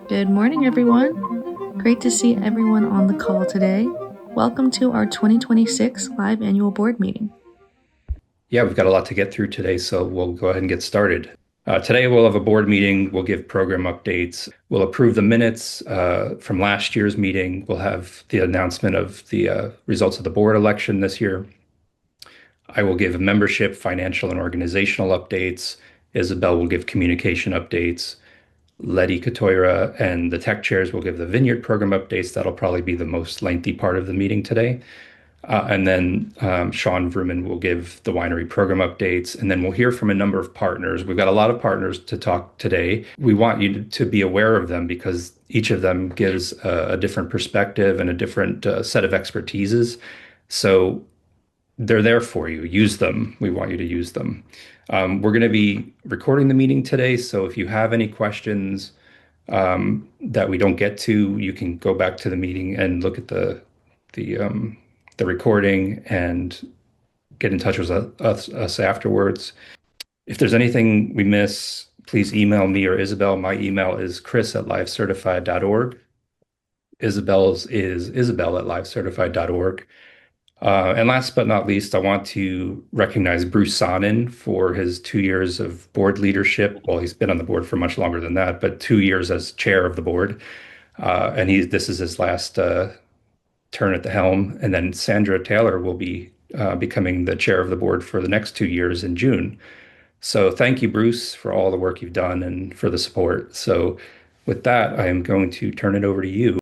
Good morning, everyone. Great to see everyone on the call today. Welcome to our 2026 live annual board meeting. Yeah, we've got a lot to get through today, so we'll go ahead and get started. Today, we'll have a board meeting. We'll give program updates. We'll approve the minutes from last year's meeting. We'll have the announcement of the results of the board election this year. I will give membership, financial, and organizational updates. Isabelle will give communication updates. Leti, Catoira, and the tech chairs will give the Vineyard program updates. That'll probably be the most lengthy part of the meeting today. And then Shaun Vrooman will give the winery program updates, and then we'll hear from a number of partners. We've got a lot of partners to talk today. We want you to be aware of them because each of them gives a different perspective and a different set of expertises. So they're there for you. Use them. We want you to use them. We're going to be recording the meeting today, so if you have any questions that we don't get to, you can go back to the meeting and look at the recording and get in touch with us afterwards. If there's anything we miss, please email me or Isabelle. My email is chris@livecertified.org. Isabelle's is isabelle@livecertified.org. And last but not least, I want to recognize Bruce Sonnen for his 2 years of board leadership. Well, he's been on the board for much longer than that, but 2 years as chair of the board. And this is his last turn at the helm. And then Sandra Taylor will be becoming the chair of the board for the next 2 years in June. So thank you, Bruce, for all the work you've done and for the support. So with that, I am going to turn it over to you.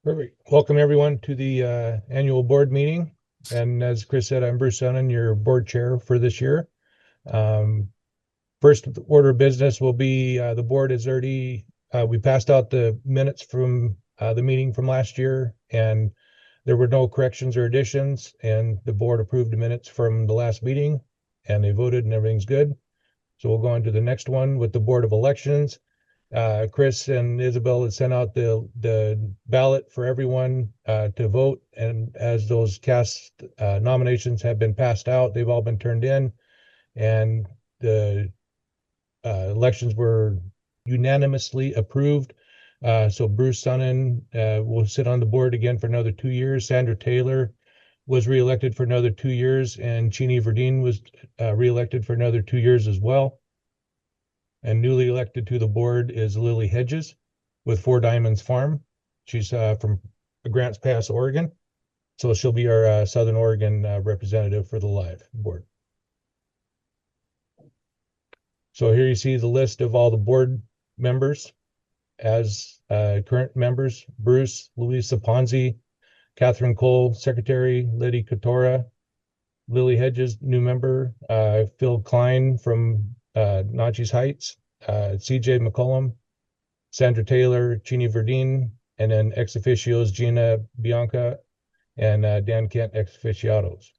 Perfect. Welcome everyone to the annual board meeting. And as Chris said, I'm Bruce Sonnen, your board chair for this year. First order of business will be the board is already, we passed out the minutes from the meeting from last year, and there were no corrections or additions, and the board approved the minutes from the last meeting, and they voted and everything's good. So we'll go on to the next one with the Board of Elections. Chris and Isabelle had sent out the ballot for everyone to vote, and as those cast nominations have been passed out, they've all been turned in, and the elections were unanimously approved. So Bruce Sonnen will sit on the board again for another 2 years. Sandra Taylor was reelected for another 2 years, and Chini Verdeen was reelected for another 2 years as well. And newly elected to the board is Lily Hedges with Four Diamonds Farm. She's from Grants Pass, Oregon. So she'll be our Southern Oregon representative for the live board. So here you see the list of all the board members as current members: Bruce, Louisa Ponzi, Catherine Cole, Secretary, Leti Catoira, Lily Hedges, new member, Phil Klein from Natchez Heights, CJ McCollum, Sandra Taylor, Chini Verdeen, and then ex officios Gina Bianca and Dan Kent ex officiados.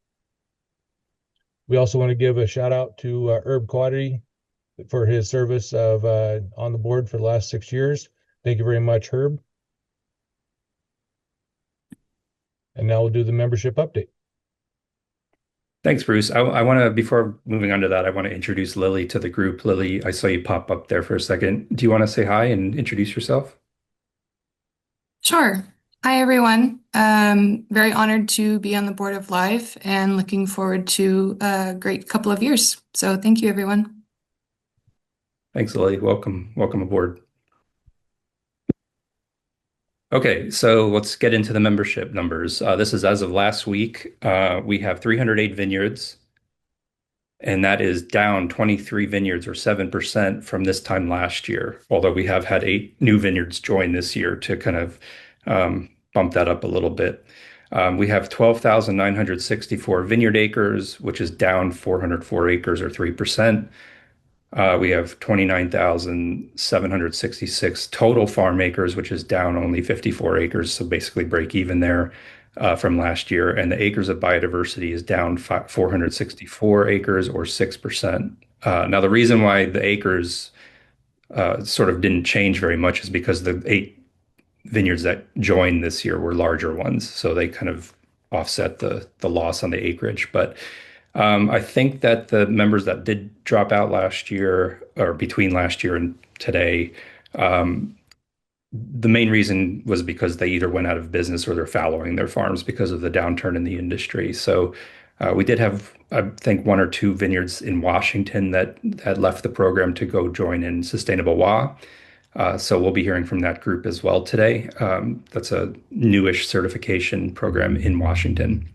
We also want to give a shout out to Herb Quadri for his service of on the board for the last 6 years. Thank you very much, Herb. And now we'll do the membership update. Thanks, Bruce. I want to, before moving on to that, I want to introduce Lily to the group. Lily, I saw you pop up there for a second. Do you want to say hi and introduce yourself? Sure. Hi, everyone. Very honored to be on the board of Live and looking forward to a great couple of years. So thank you, everyone. Thanks, Lily. Welcome aboard. Okay, so let's get into the membership numbers. This is as of last week. We have 308 vineyards, and that is down 23 vineyards or 7% from this time last year, although we have had 8 new vineyards join this year to kind of bump that up a little bit. We have 12,964 vineyard acres, which is down 404 acres or 3%. We have 29,766 total farm acres, which is down only 54 acres, so basically break even there from last year. And the acres of biodiversity is down 464 acres or 6%. Now, the reason why the acres sort of didn't change very much is because the 8 vineyards that joined this year were larger ones, so they kind of offset the loss on the acreage. But I think that the members that did drop out last year or between last year and today The main reason was because they either went out of business or they're fallowing their farms because of the downturn in the industry. So we did have, I think, one or two vineyards in Washington that left the program to go join in Sustainable WA. So we'll be hearing from that group as well today. That's a newish certification program in Washington.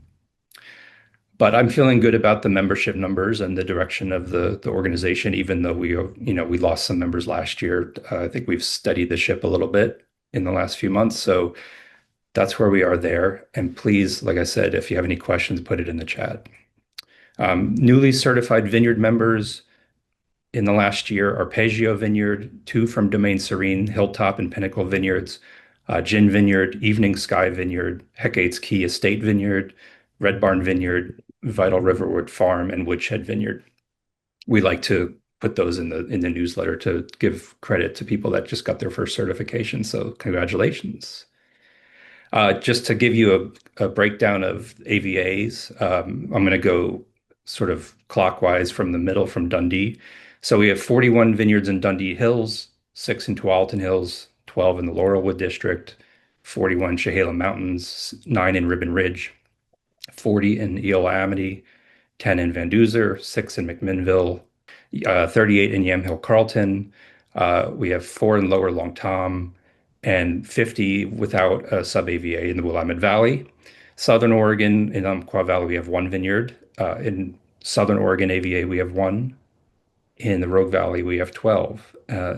But I'm feeling good about the membership numbers and the direction of the organization, even though we lost some members last year. I think we've steadied the ship a little bit in the last few months. So that's where we are there. And please, like I said, if you have any questions, put it in the chat. Newly certified vineyard members in the last year: Arpeggio Vineyard, 2 from Domaine Serene, Hilltop and Pinnacle Vineyards, Gin Vineyard, Evening Sky Vineyard, Hecate's Key Estate Vineyard, Red Barn Vineyard, Vital Riverwood Farm, and Woodshed Vineyard. We like to put those in the newsletter to give credit to people that just got their first certification. So congratulations. Just to give you a breakdown of AVAs, I'm going to go sort of clockwise from the middle, from Dundee. So we have 41 vineyards in Dundee Hills, 6 in Tualatin Hills, 12 in the Laurelwood District, 41 Chehalem Mountains, 9 in Ribbon Ridge, 40 in Eola Amity, 10 in Van Duzer, 6 in McMinnville, 38 in Yamhill Carlton. We have 4 in Lower Long Tom, and 50 without a sub-AVA in the Willamette Valley. Southern Oregon, in Umpqua Valley, we have 1 vineyard. In Southern Oregon AVA, we have 1. In the Rogue Valley, we have 12.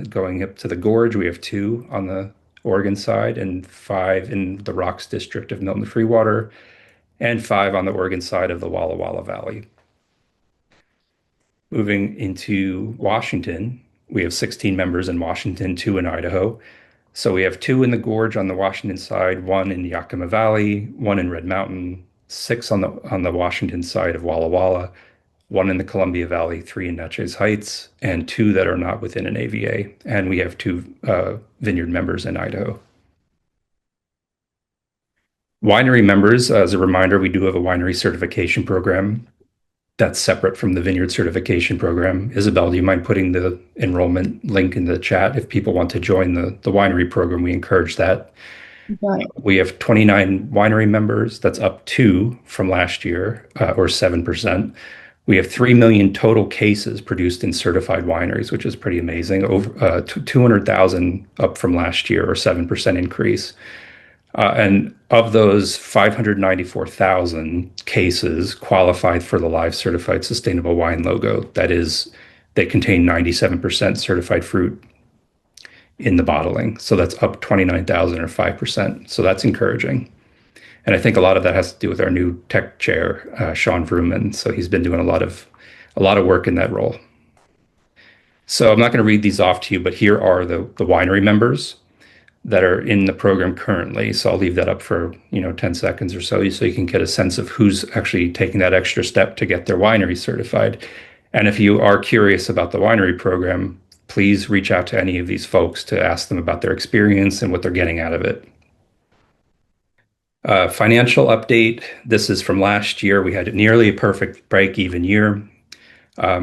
Going up to the Gorge, we have 2 on the Oregon side, and 5 in the Rocks District of Milton Freewater, and 5 on the Oregon side of the Walla Walla Valley. Moving into Washington, we have 16 members in Washington, 2 in Idaho. So we have 2 in the Gorge on the Washington side, 1 in Yakima Valley, 1 in Red Mountain, 6 on the Washington side of Walla Walla, 1 in the Columbia Valley, 3 in Natchez Heights, and 2 that are not within an AVA. And we have 2 vineyard members in Idaho. Winery members, as a reminder, we do have a winery certification program that's separate from the vineyard certification program. Isabelle, do you mind putting the enrollment link in the chat? If people want to join the winery program, we encourage that. Got it. We have 29 winery members. That's up 2 from last year, or 7%. We have 3 million total cases produced in certified wineries, which is pretty amazing. Over 200,000 up from last year, or 7% increase. And of those, 594,000 cases qualified for the Live Certified Sustainable Wine logo. That is, they contain 97% certified fruit in the bottling. So that's up 29,000 or 5%. So that's encouraging. And I think a lot of that has to do with our new tech chair, Shaun Vrooman. So he's been doing a lot of work in that role. So I'm not going to read these off to you, but here are the winery members that are in the program currently. So I'll leave that up for 10 seconds or so you can get a sense of who's actually taking that extra step to get their winery certified. And if you are curious about the winery program, please reach out to any of these folks to ask them about their experience and what they're getting out of it. Financial update. This is from last year. We had nearly a perfect break-even year.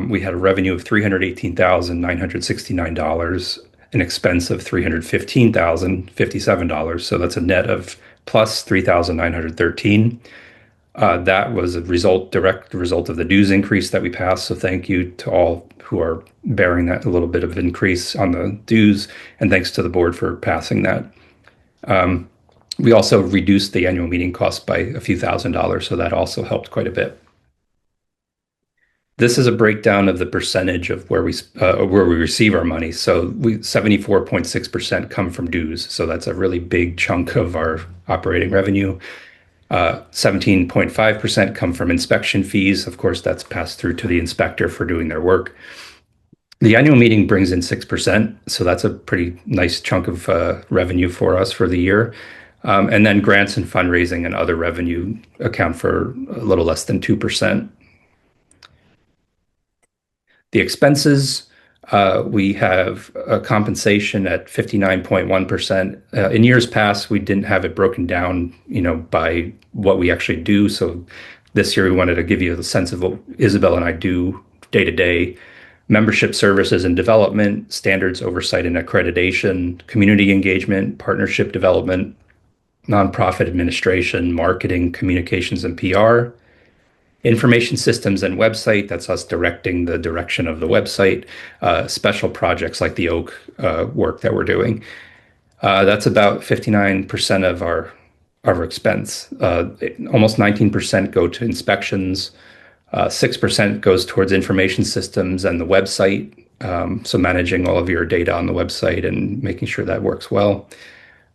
We had a revenue of $318,969, an expense of $315,057. So that's a net of plus $3,913. That was a direct result of the dues increase that we passed. So thank you to all who are bearing that a little bit of increase on the dues, and thanks to the board for passing that. We also reduced the annual meeting cost by a few $1,000s, so that also helped quite a bit. This is a breakdown of the percentage of where we receive our money. So 74.6% come from dues. So that's a really big chunk of our operating revenue. 17.5% come from inspection fees. Of course, that's passed through to the inspector for doing their work. The annual meeting brings in 6%. So that's a pretty nice chunk of revenue for us for the year. And then grants and fundraising and other revenue account for a little less than 2%. The expenses, we have a compensation at 59.1%. In years past, we didn't have it broken down, by what we actually do. So this year we wanted to give you the sense of what Isabelle and I do day to day. membership services and development, standards oversight and accreditation, community engagement, partnership development, nonprofit administration, marketing, communications and PR, information systems and website, that's us directing the direction of the website, special projects like the oak work that we're doing. That's about 59% of our expense. Almost 19% go to inspections. 6% goes towards information systems and the website. So managing all of your data on the website and making sure that works well.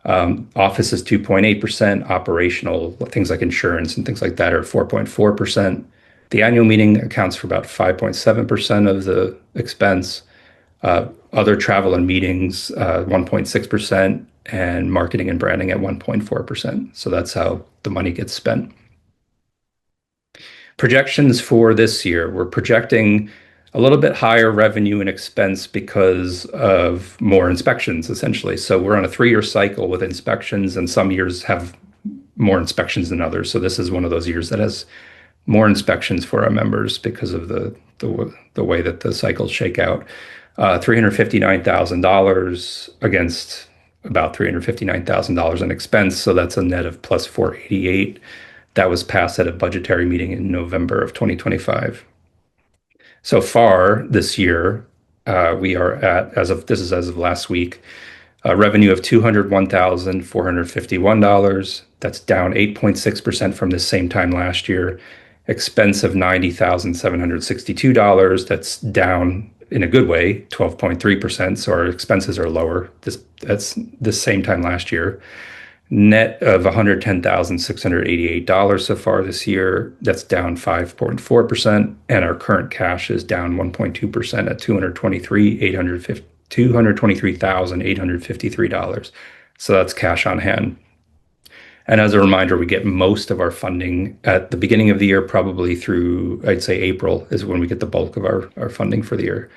Office is 2.8%. Operational, things like insurance and things like that, are 4.4%. The annual meeting accounts for about 5.7% of the expense. Other travel and meetings, 1.6%, and marketing and branding at 1.4%. So that's how the money gets spent. Projections for this year, we're projecting a little bit higher revenue and expense because of more inspections, essentially. So we're on a 3-year cycle with inspections, and some years have more inspections than others. So this is one of those years that has more inspections for our members because of the way that the cycles shake out. $359,000 against about $359,000 in expense. So that's a net of plus 488. That was passed at a budgetary meeting in November of 2025. So far this year, we are at, as of last week, a revenue of $201,451. That's down 8.6% from the same time last year. Expense of $90,762. That's down in a good way, 12.3%. So our expenses are lower. That's the same time last year. Net of $110,688 so far this year. That's down 5.4%. And our current cash is down 1.2% at $223,853. So that's cash on hand. And as a reminder, we get most of our funding at the beginning of the year, probably through, I'd say April is when we get the bulk of our funding for the year.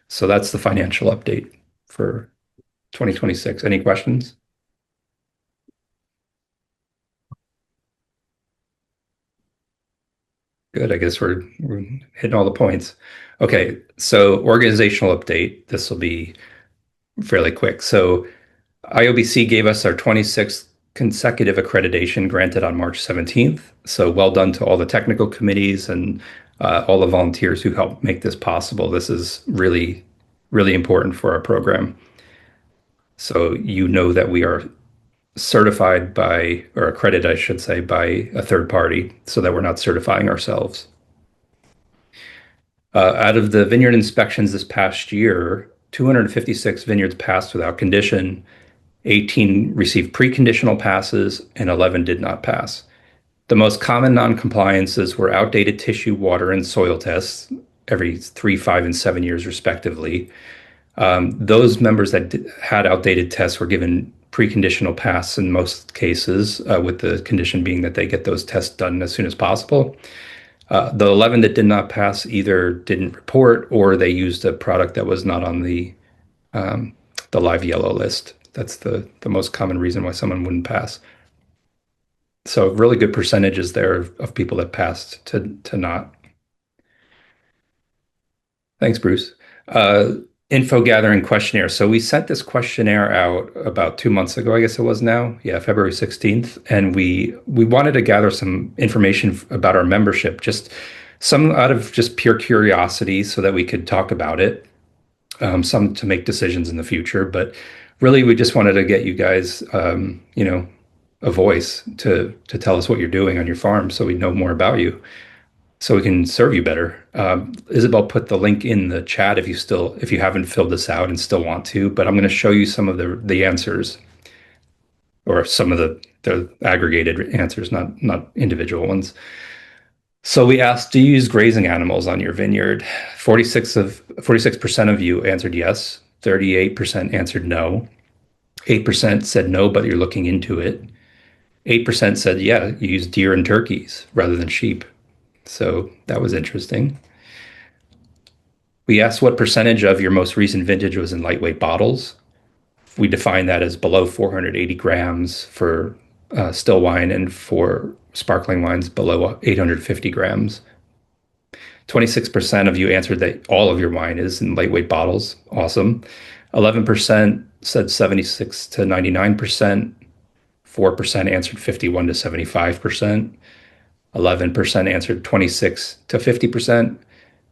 So that's the financial update for 2026. Any questions? Good. I guess we're hitting all the points. Okay. So organizational update. This will be fairly quick. So IOBC gave us our 26th consecutive accreditation granted on March 17th. So well done to all the technical committees and all the volunteers who helped make this possible. This is really, really important for our program. So you know that we are certified by, or accredited, I should say, by a third party, so that we're not certifying ourselves. Out of the vineyard inspections this past year, 256 vineyards passed without condition, 18 received preconditional passes, and 11 did not pass. The most common non-compliances were outdated tissue, water, and soil tests every 3, 5, and 7 years, respectively. Those members that had outdated tests were given preconditional pass in most cases, with the condition being that they get those tests done as soon as possible. The 11 that did not pass either didn't report or they used a product that was not on the live yellow list. That's the most common reason why someone wouldn't pass. So really good percentages there of people that passed to not. Thanks, Bruce. Info gathering questionnaire. So we sent this questionnaire out about 2 months ago, I guess it was now. Yeah, February 16th. And we wanted to gather some information about our membership, just some out of just pure curiosity so that we could talk about it, some to make decisions in the future. But really, we just wanted to get you guys, a voice to tell us what you're doing on your farm so we know more about you, so we can serve you better. Isabelle put the link in the chat if you haven't filled this out and still want to, but I'm going to show you some of the answers, or some of the aggregated answers, not individual ones. So we asked, do you use grazing animals on your vineyard? 46% of you answered yes. 38% answered no. 8% said no, but you're looking into it. 8% said, yeah, you use deer and turkeys rather than sheep. So that was interesting. We asked what percentage of your most recent vintage was in lightweight bottles. We define that as below 480 grams for still wine, and for sparkling wines below 850 grams. 26% of you answered that all of your wine is in lightweight bottles. Awesome. 11% said 76 to 99%. 4% answered 51 to 75%. 11% answered 26 to 50%.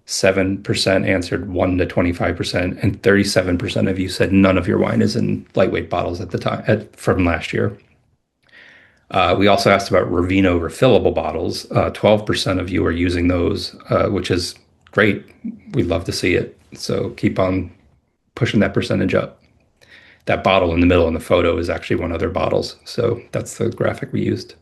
7% answered 1 to 25%, and 37% of you said none of your wine is in lightweight bottles at the time from last year. We also asked about Ravino refillable bottles. 12% of you are using those, which is great. We'd love to see it. So keep on pushing that percentage up. That bottle in the middle in the photo is actually one of their bottles. So that's the graphic we used.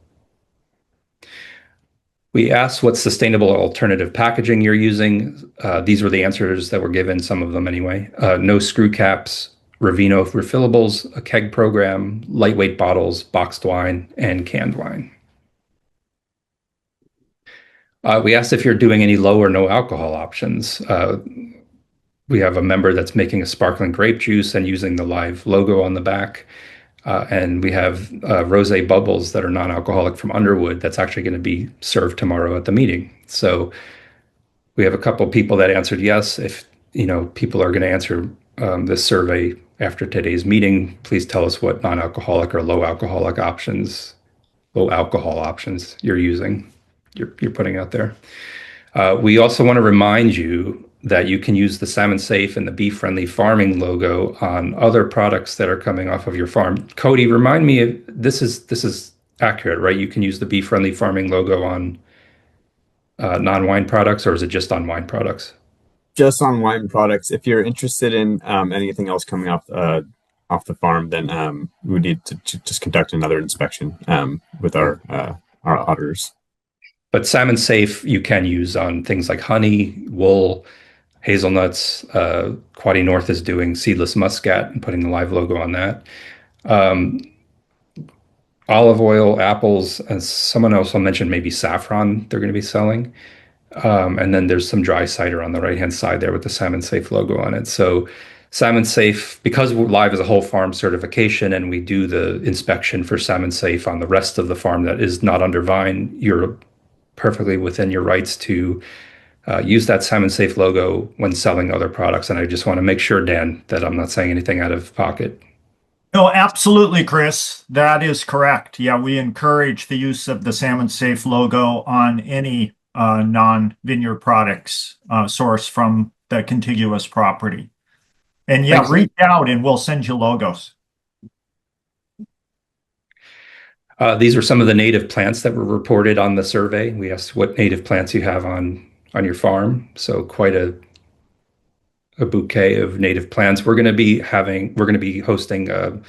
We asked what sustainable alternative packaging you're using. These were the answers that were given, some of them anyway. No screw caps, Ravino refillables, a keg program, lightweight bottles, boxed wine, and canned wine. We asked if you're doing any low or no alcohol options. We have a member that's making a sparkling grape juice and using the live logo on the back. And we have rosé bubbles that are non-alcoholic from Underwood that's actually going to be served tomorrow at the meeting. So we have a couple of people that answered yes. If people are going to answer this survey after today's meeting, please tell us what non-alcoholic or low alcohol options you're using, you're putting out there. We also want to remind you that you can use the Salmon Safe and the Bee Friendly Farming logo on other products that are coming off of your farm. Cody, remind me if this is accurate, right? You can use the Bee Friendly Farming logo on non-wine products, or is it just on wine products? Just on wine products. If you're interested in anything else coming off the farm, then we would need to just conduct another inspection with our auditors. But Salmon Safe you can use on things like honey, wool, hazelnuts. Quadi North is doing seedless muscat and putting the live logo on that. Olive oil, apples, and someone else will mention maybe saffron they're going to be selling. And then there's some dry cider on the right-hand side there with the Salmon Safe logo on it. So Salmon Safe, because we're live as a whole farm certification and we do the inspection for Salmon Safe on the rest of the farm that is not under vine, you're perfectly within your rights to use that Salmon Safe logo when selling other products. And I just want to make sure, Dan, that I'm not saying anything out of pocket. No, absolutely, Chris. That is correct. Yeah, we encourage the use of the Salmon Safe logo on any non-vineyard products sourced from the contiguous property. And yeah, Thanks. Reach out and we'll send you logos. These are some of the native plants that were reported on the survey. We asked what native plants you have on your farm. So quite a bouquet of native plants. We're going to be hosting a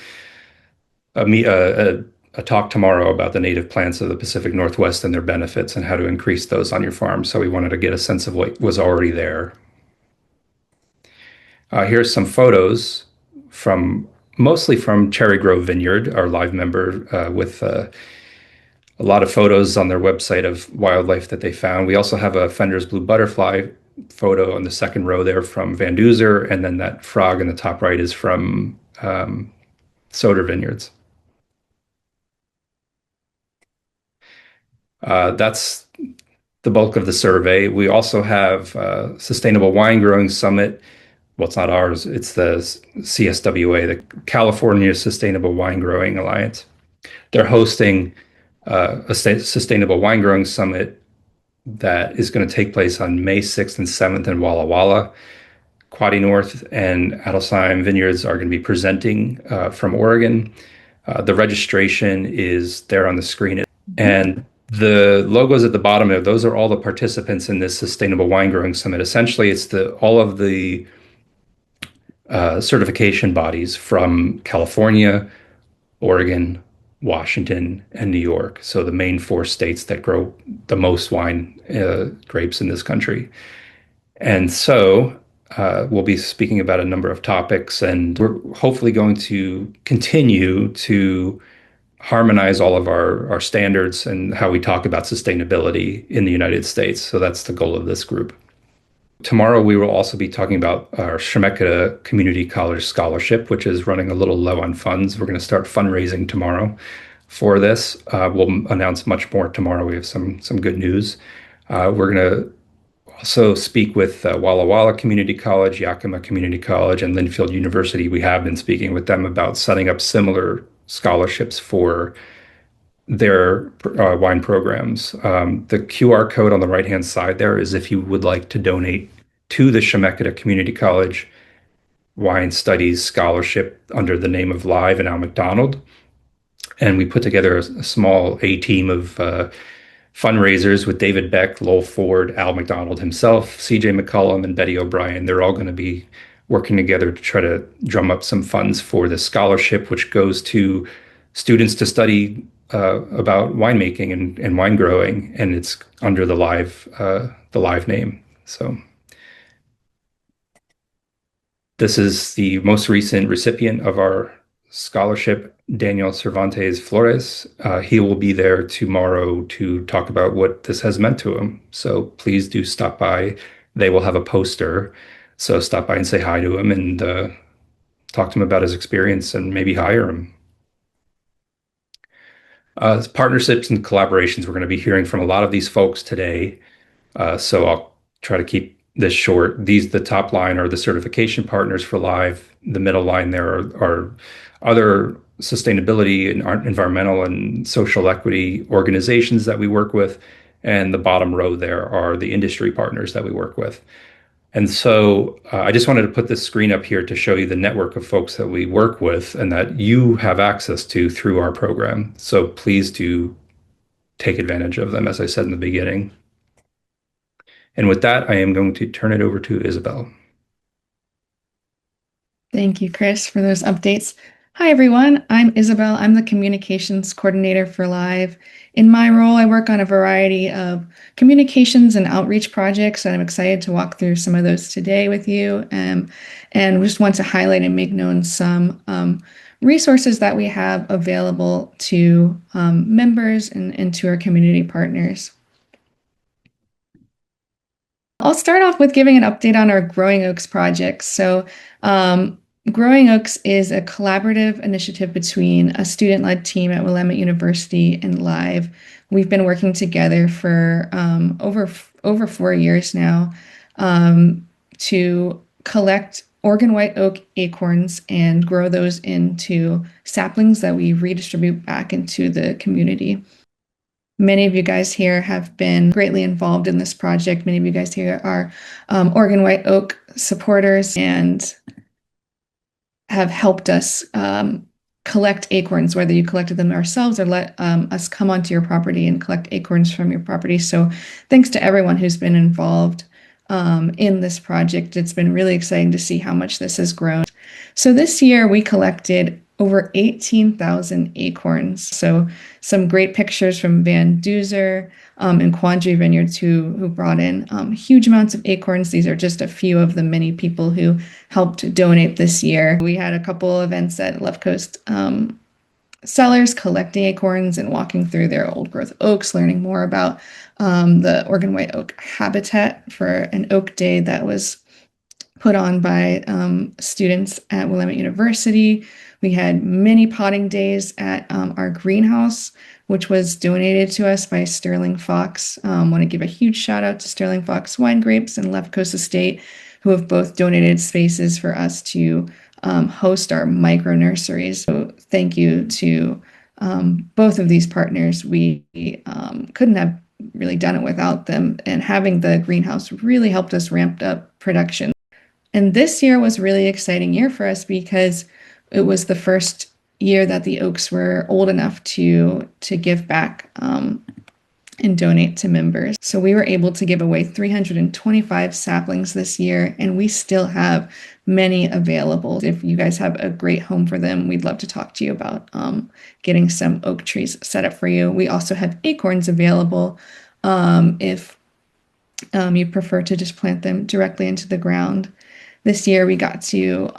talk tomorrow about the native plants of the Pacific Northwest and their benefits and how to increase those on your farm. So we wanted to get a sense of what was already there. Here's some photos mostly from Cherry Grove Vineyard, our live member, with a lot of photos on their website of wildlife that they found. We also have a Fender's Blue Butterfly photo on the second row there from Van Duzer, and then that frog in the top right is from Soder Vineyards. That's the bulk of the survey. We also have Sustainable Wine Growing Summit. Well, it's not ours, it's the CSWA, the California Sustainable Wine Growing Alliance. They're hosting a Sustainable Wine Growing Summit that is going to take place on May 6th and 7th in Walla Walla. Quadi North and Adelsheim Vineyards are going to be presenting from Oregon. The registration is there on the screen. And the logos at the bottom there, those are all the participants in this Sustainable Wine Growing Summit. Essentially, it's all of the certification bodies from California, Oregon, Washington, and New York. So the main 4 states that grow the most wine grapes in this country. And so we'll be speaking about a number of topics, and we're hopefully going to continue to harmonize all of our standards and how we talk about sustainability in the United States. So that's the goal of this group. Tomorrow, we will also be talking about our Chemeketa Community College Scholarship, which is running a little low on funds. We're going to start fundraising tomorrow for this. We'll announce much more tomorrow. We have some good news. We're going to also speak with Walla Walla Community College, Yakima Community College, and Linfield University. We have been speaking with them about setting up similar scholarships for their wine programs. The QR code on the right-hand side there is if you would like to donate to the Chemeketa Community College Wine Studies Scholarship under the name of Live and Al McDonald. And we put together a small A-team of fundraisers with David Beck, Lowell Ford, Al McDonald himself, CJ McCollum, and Betty O'Brien. They're all going to be working together to try to drum up some funds for this scholarship, which goes to students to study about winemaking and wine growing, and it's under the Live name. So this is the most recent recipient of our scholarship, Daniel Cervantes Flores. He will be there tomorrow to talk about what this has meant to him. So please do stop by. They will have a poster. So stop by and say hi to him and talk to him about his experience and maybe hire him. Partnerships and collaborations, we're going to be hearing from a lot of these folks today. So I'll try to keep this short. The top line are the certification partners for Live. The middle line there are other sustainability and environmental and social equity organizations that we work with. And the bottom row there are the industry partners that we work with. And so I just wanted to put this screen up here to show you the network of folks that we work with and that you have access to through our program. So please do take advantage of them, as I said in the beginning. And with that, I am going to turn it over to Isabelle. Thank you, Chris, for those updates. Hi, everyone. I'm Isabelle. I'm the communications coordinator for Live. In my role, I work on a variety of communications and outreach projects, and I'm excited to walk through some of those today with you. And we just want to highlight and make known some resources that we have available to members and to our community partners. I'll start off with giving an update on our Growing Oaks project. So Growing Oaks is a collaborative initiative between a student-led team at Willamette University and Live. We've been working together for over 4 years now to collect Oregon white oak acorns and grow those into saplings that we redistribute back into the community. Many of you guys here have been greatly involved in this project. Many of you guys here are Oregon white oak supporters and have helped us collect acorns, whether you collected them ourselves or let us come onto your property and collect acorns from your property. So thanks to everyone who's been involved in this project. It's been really exciting to see how much this has grown. So this year we collected over 18,000 acorns. So some great pictures from Van Duzer and Quandary Vineyards who brought in huge amounts of acorns. These are just a few of the many people who helped donate this year. We had a couple events at Left Coast Cellars collecting acorns and walking through their old growth oaks, learning more about the Oregon white oak habitat for an oak day that was put on by students at Willamette University. We had many potting days at our greenhouse, which was donated to us by Sterling Fox. I want to give a huge shout out to Sterling Fox Wine Grapes and Left Coast Estate, who have both donated spaces for us to host our micro nurseries. So thank you to both of these partners. We couldn't have really done it without them, and having the greenhouse really helped us ramp up production. And this year was a really exciting year for us because it was the first year that the oaks were old enough to give back and donate to members. So we were able to give away 325 saplings this year, and we still have many available. If you guys have a great home for them, we'd love to talk to you about getting some oak trees set up for you. We also have acorns available if you prefer to just plant them directly into the ground. This year we got to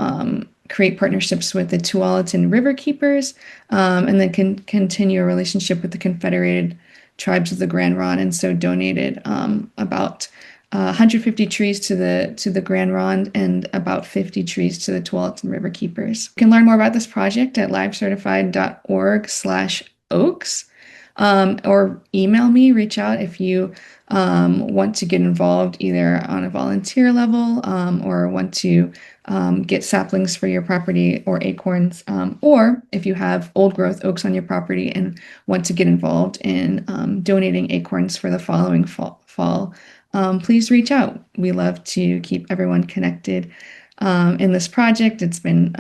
create partnerships with the Tualatin River Keepers and then continue a relationship with the Confederated Tribes of the Grand Ronde, and so donated about 150 trees to the Grand Ronde and about 50 trees to the Tualatin River Keepers. You can learn more about this project at livecertified.org/oaks or email me, reach out if you want to get involved either on a volunteer level or want to get saplings for your property or acorns, or if you have old growth oaks on your property and want to get involved in donating acorns for the following fall, please reach out. We love to keep everyone connected in this project. It's been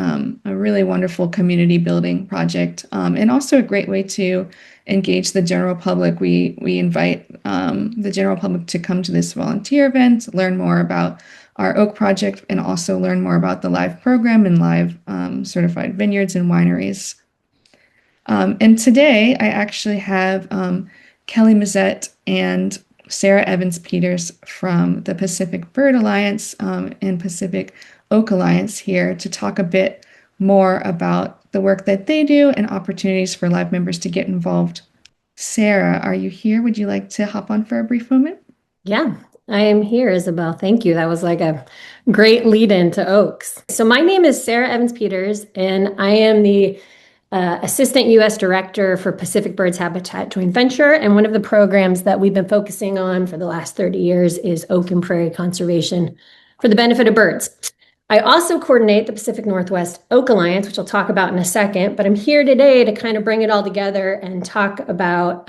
a really wonderful community building project, and also a great way to engage the general public. We invite the general public to come to this volunteer event, learn more about our oak project, and also learn more about the live program and live certified vineyards and wineries. And today I actually have Kelly Mazzette and Sarah Evans-Peters from the Pacific Bird Alliance and Pacific Oak Alliance here to talk a bit more about the work that they do and opportunities for live members to get involved. Sarah, are you here? Would you like to hop on for a brief moment? Yeah, I am here, Isabelle. Thank you. That was like a great lead into oaks. So my name is Sarah Evans-Peters, and I am the Assistant U.S. Director for Pacific Birds Habitat Joint Venture. And one of the programs that we've been focusing on for the last 30 years is oak and prairie conservation for the benefit of birds. I also coordinate the Pacific Northwest Oak Alliance, which I'll talk about in a second, but I'm here today to kind of bring it all together and talk about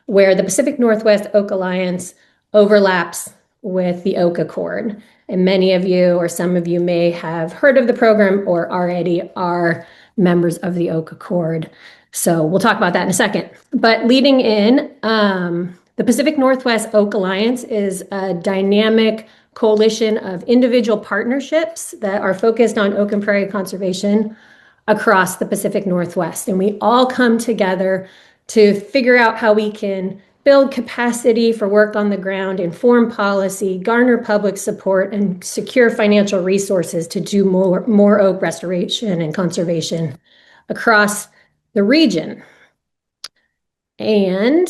where the Pacific Northwest Oak Alliance overlaps with the Oak Accord. And many of you or some of you may have heard of the program or already are members of the Oak Accord. So we'll talk about that in a second. But leading in, the Pacific Northwest Oak Alliance is a dynamic coalition of individual partnerships that are focused on oak and prairie conservation across the Pacific Northwest. And we all come together to figure out how we can build capacity for work on the ground, inform policy, garner public support, and secure financial resources to do more oak restoration and conservation across the region. And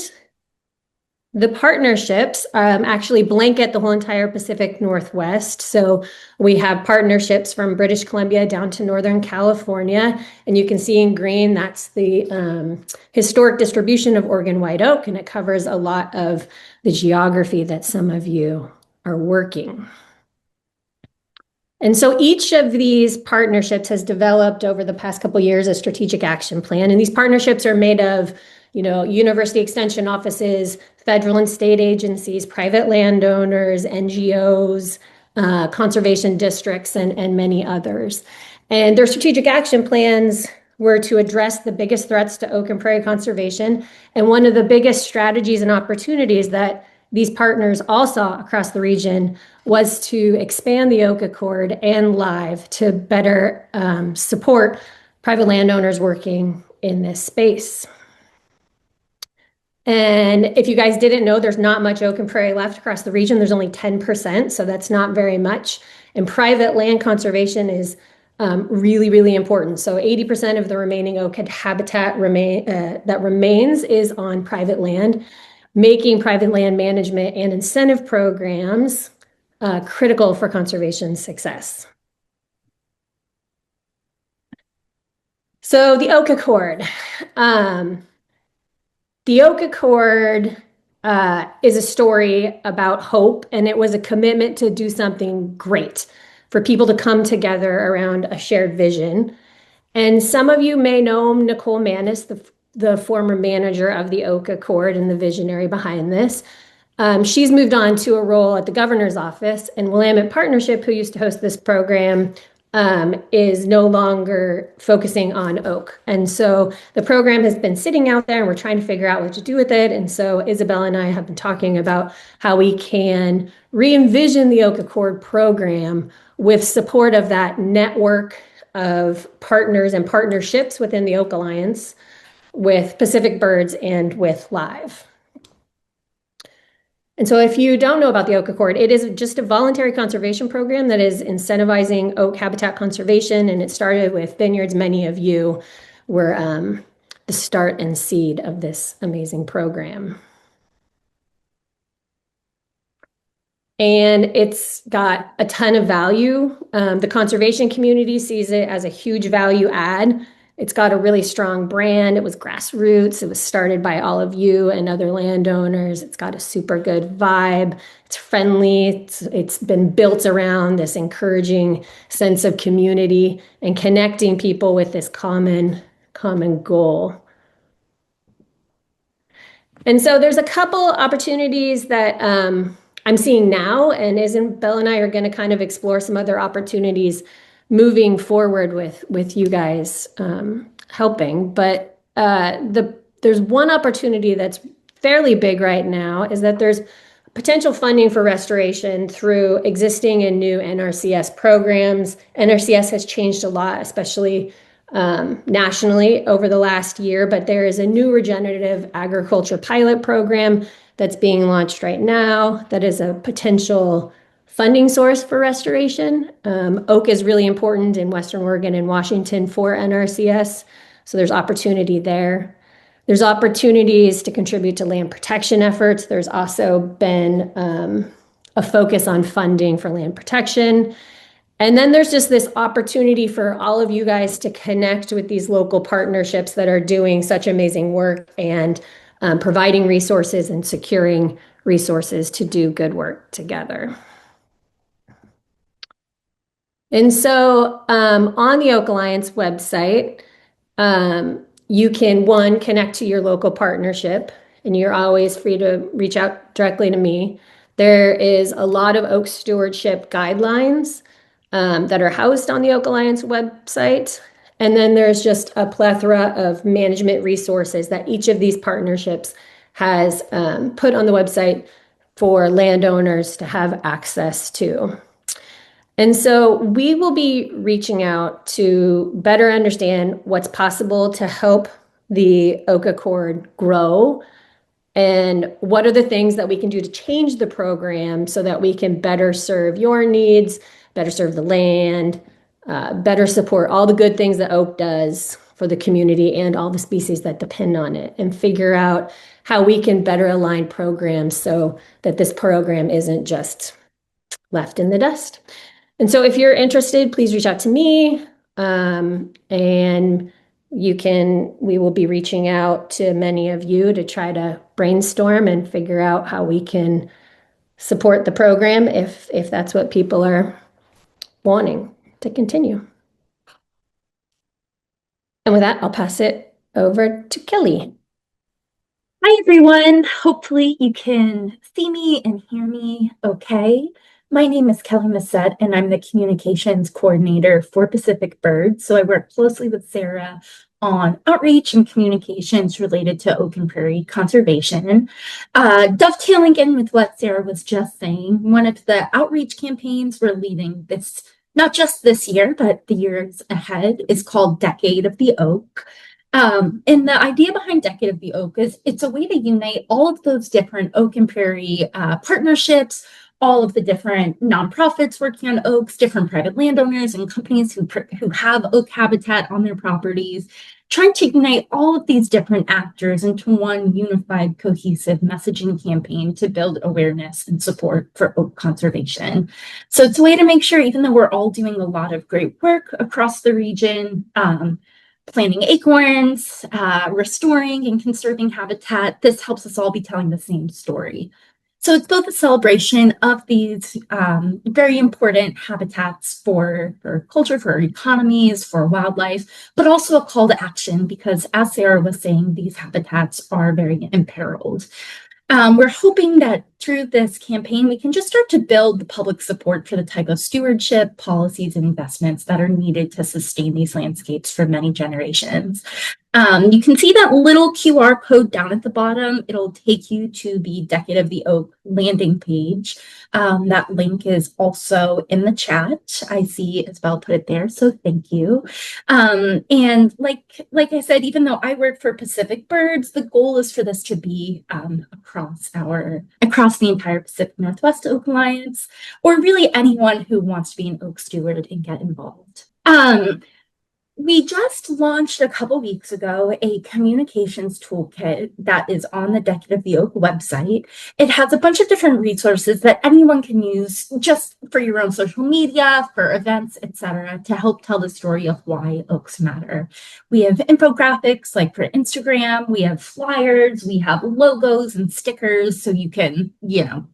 the partnerships actually blanket the whole entire Pacific Northwest. So we have partnerships from British Columbia down to Northern California. And you can see in green, that's the historic distribution of Oregon white oak. And it covers a lot of the geography that some of you are working. And so each of these partnerships has developed over the past couple of years a strategic action plan. And these partnerships are made of university extension offices, federal and state agencies, private landowners, NGOs, conservation districts, and many others. And their strategic action plans were to address the biggest threats to oak and prairie conservation. And one of the biggest strategies and opportunities that these partners all saw across the region was to expand the Oak Accord and LIVE to better support private landowners working in this space. And if you guys didn't know, there's not much oak and prairie left across the region. There's only 10%, so that's not very much. And private land conservation is really, really important. So 80% of the remaining oak habitat that remains is on private land, making private land management and incentive programs critical for conservation success. So the Oak Accord. The Oak Accord is a story about hope, and it was a commitment to do something great for people to come together around a shared vision. And some of you may know Nicole Manis, the former manager of the Oak Accord and the visionary behind this. She's moved on to a role at the governor's office, and Willamette Partnership, who used to host this program, is no longer focusing on oak. And so the program has been sitting out there and we're trying to figure out what to do with it. And so Isabelle and I have been talking about how we can re-envision the Oak Accord program with support of that network of partners and partnerships within the Oak Alliance with Pacific Birds and with LIVE. And so if you don't know about the Oak Accord, it is just a voluntary conservation program that is incentivizing oak habitat conservation. And it started with vineyards. Many of you were the start and seed of this amazing program. And it's got a ton of value. The conservation community sees it as a huge value add It's got a really strong brand. It was grassroots. It was started by all of you and other landowners. It's got a super good vibe. It's friendly. It's been built around this encouraging sense of community and connecting people with this common goal. And so there's a couple opportunities that I'm seeing now, and Isabelle and I are going to kind of explore some other opportunities moving forward with you guys helping. But there's one opportunity that's fairly big right now, is that there's potential funding for restoration through existing and new NRCS programs. NRCS has changed a lot, especially nationally over the last year, but there is a new regenerative agriculture pilot program that's being launched right now that is a potential funding source for restoration. Oak is really important in Western Oregon and Washington for NRCS, so there's opportunity there. There's opportunities to contribute to land protection efforts. There's also been a focus on funding for land protection. And then there's just this opportunity for all of you guys to connect with these local partnerships that are doing such amazing work and providing resources and securing resources to do good work together. And so on the Oak Alliance website, you can, one, connect to your local partnership, and you're always free to reach out directly to me. There is a lot of oak stewardship guidelines that are housed on the Oak Alliance website. And then there's just a plethora of management resources that each of these partnerships has put on the website for landowners to have access to. And so we will be reaching out to better understand what's possible to help the Oak Accord grow, and what are the things that we can do to change the program so that we can better serve your needs, better serve the land, better support all the good things that oak does for the community and all the species that depend on it, and figure out how we can better align programs so that this program isn't just left in the dust. And so if you're interested, please reach out to me, and we will be reaching out to many of you to try to brainstorm and figure out how we can support the program if that's what people are wanting to continue. And with that, I'll pass it over to Kelly. Hi, everyone. Hopefully you can see me and hear me okay. My name is Kelly Massette, and I'm the communications coordinator for Pacific Birds. So I work closely with Serra on outreach and communications related to oak and prairie conservation. Dovetailing in with what Serra was just saying, one of the outreach campaigns we're leading this, not just this year, but the years ahead, is called Decade of the Oak. And the idea behind Decade of the Oak is it's a way to unite all of those different oak and prairie partnerships, all of the different nonprofits working on oaks, different private landowners and companies who have oak habitat on their properties, trying to unite all of these different actors into one unified, cohesive messaging campaign to build awareness and support for oak conservation. So it's a way to make sure, even though we're all doing a lot of great work across the region, planting acorns, restoring and conserving habitat, this helps us all be telling the same story. So it's both a celebration of these very important habitats for culture, for our economies, for wildlife, but also a call to action because, as Serra was saying, these habitats are very imperiled. We're hoping that through this campaign, we can just start to build the public support for the type of stewardship, policies, and investments that are needed to sustain these landscapes for many generations. You can see that little QR code down at the bottom. It'll take you to the Decade of the Oak landing page. That link is also in the chat. I see Isabelle put it there, so thank you. And like I said, even though I work for Pacific Birds, the goal is for this to be across the entire Pacific Northwest Oak Alliance, or really anyone who wants to be an oak steward and get involved. We just launched a couple weeks ago a communications toolkit that is on the Decade of the Oak website. It has a bunch of different resources that anyone can use just for your own social media, for events, etc., to help tell the story of why oaks matter. We have infographics like for Instagram, we have flyers, we have logos and stickers so you can,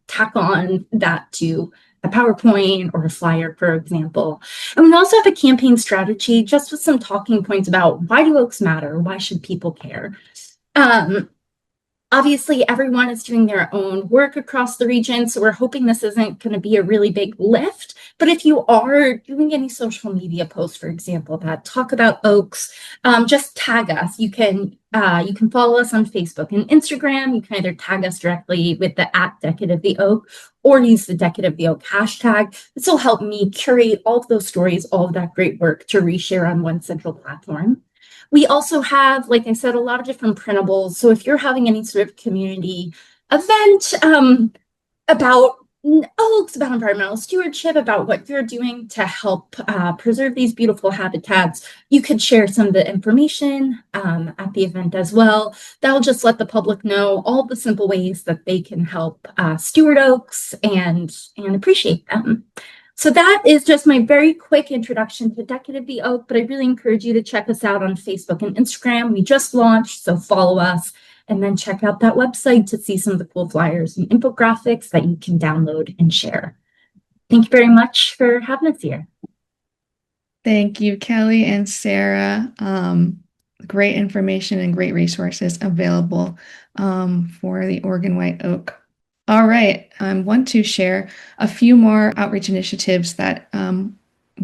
tack on that to a PowerPoint or a flyer, for example. And we also have a campaign strategy just with some talking points about why do oaks matter? Why should people care? Obviously, everyone is doing their own work across the region, so we're hoping this isn't going to be a really big lift. But if you are doing any social media posts, for example, that talk about oaks, just tag us. You can follow us on Facebook and Instagram. You can either tag us directly with the @Decade of the Oak or use the Decade of the Oak hashtag. This will help me curate all of those stories, all of that great work to reshare on one central platform. We also have, like I said, a lot of different printables. So if you're having any sort of community event about oaks, about environmental stewardship, about what you're doing to help preserve these beautiful habitats, you could share some of the information at the event as well. That'll just let the public know all the simple ways that they can help steward oaks and appreciate them. So that is just my very quick introduction to Decade of the Oak, but I really encourage you to check us out on Facebook and Instagram. We just launched, so follow us, and then check out that website to see some of the cool flyers and infographics that you can download and share. Thank you very much for having us here. Thank you, Kelly and Sarah. Great information and great resources available for the Oregon White Oak. All right, I want to share a few more outreach initiatives that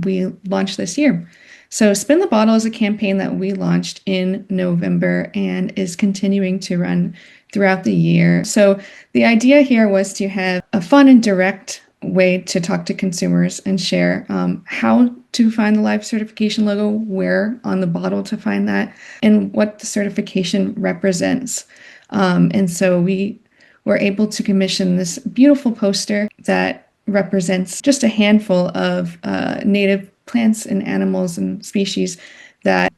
we launched this year. So Spin the Bottle is a campaign that we launched in November and is continuing to run throughout the year. So the idea here was to have a fun and direct way to talk to consumers and share how to find the live certification logo, where on the bottle to find that, and what the certification represents. And so we were able to commission this beautiful poster that represents just a handful of native plants and animals and species that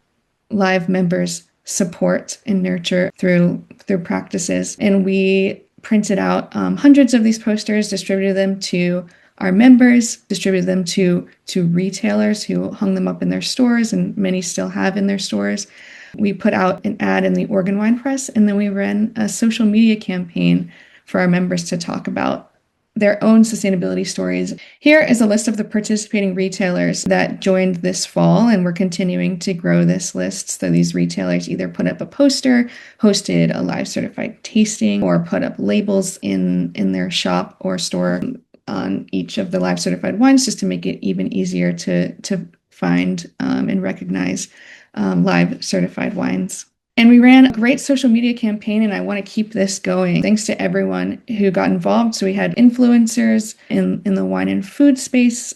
live members support and nurture through practices. And we printed out hundreds of these posters, distributed them to our members, distributed them to retailers who hung them up in their stores, and many still have in their stores. We put out an ad in the Oregon Wine Press, and then we ran a social media campaign for our members to talk about their own sustainability stories. Here is a list of the participating retailers that joined this fall, and we're continuing to grow this list. So these retailers either put up a poster, hosted a live certified tasting, or put up labels in their shop or store on each of the live certified wines, just to make it even easier to find and recognize live certified wines. And we ran a great social media campaign, and I want to keep this going. Thanks to everyone who got involved. So we had influencers in the wine and food space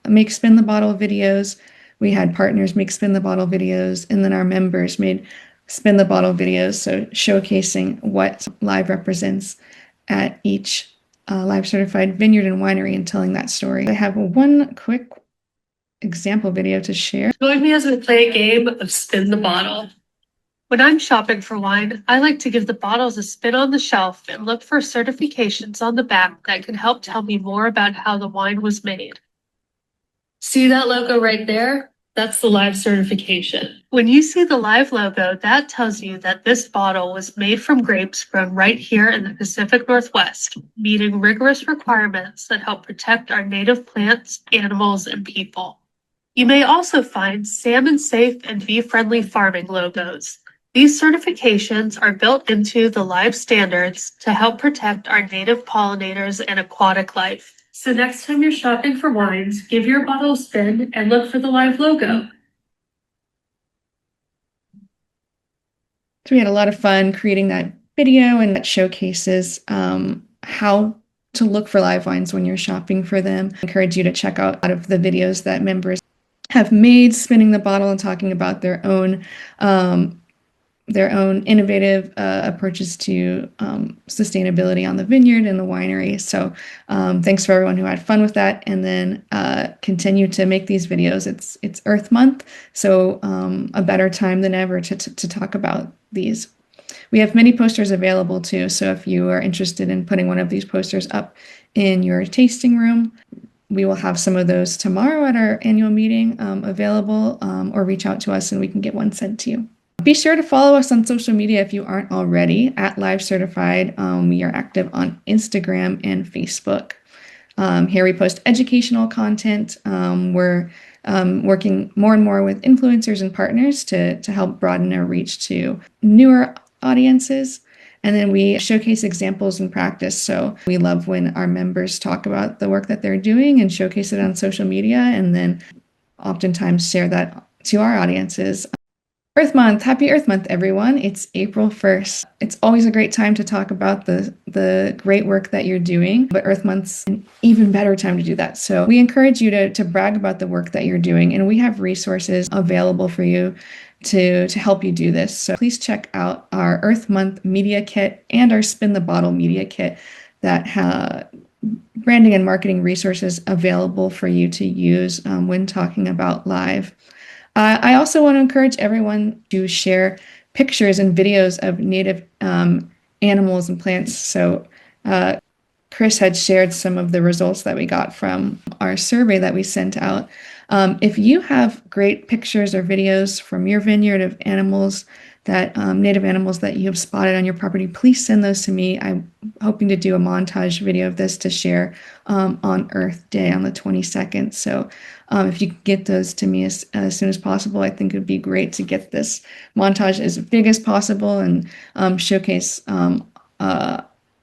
make Spin the Bottle videos. We had partners make Spin the Bottle videos, and then our members made Spin the Bottle videos, so showcasing what live represents at each live certified vineyard and winery and telling that story. I have one quick example video to share. Join me as we play a game of Spin the Bottle. When I'm shopping for wine, I like to give the bottles a spin on the shelf and look for certifications on the back that can help tell me more about how the wine was made. See that logo right there? That's the live certification. When you see the live logo, that tells you that this bottle was made from grapes grown right here in the Pacific Northwest, meeting rigorous requirements that help protect our native plants, animals, and people. You may also find Salmon Safe and Bee-Friendly farming logos. These certifications are built into the live standards to help protect our native pollinators and aquatic life. So next time you're shopping for wines, give your bottle a spin and look for the live logo. So we had a lot of fun creating that video, and that showcases how to look for live wines when you're shopping for them. I encourage you to check out a lot of the videos that members have made spinning the bottle and talking about their own their own innovative approaches to sustainability on the vineyard and the winery. So thanks for everyone who had fun with that, and then continue to make these videos. It's Earth Month, so a better time than ever to talk about these. We have many posters available too, so if you are interested in putting one of these posters up in your tasting room, we will have some of those tomorrow at our annual meeting available, or reach out to us and we can get one sent to you. Be sure to follow us on social media if you aren't already at Live Certified. We are active on Instagram and Facebook. Here we post educational content. We're working more and more with influencers and partners to help broaden our reach to newer audiences. And then we showcase examples in practice. So we love when our members talk about the work that they're doing and showcase it on social media, and then oftentimes share that to our audiences. Earth Month. Happy Earth Month, everyone. It's April 1st. It's always a great time to talk about the great work that you're doing, but Earth Month's an even better time to do that. So we encourage you to brag about the work that you're doing, and we have resources available for you to help you do this. So please check out our Earth Month media kit and our Spin the Bottle media kit that have branding and marketing resources available for you to use when talking about live. I also want to encourage everyone to share pictures and videos of native animals and plants. So Chris had shared some of the results that we got from our survey that we sent out. If you have great pictures or videos from your vineyard of animals that native animals that you have spotted on your property, please send those to me. I'm hoping to do a montage video of this to share on Earth Day on the 22nd. So if you could get those to me as soon as possible, I think it would be great to get this montage as big as possible and showcase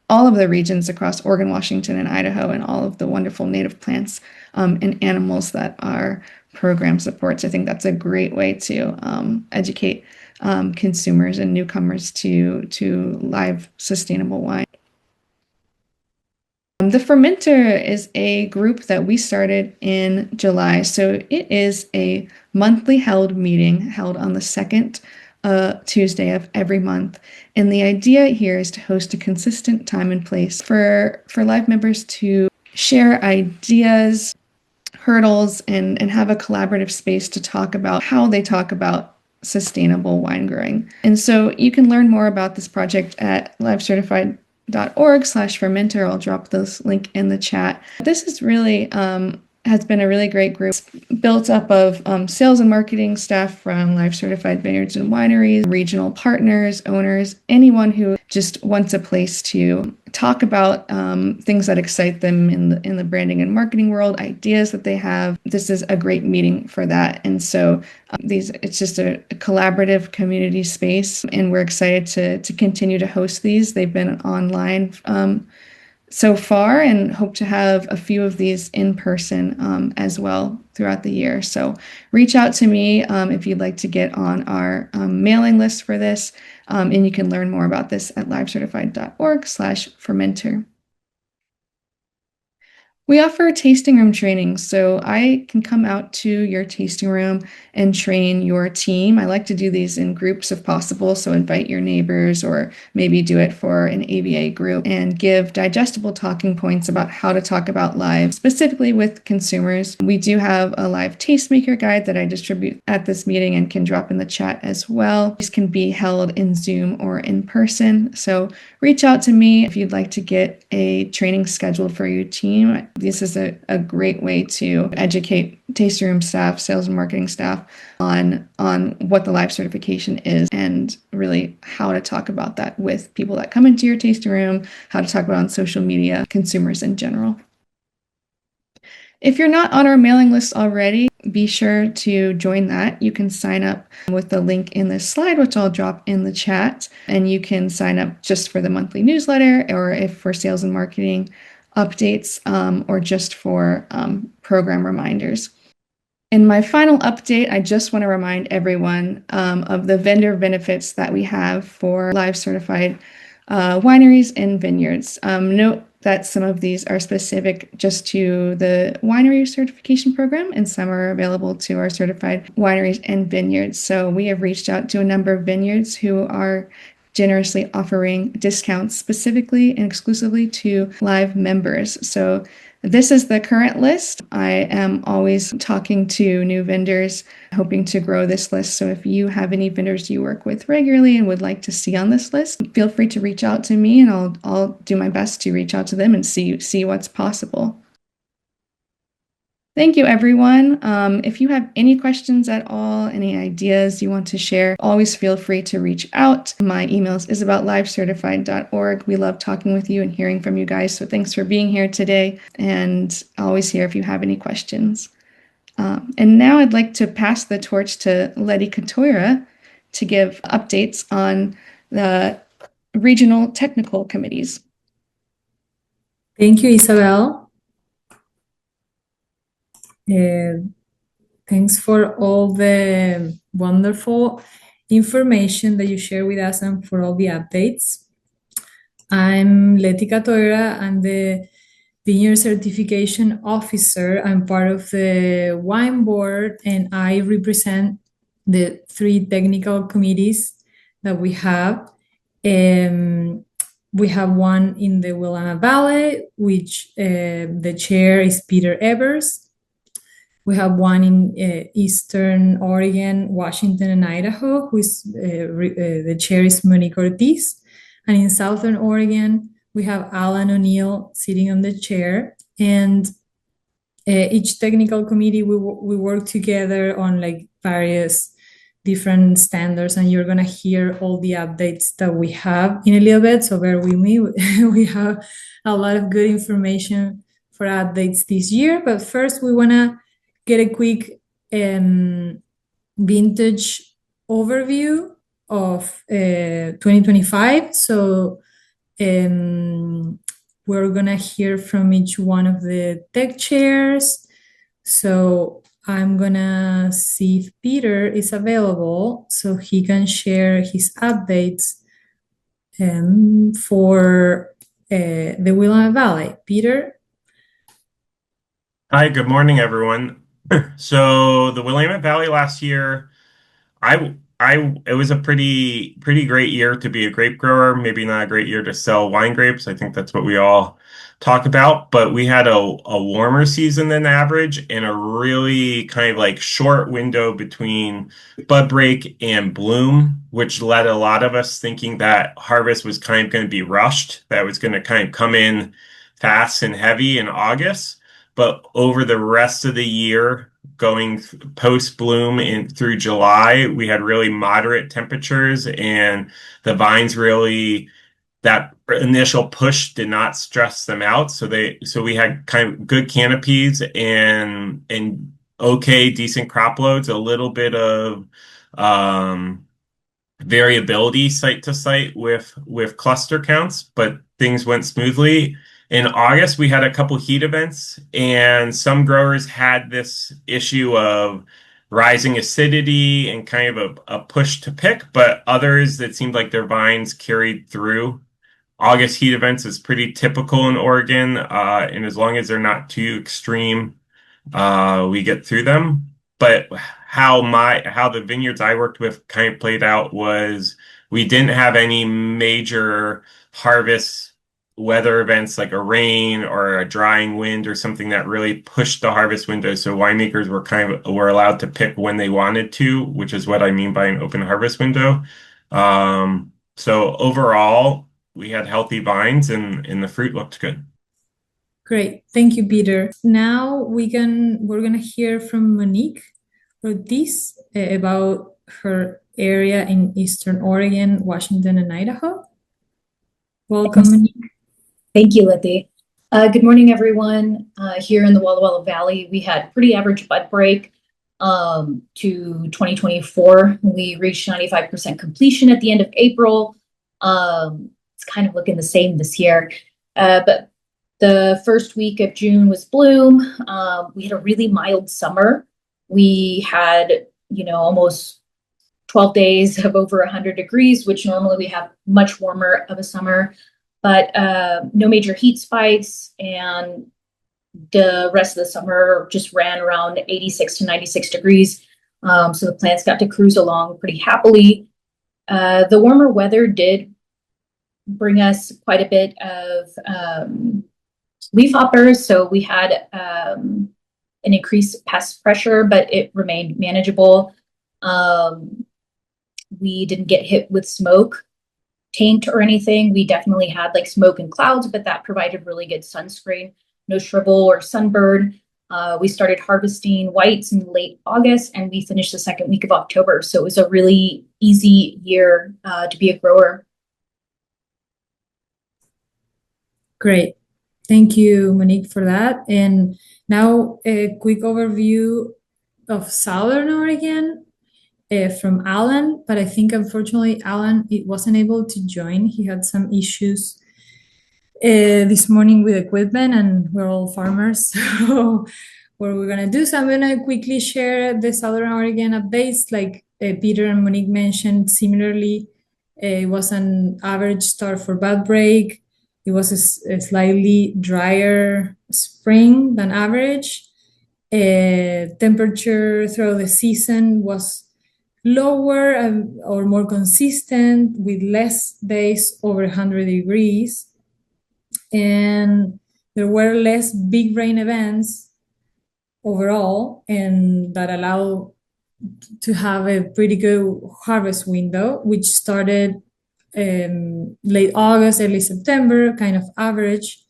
all of the regions across Oregon, Washington, and Idaho, and all of the wonderful native plants and animals that our program supports. I think that's a great way to educate consumers and newcomers to live sustainable wine. The Fermenter is a group that we started in July. So it is a monthly held meeting held on the second Tuesday of every month. And the idea here is to host a consistent time and place for live members to share ideas, hurdles, and have a collaborative space to talk about how they talk about sustainable wine growing. And so you can learn more about this project at livecertified.org/fermenter. I'll drop this link in the chat. This is really has been a really great group built up of sales and marketing staff from Live Certified Vineyards and Wineries, regional partners, owners, anyone who just wants a place to talk about things that excite them in the branding and marketing world, ideas that they have. This is a great meeting for that. And so it's just a collaborative community space, and we're excited to continue to host these. They've been online so far, and hope to have a few of these in person as well throughout the year. So reach out to me if you'd like to get on our mailing list for this, and you can learn more about this at livecertified.org/fermenter. We offer tasting room training, so I can come out to your tasting room and train your team. I like to do these in groups if possible, so invite your neighbors or maybe do it for an AVA group and give digestible talking points about how to talk about live, specifically with consumers. We do have a live tastemaker guide that I distribute at this meeting and can drop in the chat as well. These can be held in Zoom or in person, so reach out to me if you'd like to get a training scheduled for your team. This is a great way to educate tasting room staff, sales and marketing staff on what the live certification is and really how to talk about that with people that come into your tasting room, how to talk about it on social media, consumers in general. If you're not on our mailing list already, be sure to join that. You can sign up with the link in this slide, which I'll drop in the chat, and you can sign up just for the monthly newsletter, or if for sales and marketing updates, or just for program reminders. In my final update, I just want to remind everyone of the vendor benefits that we have for live certified wineries and vineyards. Note that some of these are specific just to the winery certification program, and some are available to our certified wineries and vineyards. So we have reached out to a number of vineyards who are generously offering discounts specifically and exclusively to live members. So this is the current list. I am always talking to new vendors, hoping to grow this list. So if you have any vendors you work with regularly and would like to see on this list, feel free to reach out to me, and I'll do my best to reach out to them and see what's possible. Thank you, everyone. If you have any questions at all, any ideas you want to share, always feel free to reach out. My email is isabellelivecertified.org. We love talking with you and hearing from you guys. So thanks for being here today, and always here if you have any questions. And now I'd like to pass the torch to Leti Catoira to give updates on the regional technical committees. Thank you, Isabelle. Thanks for all the wonderful information that you share with us and for all the updates. I'm Leti Catoira. I'm the Vineyard Certification Officer. I'm part of the wine board, and I represent the 3 technical committees that we have. We have one in the Willamette Valley, which the chair is Peter Ebbers. We have one in Eastern Oregon, Washington, and Idaho, who is the chair is Monique Ortiz. And in Southern Oregon, we have Alan O'Neill sitting on the chair. And each technical committee, we work together on like various different standards, and you're gonna hear all the updates that we have in a little bit, so bear with me. We have a lot of good information for updates this year, but first we wanna get a quick vintage overview of 2025. So we're gonna hear from each one of the tech chairs. So I'm gonna see if Peter is available so he can share his updates for the Willamette Valley. Peter? Hi, good morning, everyone. So the Willamette Valley last year, it was a pretty great year to be a grape grower. Maybe not a great year to sell wine grapes. I think that's what we all talk about. But we had a warmer season than average, and a really kind of like short window between bud break and bloom, which led a lot of us thinking that harvest was kind of going to be rushed, that it was going to kind of come in fast and heavy in August. But over the rest of the year, going post bloom through July, we had really moderate temperatures, and the vines really, that initial push did not stress them out. So we had kind of good canopies and okay, decent crop loads, a little bit of variability site to site with cluster counts, but things went smoothly. In August, we had a couple heat events, and some growers had this issue of rising acidity and kind of a push to pick, but others, it seemed like their vines carried through. August heat events is pretty typical in Oregon, and as long as they're not too extreme, we get through them. But how the vineyards I worked with kind of played out was we didn't have any major harvest weather events like a rain or a drying wind or something that really pushed the harvest window. So winemakers were allowed to pick when they wanted to, which is what I mean by an open harvest window. So overall, we had healthy vines and the fruit looked good. Great, thank you, Peter. Now we're gonna hear from Monique Ortiz about her area in Eastern Oregon, Washington, and Idaho. Welcome, Monique. Thank you, Leti. Good morning, everyone. Here in the Walla Walla Valley, we had pretty average bud break to 2024. We reached 95% completion at the end of April. It's kind of looking the same this year. But the first week of June was bloom. We had a really mild summer. We had, almost 12 days of over 100 degrees, which normally we have much warmer of a summer. but no major heat spikes, and the rest of the summer just ran around 86 to 96 degrees. So the plants got to cruise along pretty happily. The warmer weather did bring us quite a bit of leaf hoppers. So we had an increased pest pressure, but it remained manageable. We didn't get hit with smoke taint or anything. We definitely had like smoke and clouds, but that provided really good sunscreen, no shrivel or sunburn. We started harvesting whites in late August, and we finished the second week of October. So it was a really easy year to be a grower. Great. Thank you, Monique, for that. And now a quick overview of Southern Oregon from Alan, but I think unfortunately Alan wasn't able to join. He had some issues this morning with equipment, and we're all farmers. So what we're gonna do, so I'm gonna quickly share the Southern Oregon updates. Like Peter and Monique mentioned, similarly, it was an average start for bud break. It was a slightly drier spring than average. Temperature throughout the season was lower or more consistent, with less days over 100 degrees. And there were less big rain events overall, and that allowed to have a pretty good harvest window, which started late August, early September, kind of average,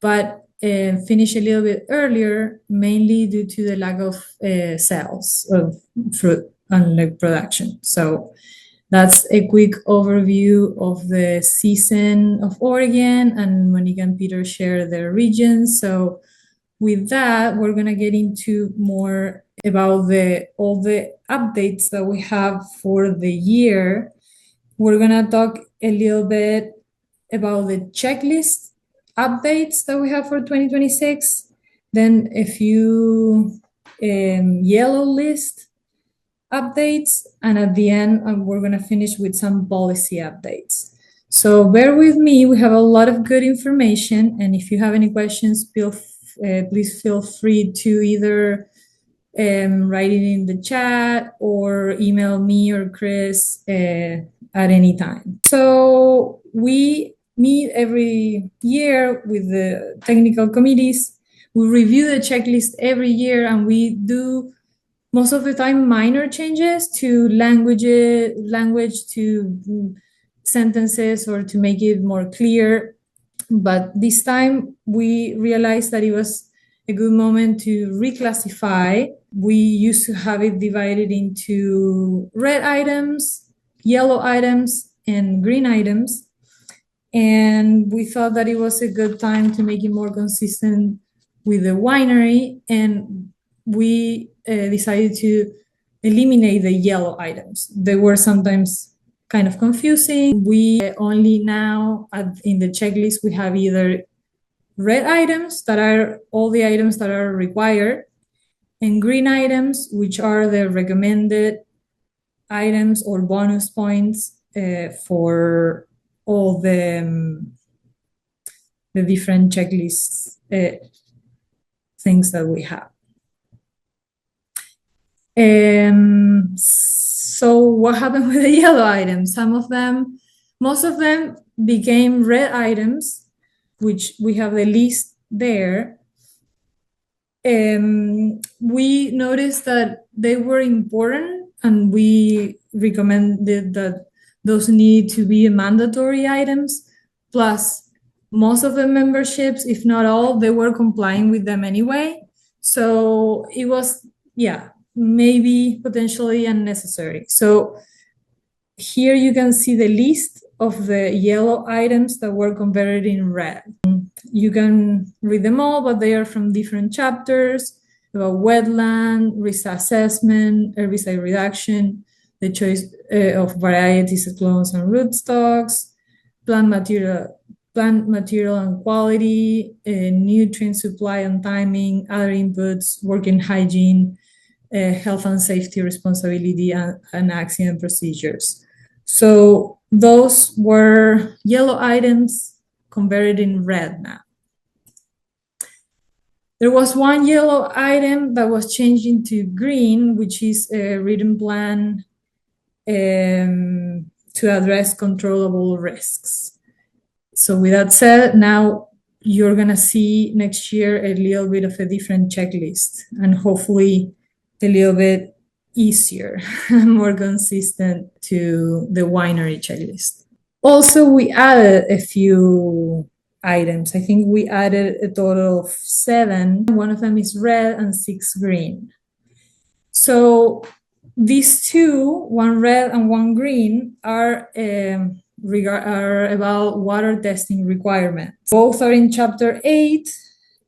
but finished a little bit earlier, mainly due to the lack of sales of fruit and production. So that's a quick overview of the season of Oregon, and Monique and Peter share their regions. So with that, we're gonna get into more about all the updates that we have for the year. We're gonna talk a little bit about the checklist updates that we have for 2026, then a few yellow list updates, and at the end, we're gonna finish with some policy updates. So bear with me, we have a lot of good information, and if you have any questions, please feel free to either write it in the chat or email me or Chris at any time. So we meet every year with the technical committees. We review the checklist every year, and we do most of the time minor changes to language, to sentences, or to make it more clear. But this time we realized that it was a good moment to reclassify. We used to have it divided into red items, yellow items, and green items. And we thought that it was a good time to make it more consistent with the winery, and we decided to eliminate the yellow items. They were sometimes kind of confusing. We only now, in the checklist, we have either red items, that are all the items that are required, and green items, which are the recommended items or bonus points for all the different checklists things that we have. So what happened with the yellow items? Most of them became red items, which we have the list there. We noticed that they were important, and we recommended that those need to be mandatory items. Plus, most of the memberships, if not all, they were complying with them anyway. So it was, maybe potentially unnecessary. So here you can see the list of the yellow items that were converted in red. You can read them all, but they are from different chapters about wetland, risk assessment, herbicide reduction, the choice of varieties, clones, and rootstocks, plant material and quality, nutrient supply and timing, other inputs, working hygiene, health and safety responsibility, and accident procedures. So those were yellow items converted in red now. There was one yellow item that was changed into green, which is a written plan to address controllable risks. So with that said, now you're gonna see next year a little bit of a different checklist, and hopefully a little bit easier and more consistent to the winery checklist. Also, we added a few items. I think we added a total of 7. One of them is red and 6 green. So these 2, one red and one green, are about water testing requirements. Both are in chapter 8,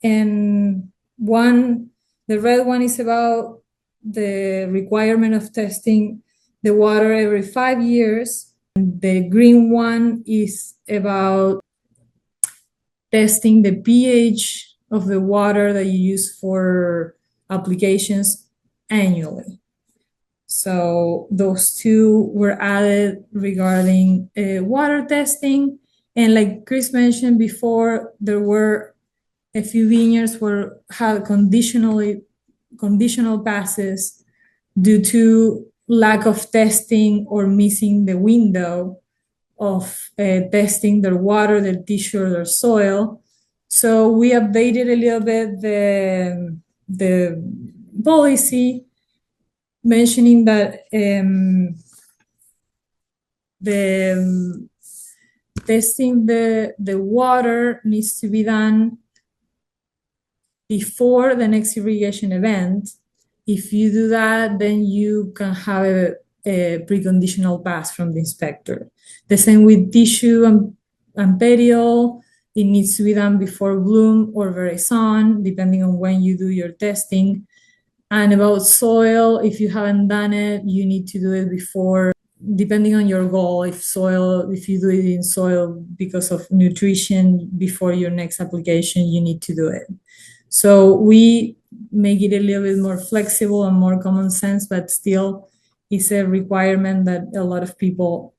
and the red one is about the requirement of testing the water every 5 years. And the green one is about testing the pH of the water that you use for applications annually. So those 2 were added regarding water testing. And like Chris mentioned before, there were a few vineyards where had conditional passes due to lack of testing or missing the window of testing their water, their tissue, or their soil. So we updated a little bit the policy, mentioning that the testing the water needs to be done before the next irrigation event. If you do that, then you can have a preconditional pass from the inspector. The same with tissue and petiole. It needs to be done before bloom or veraison, depending on when you do your testing. And about soil, if you haven't done it, you need to do it before, depending on your goal. If you do it in soil because of nutrition before your next application, you need to do it. So we make it a little bit more flexible and more common sense, but still it's a requirement that a lot of people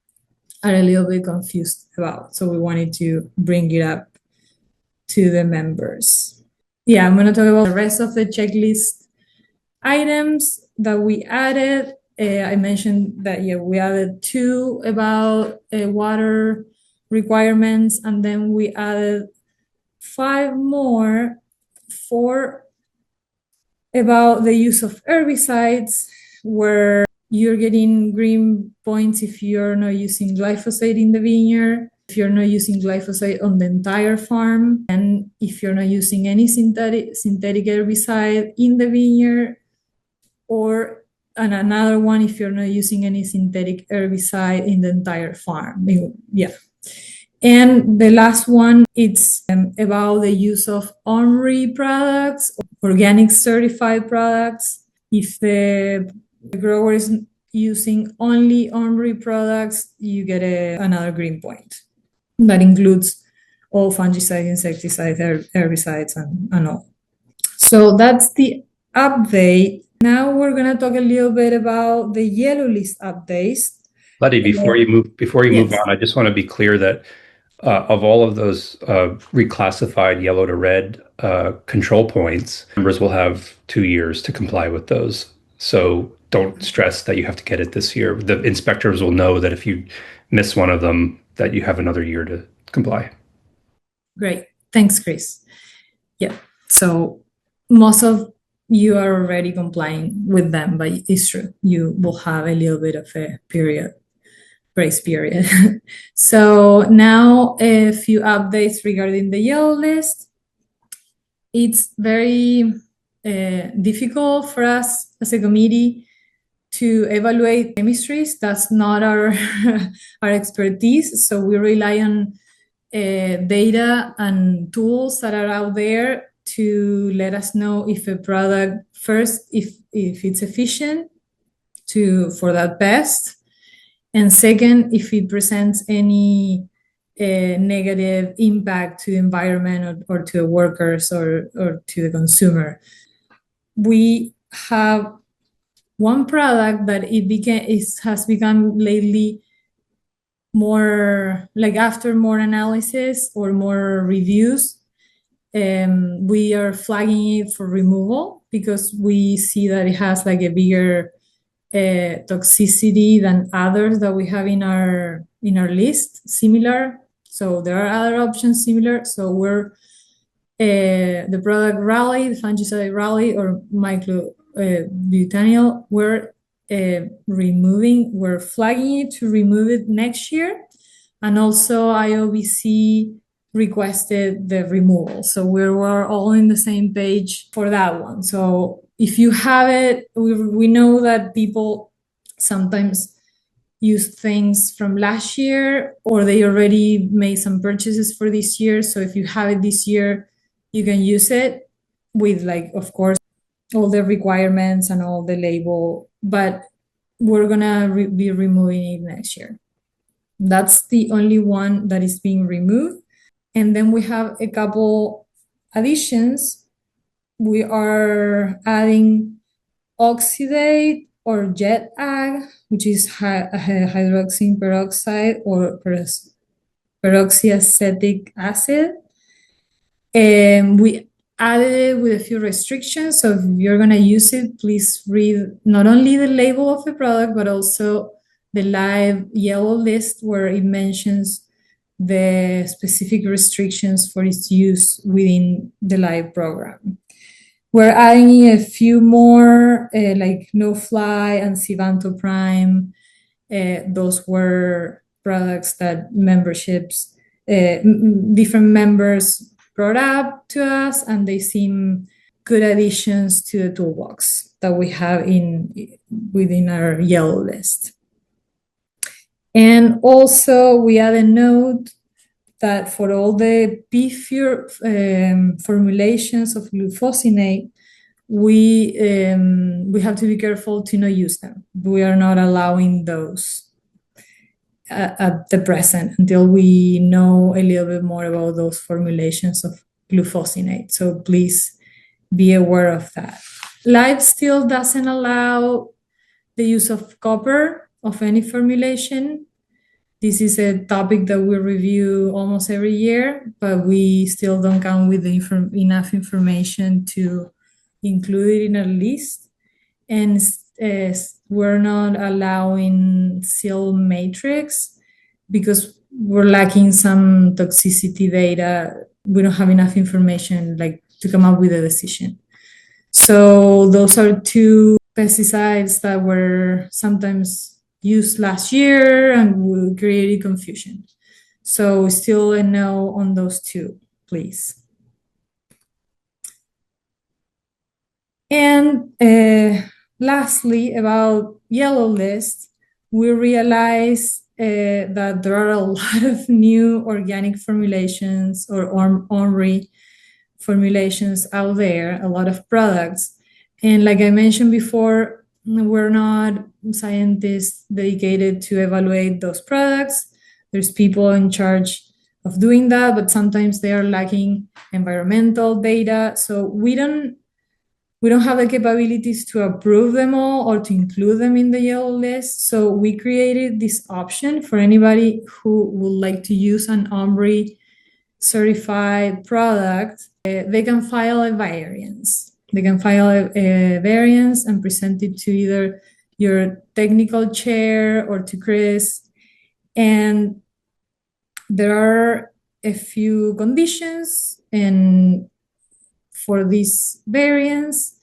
are a little bit confused about. So we wanted to bring it up to the members. Yeah, I'm going to talk about the rest of the checklist items that we added. I mentioned that, yeah, we added 2 about water requirements, and then we added 5 more, 4 about the use of herbicides, where you're getting green points if you're not using glyphosate in the vineyard, if you're not using glyphosate on the entire farm, and if you're not using any synthetic herbicide in the vineyard, and another one if you're not using any synthetic herbicide in the entire farm. Yeah. And the last one, it's about the use of OMRI products, organic certified products. If the grower is using only OMRI products, you get another green point. That includes all fungicides, insecticides, herbicides, and all. So that's the update. Now we're gonna talk a little bit about the yellow list updates. Leti, before you move on, I just want to be clear that of all of those reclassified yellow to red control points, members will have 2 years to comply with those. So don't stress that you have to get it this year. The inspectors will know that if you miss one of them, that you have another year to comply. Great. Thanks, Chris. Yeah. So most of you are already complying with them, but it's true. You will have a little bit of a grace period. So now a few updates regarding the yellow list. It's very difficult for us as a committee to evaluate chemistries. That's not our expertise. So we rely on data and tools that are out there to let us know if a product, first, if it's efficient for that pest, and second, if it presents any negative impact to the environment or to the workers or to the consumer. We have one product that has become lately more, like after more analysis or more reviews, we are flagging it for removal because we see that it has like a bigger toxicity than others that we have in our list, similar. So there are other options similar. So we're the product Raleigh, the fungicide Raleigh or myclobutanyl, we're flagging it to remove it next year. And also IOBC requested the removal. So we're all in the same page for that one. So if you have it, we know that people sometimes use things from last year or they already made some purchases for this year. So if you have it this year, you can use it with, like, of course, all the requirements and all the label, but we're gonna be removing it next year. That's the only one that is being removed. And then we have a couple additions. We are adding oxidate or jet ag, which is hydroxy peroxide or peroxyacetic acid. We added it with a few restrictions. So if you're going to use it, please read not only the label of the product, but also the live yellow list where it mentions the specific restrictions for its use within the live program. We're adding a few more, like No Fly and Sivanto Prime. Those were products that different members brought up to us, and they seem good additions to the toolbox that we have within our yellow list. And also we add a note that for all the beefier formulations of glufosinate, we have to be careful to not use them. We are not allowing those at the present until we know a little bit more about those formulations of glufosinate. So please be aware of that. Live still doesn't allow the use of copper of any formulation. This is a topic that we review almost every year, but we still don't come with enough information to include it in a list. And we're not allowing seal matrix because we're lacking some toxicity data. We don't have enough information to come up with a decision. So those are two pesticides that were sometimes used last year and created confusion. So still a no on those two, please. And lastly, about yellow list, we realized that there are a lot of new organic formulations or OMRI formulations out there, a lot of products. And like I mentioned before, we're not scientists dedicated to evaluate those products. There's people in charge of doing that, but sometimes they are lacking environmental data. So we don't have the capabilities to approve them all or to include them in the yellow list. So we created this option for anybody who would like to use an OMRI certified product. They can file a variance. They can file a variance and present it to either your technical chair or to Chris. And there are a few conditions and for this variance.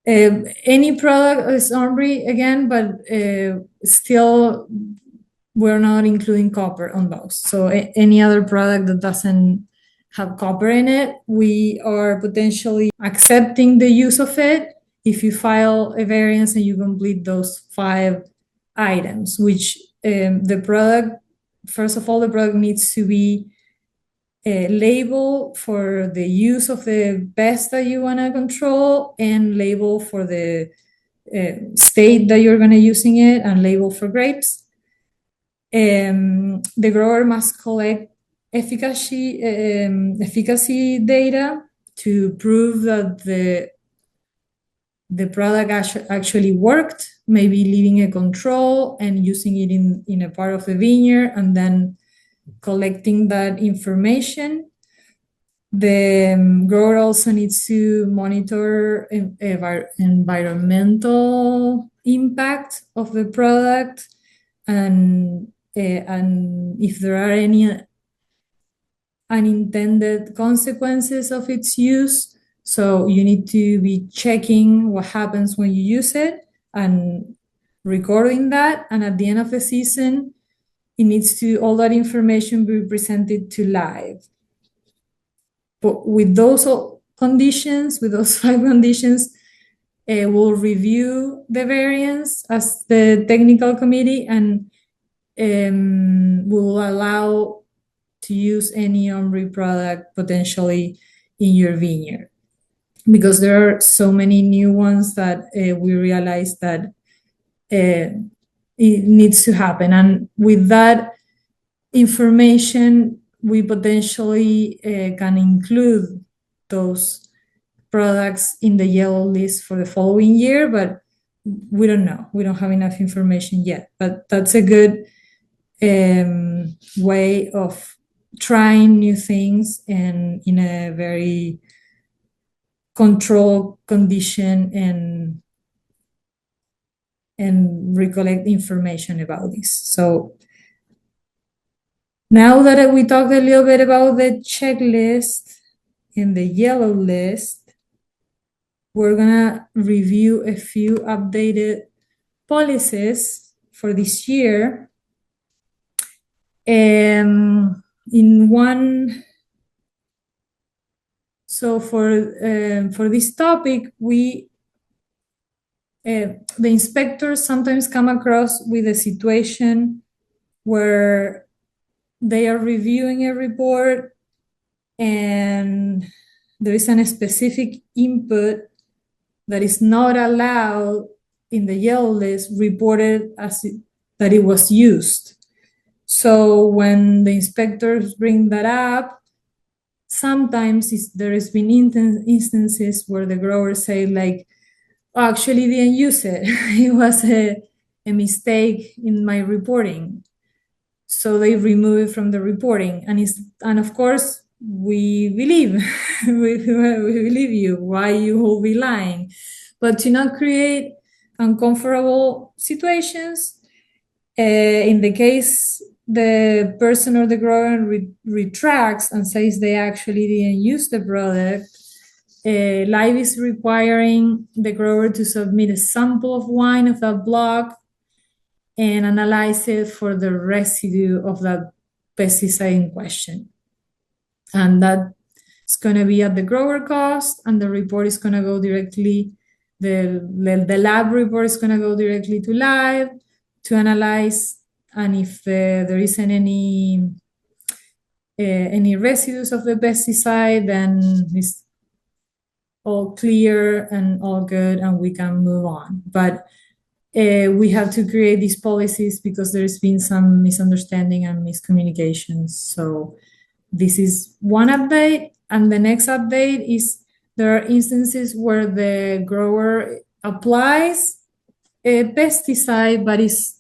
Any product is OMRI again, but still we're not including copper on those. So any other product that doesn't have copper in it, we are potentially accepting the use of it if you file a variance and you complete those 5 items, which the product, first of all, the product needs to be a label for the use of the pest that you want to control and label for the state that you're going to using it and label for grapes. The grower must collect efficacy data to prove that the product actually worked, maybe leaving a control and using it in a part of the vineyard, and then collecting that information. The grower also needs to monitor environmental impact of the product, and if there are any unintended consequences of its use. So you need to be checking what happens when you use it and recording that. And at the end of the season, it needs to, all that information be presented to live. But with those conditions, with those 5 conditions, we'll review the variance as the technical committee, and will allow to use any OMRI product potentially in your vineyard. Because there are so many new ones that we realize that it needs to happen. And with that information, we potentially can include those products in the yellow list for the following year, but we don't know. We don't have enough information yet. But that's a good way of trying new things and in a very controlled condition, and recollect information about this. So now that we talked a little bit about the checklist and the yellow list, we're gonna review a few updated policies for this year. So for this topic, the inspectors sometimes come across with a situation where they are reviewing a report and there is a specific input that is not allowed in the yellow list reported as that it was used. So when the inspectors bring that up, sometimes there has been instances where the growers say like, oh, actually didn't use it. It was a mistake in my reporting. So they remove it from the reporting. And of course, we believe, we believe you, why you will be lying. But to not create uncomfortable situations, in the case the person or the grower retracts and says they actually didn't use the product, Live is requiring the grower to submit a sample of wine of that block and analyze it for the residue of that pesticide in question. And that's going to be at the grower cost, and the report is going to go directly, the lab report is going to go directly to Live to analyze, and if there isn't any residues of the pesticide, then it's all clear and all good and we can move on. But we have to create these policies because there's been some misunderstanding and miscommunications. So this is one update, and the next update is there are instances where the grower applies a pesticide, but is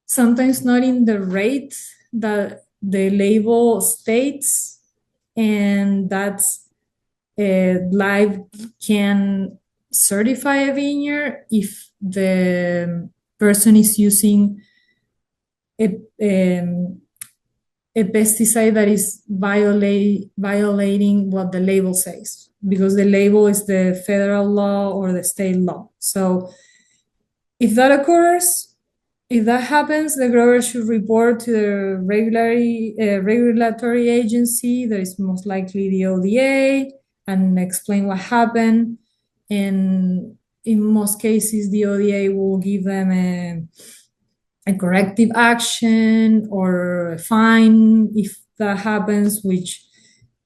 sometimes not in the rate that the label states, and that's Live can certify a vineyard if the person is using a pesticide that is violating what the label says, because the label is the federal law or the state law. So if that occurs, if that happens, the grower should report to the regulatory agency, that is most likely the ODA, and explain what happened. And in most cases, the ODA will give them a corrective action or a fine if that happens, which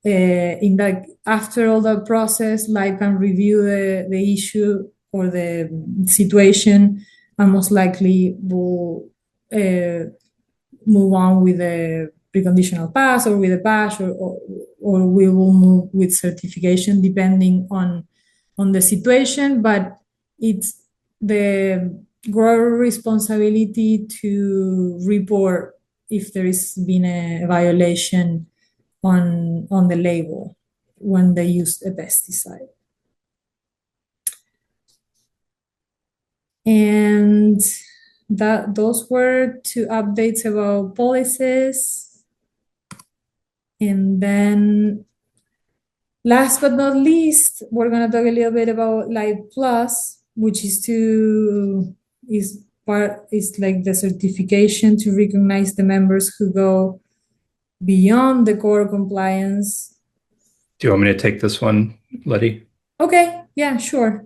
after all the process, Live can review the issue or the situation, and most likely will move on with a preconditional pass or with a pass, or we will move with certification depending on on the situation, but it's the grower responsibility to report if there has been a violation on the label when they use a pesticide. And those were two updates about policies. And then last but not least, we're gonna talk a little bit about Live Plus, which is like the certification to recognize the members who go beyond the core compliance. Do you want me to take this one, Leti? Okay, yeah, sure.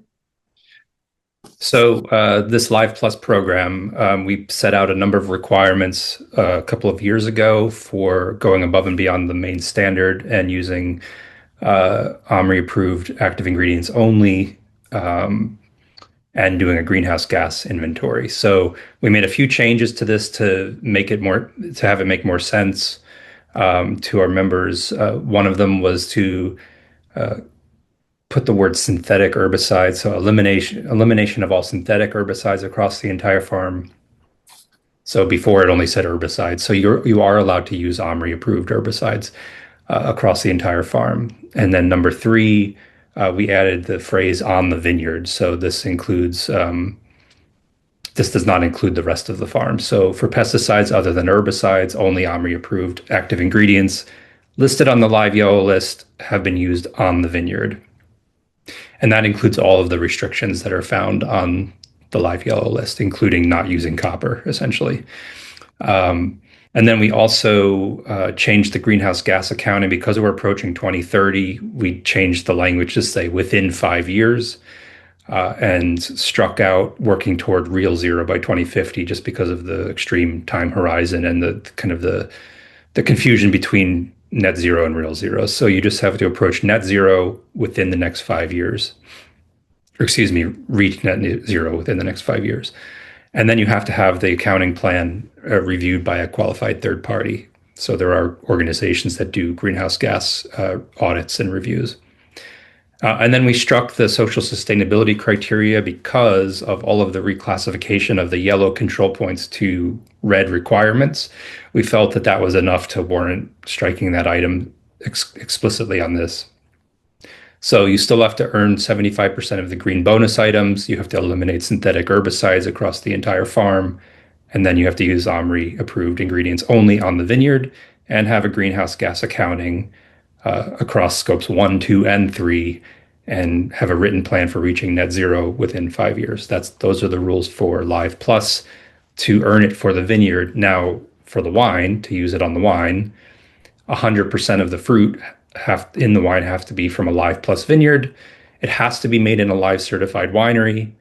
So this Live Plus program, we set out a number of requirements a couple of years ago for going above and beyond the main standard and using OMRI-approved active ingredients only, and doing a greenhouse gas inventory. So we made a few changes to this to have it make more sense to our members. One of them was to put the word synthetic herbicide, so elimination of all synthetic herbicides across the entire farm. So before it only said herbicides. So you are allowed to use OMRI-approved herbicides across the entire farm. And then number 3, we added the phrase "on the vineyard." So this includes this does not include the rest of the farm. So for pesticides other than herbicides, only OMRI-approved active ingredients listed on the live yellow list have been used on the vineyard. And that includes all of the restrictions that are found on the live yellow list, including not using copper, essentially. And then we also changed the greenhouse gas accounting. Because we're approaching 2030, we changed the language to say within 5 years, and struck out working toward real zero by 2050, just because of the extreme time horizon and the kind of the confusion between net zero and real zero. So you just have to approach net zero within the next 5 years. Or excuse me, reach net zero within the next 5 years. And then you have to have the accounting plan reviewed by a qualified third party. So there are organizations that do greenhouse gas audits and reviews. And then we struck the social sustainability criteria because of all of the reclassification of the yellow control points to red requirements. We felt that that was enough to warrant striking that item explicitly on this. So you still have to earn 75% of the green bonus items. You have to eliminate synthetic herbicides across the entire farm. And then you have to use OMRI-approved ingredients only on the vineyard and have a greenhouse gas accounting across scopes 1, 2, and 3, and have a written plan for reaching net zero within 5 years. Those are the rules for Live Plus to earn it for the vineyard. Now, for the wine, to use it on the wine, 100% of the fruit in the wine have to be from a Live Plus vineyard. It has to be made in a Live certified winery.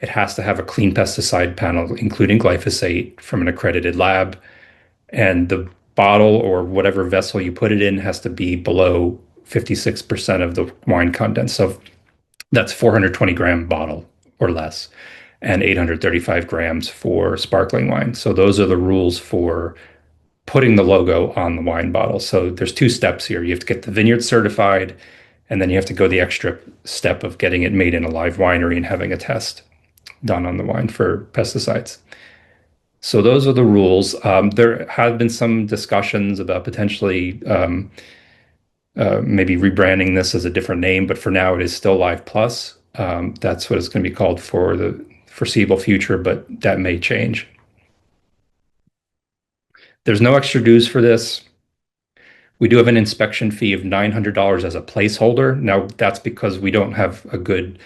It has to have a clean pesticide panel, including glyphosate, from an accredited lab. And the bottle or whatever vessel you put it in has to be below 56% of the wine content. So that's 420 gram bottle or less, and 835 grams for sparkling wine. So those are the rules for putting the logo on the wine bottle. So there's 2 steps here. You have to get the vineyard certified, and then you have to go the extra step of getting it made in a live winery and having a test done on the wine for pesticides. So those are the rules. There have been some discussions about potentially maybe rebranding this as a different name, but for now it is still Live Plus. That's what it's going to be called for the foreseeable future, but that may change. There's no extra dues for this. We do have an inspection fee of $900 as a placeholder. Now, that's because we don't have a good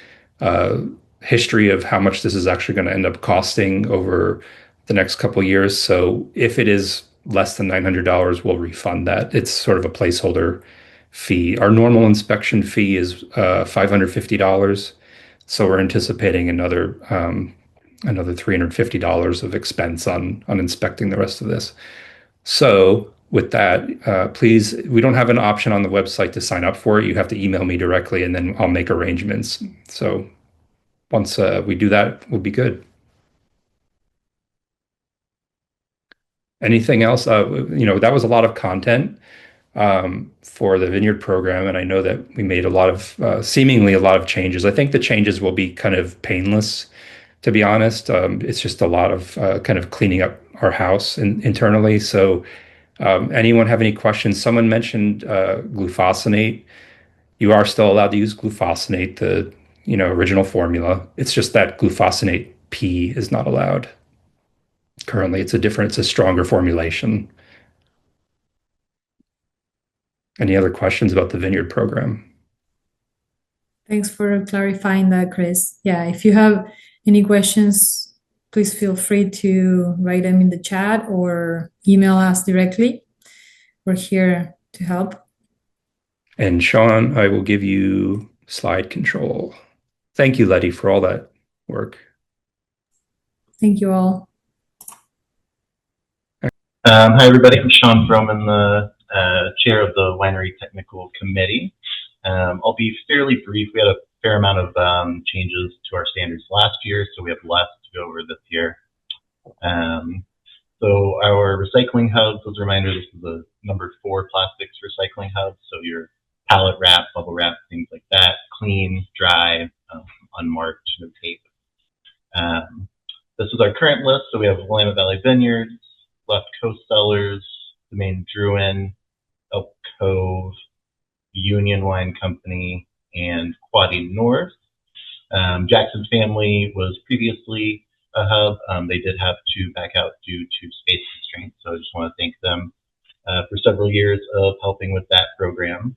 history of how much this is actually going to end up costing over the next couple of years. So if it is less than $900, we'll refund that. It's sort of a placeholder fee. Our normal inspection fee is $550. So we're anticipating another $350 of expense on inspecting the rest of this. So with that, please, we don't have an option on the website to sign up for it. You have to email me directly, and then I'll make arrangements. So once we do that, we'll be good. Anything else? That was a lot of content. for the Vineyard program, and I know that we made seemingly a lot of changes. I think the changes will be kind of painless, to be honest. It's just a lot of kind of cleaning up our house internally. So anyone have any questions? Someone mentioned glufosinate. You are still allowed to use glufosinate, the original formula. It's just that glufosinate P is not allowed currently. It's a stronger formulation. Any other questions about the Vineyard program? Thanks for clarifying that, Chris. Yeah, if you have any questions, please feel free to write them in the chat or email us directly. We're here to help. And Shaun, I will give you slide control. Thank you, Leti, for all that work. Thank you all. Hi, everybody. I'm Shaun Vrooman, the chair of the Winery Technical Committee. I'll be fairly brief. We had a fair amount of changes to our standards last year, so we have less to go over this year. So our recycling hubs, as a reminder, this is a number 4 plastics recycling hub. So your pallet wrap, bubble wrap, things like that, clean, dry, unmarked, no tape. This is our current list. So we have Willamette Valley Vineyards, Left Coast Cellars, the main Druin, Elk Cove, Union Wine Company, and Quaddy North. Jackson Family was previously a hub. They did have to back out due to space constraints, so I just want to thank them for several years of helping with that program.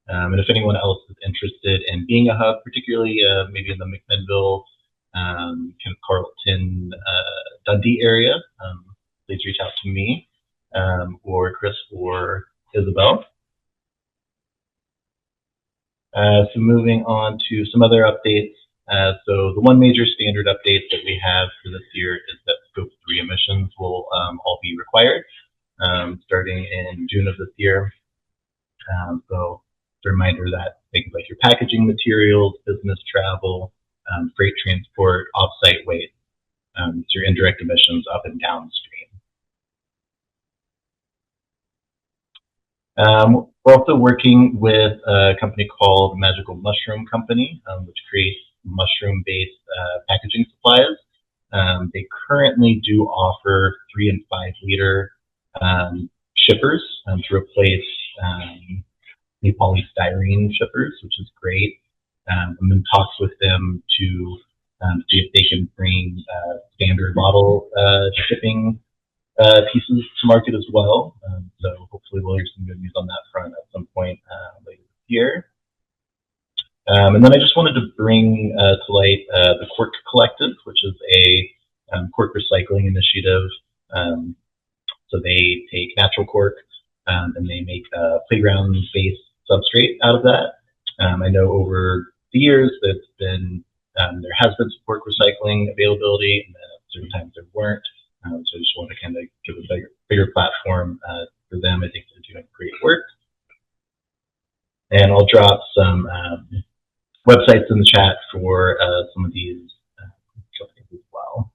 And if anyone else is interested in being a hub, particularly maybe in the McMinnville, kind of Carlton, Dundee area, please reach out to me or Chris or Isabelle. So moving on to some other updates. So the one major standard update that we have for this year is that Scope 3 emissions will all be required starting in June of this year. So it's a reminder that things like your packaging materials, business travel, freight transport, off-site waste, your indirect emissions up and downstream. We're also working with a company called Magical Mushroom Company, which creates mushroom-based packaging supplies. They currently do offer 3 and 5 liter shippers to replace the polystyrene shippers, which is great. I'm in talks with them to see if they can bring standard bottle shipping pieces to market as well. So hopefully we'll hear some good news on that front at some point later this year. And then I just wanted to bring to light the Cork Collective, which is a cork recycling initiative. So they take natural cork and they make a playground-based substrate out of that. I know over the years there's been there has been some cork recycling availability, and then at certain times there weren't. So I just want to kind of give a bigger platform for them. I think they're doing great work. And I'll drop some websites in the chat for some of these companies as well.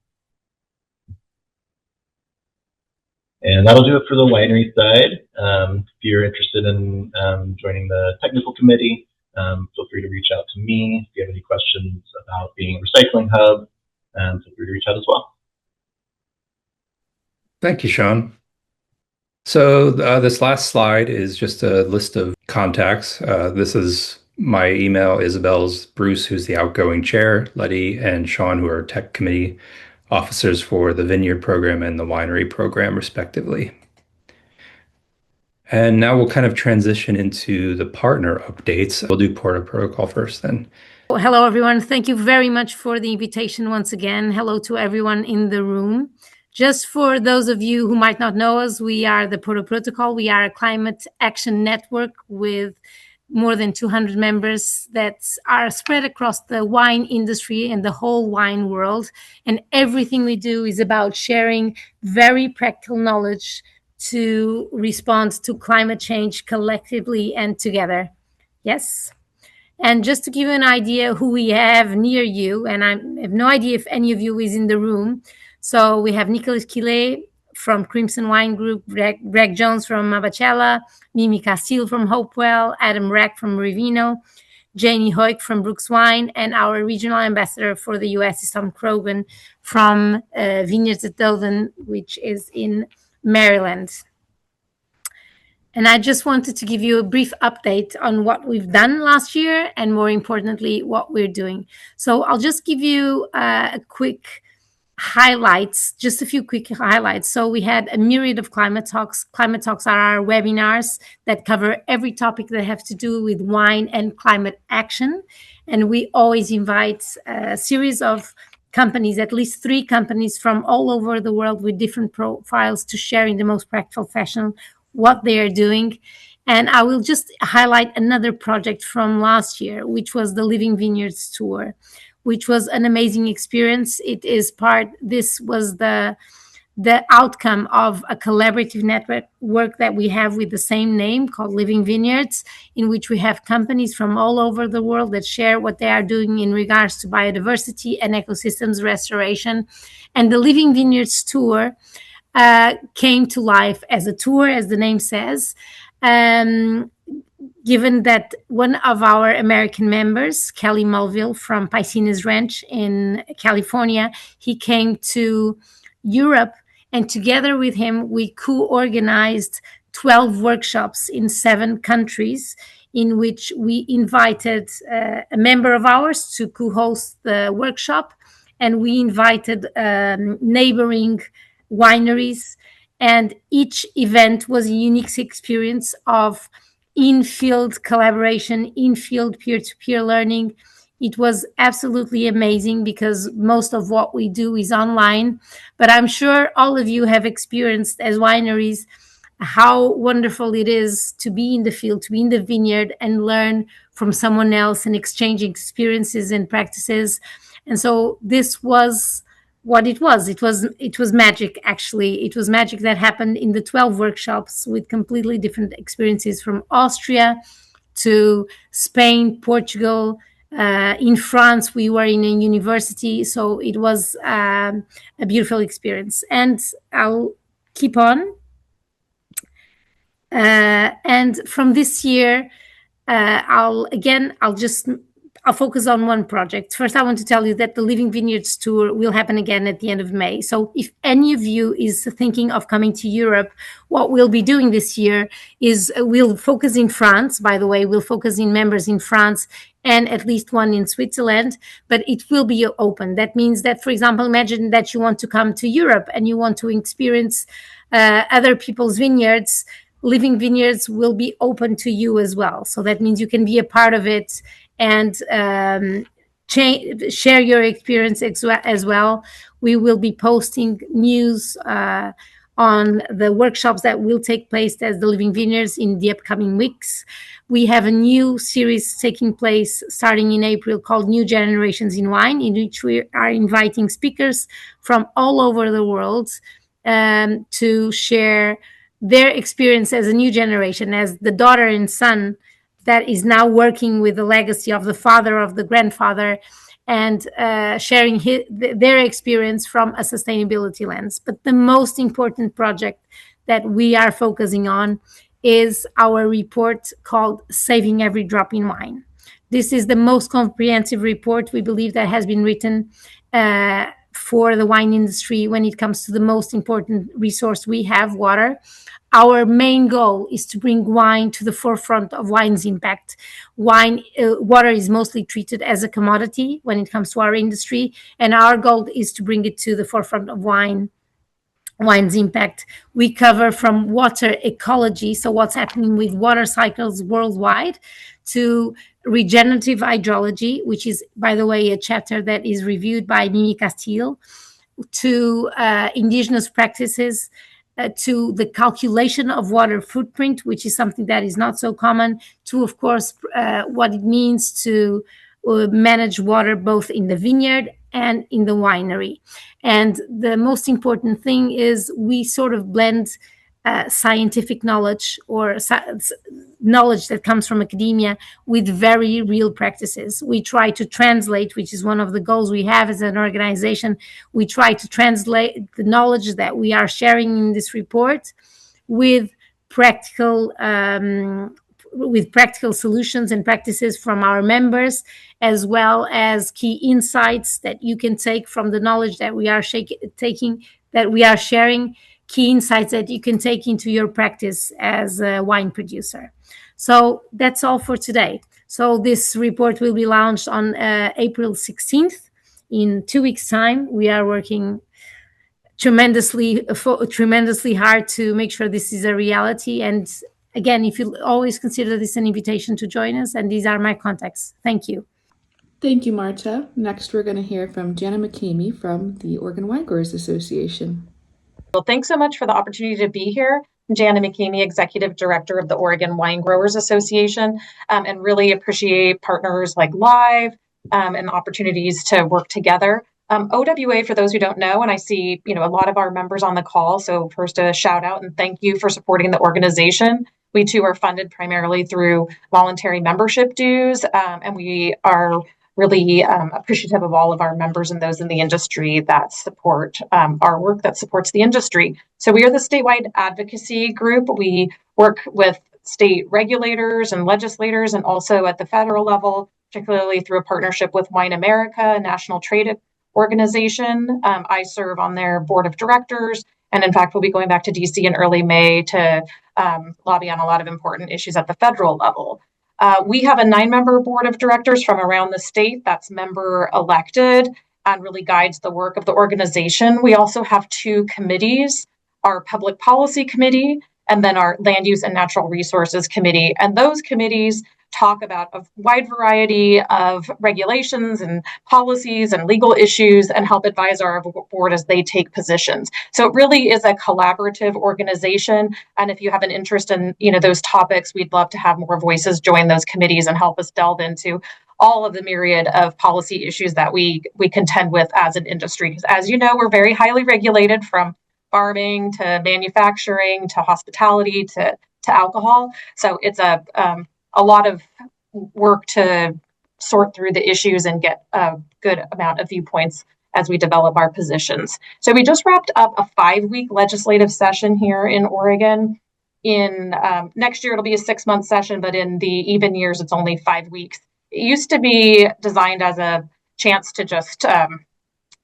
And that'll do it for the winery side. If you're interested in joining the technical committee, feel free to reach out to me. If you have any questions about being a recycling hub, feel free to reach out as well. Thank you, Shaun. So this last slide is just a list of contacts. This is my email, Isabelle's, Bruce, who's the outgoing chair, Leti, and Shaun, who are tech committee officers for the Vineyard program and the Winery program, respectively. And now we'll kind of transition into the partner updates. We'll do Porto Protocol first then. Hello, everyone. Thank you very much for the invitation once again. Hello to everyone in the room. Just for those of you who might not know us, we are the Porto Protocol. We are a climate action network with more than 200 members that are spread across the wine industry and the whole wine world. And everything we do is about sharing very practical knowledge to respond to climate change collectively and together. Yes. And just to give you an idea who we have near you, and I have no idea if any of you is in the room. So we have Nicolas Quillet, from Crimson Wine Group, Greg Jones from Mabachella, Mimi Castile from Hopewell, Adam Reck from Rivino, Janie Hoyk from Brooks Wine, and our regional ambassador for the US is Tom Krogan from Vineyards at Dothan, which is in Maryland. And I just wanted to give you a brief update on what we've done last year and, more importantly, what we're doing. So I'll just give you a quick highlights, just a few quick highlights. So we had a myriad of climate talks. Climate talks are our webinars that cover every topic that have to do with wine and climate action. And we always invite a series of companies, at least 3 companies from all over the world with different profiles, to share in the most practical fashion what they are doing. And I will just highlight another project from last year, which was the Living Vineyards Tour, which was an amazing experience. This was the outcome of a collaborative network that we have with the same name called Living Vineyards, in which we have companies from all over the world that share what they are doing in regards to biodiversity and ecosystems restoration. And the Living Vineyards Tour came to life as a tour, as the name says, given that one of our American members, Kelly Mulville from Piscines Ranch in California, he came to Europe, and together with him, we co-organized 12 workshops in 7 countries, in which we invited a member of ours to co-host the workshop, and we invited neighboring wineries, and each event was a unique experience of in-field collaboration, in-field peer-to-peer learning. It was absolutely amazing because most of what we do is online, but I'm sure all of you have experienced as wineries how wonderful it is to be in the field, to be in the vineyard and learn from someone else and exchange experiences and practices. And so this was what it was. It was magic, actually. It was magic that happened in the 12 workshops with completely different experiences from Austria to Spain, Portugal. In France, we were in a university. So it was a beautiful experience. And I'll keep on. And from this year, I'll focus on one project. First, I want to tell you that the Living Vineyards Tour will happen again at the end of May. So if any of you is thinking of coming to Europe, what we'll be doing this year is we'll focus in France. By the way, we'll focus in members in France and at least one in Switzerland, but it will be open. That means that, for example, imagine that you want to come to Europe and you want to experience other people's vineyards. Living Vineyards will be open to you as well. So that means you can be a part of it and share your experience as well. We will be posting news on the workshops that will take place as the Living Vineyards in the upcoming weeks. We have a new series taking place starting in April called New Generations in Wine, in which we are inviting speakers from all over the world to share their experience as a new generation, as the daughter and son that is now working with the legacy of the father, of the grandfather, and sharing their experience from a sustainability lens. But the most important project that we are focusing on is our report called Saving Every Drop in Wine. This is the most comprehensive report we believe that has been written for the wine industry when it comes to the most important resource we have, water. Our main goal is to bring wine to the forefront of wine's impact. Water is mostly treated as a commodity when it comes to our industry, and our goal is to bring it to the forefront of wine's impact. We cover from water ecology, so what's happening with water cycles worldwide, to regenerative hydrology, which is, by the way, a chapter that is reviewed by Mimi Castile, to indigenous practices, to the calculation of water footprint, which is something that is not so common, to, of course, what it means to manage water both in the vineyard and in the winery. And the most important thing is we sort of blend scientific knowledge or knowledge that comes from academia with very real practices. We try to translate, which is one of the goals we have as an organization. We try to translate the knowledge that we are sharing in this report with practical solutions and practices from our members, as well as key insights that you can take from the knowledge that we are sharing, key insights that you can take into your practice as a wine producer. So that's all for today. So this report will be launched on April 16th. In 2 weeks' time. We are working tremendously hard to make sure this is a reality. And again, if you always consider this an invitation to join us, and these are my contacts. Thank you. Thank you, Marta. Next, we're going to hear from Jana McKamey from the Oregon Winegrowers Association. Well, thanks so much for the opportunity to be here. I'm Jana McKamey, Executive Director of the Oregon Winegrowers Association, and really appreciate partners like Live and opportunities to work together. OWA, for those who don't know, and I see, a lot of our members on the call. So first, a shout out and thank you for supporting the organization. We too are funded primarily through voluntary membership dues, and we are really appreciative of all of our members and those in the industry that support our work, that supports the industry. So we are the statewide advocacy group. We work with state regulators and legislators, and also at the federal level, particularly through a partnership with Wine America, a national trade organization. I serve on their board of directors, and in fact, we'll be going back to DC in early May to lobby on a lot of important issues at the federal level. We have a 9-member board of directors from around the state that's member elected and really guides the work of the organization. We also have 2 committees, our public policy committee and then our land use and natural resources committee. And those committees talk about a wide variety of regulations and policies and legal issues and help advise our board as they take positions. So it really is a collaborative organization. And if you have an interest in, those topics, we'd love to have more voices join those committees and help us delve into all of the myriad of policy issues that we contend with as an industry. Because as you know, we're very highly regulated, from farming to manufacturing to hospitality to alcohol. So it's a lot of work to sort through the issues and get a good amount of viewpoints as we develop our positions. So we just wrapped up a 5-week legislative session here in Oregon. In next year, it'll be a 6-month session, but in the even years, it's only 5 weeks. It used to be designed as a chance to just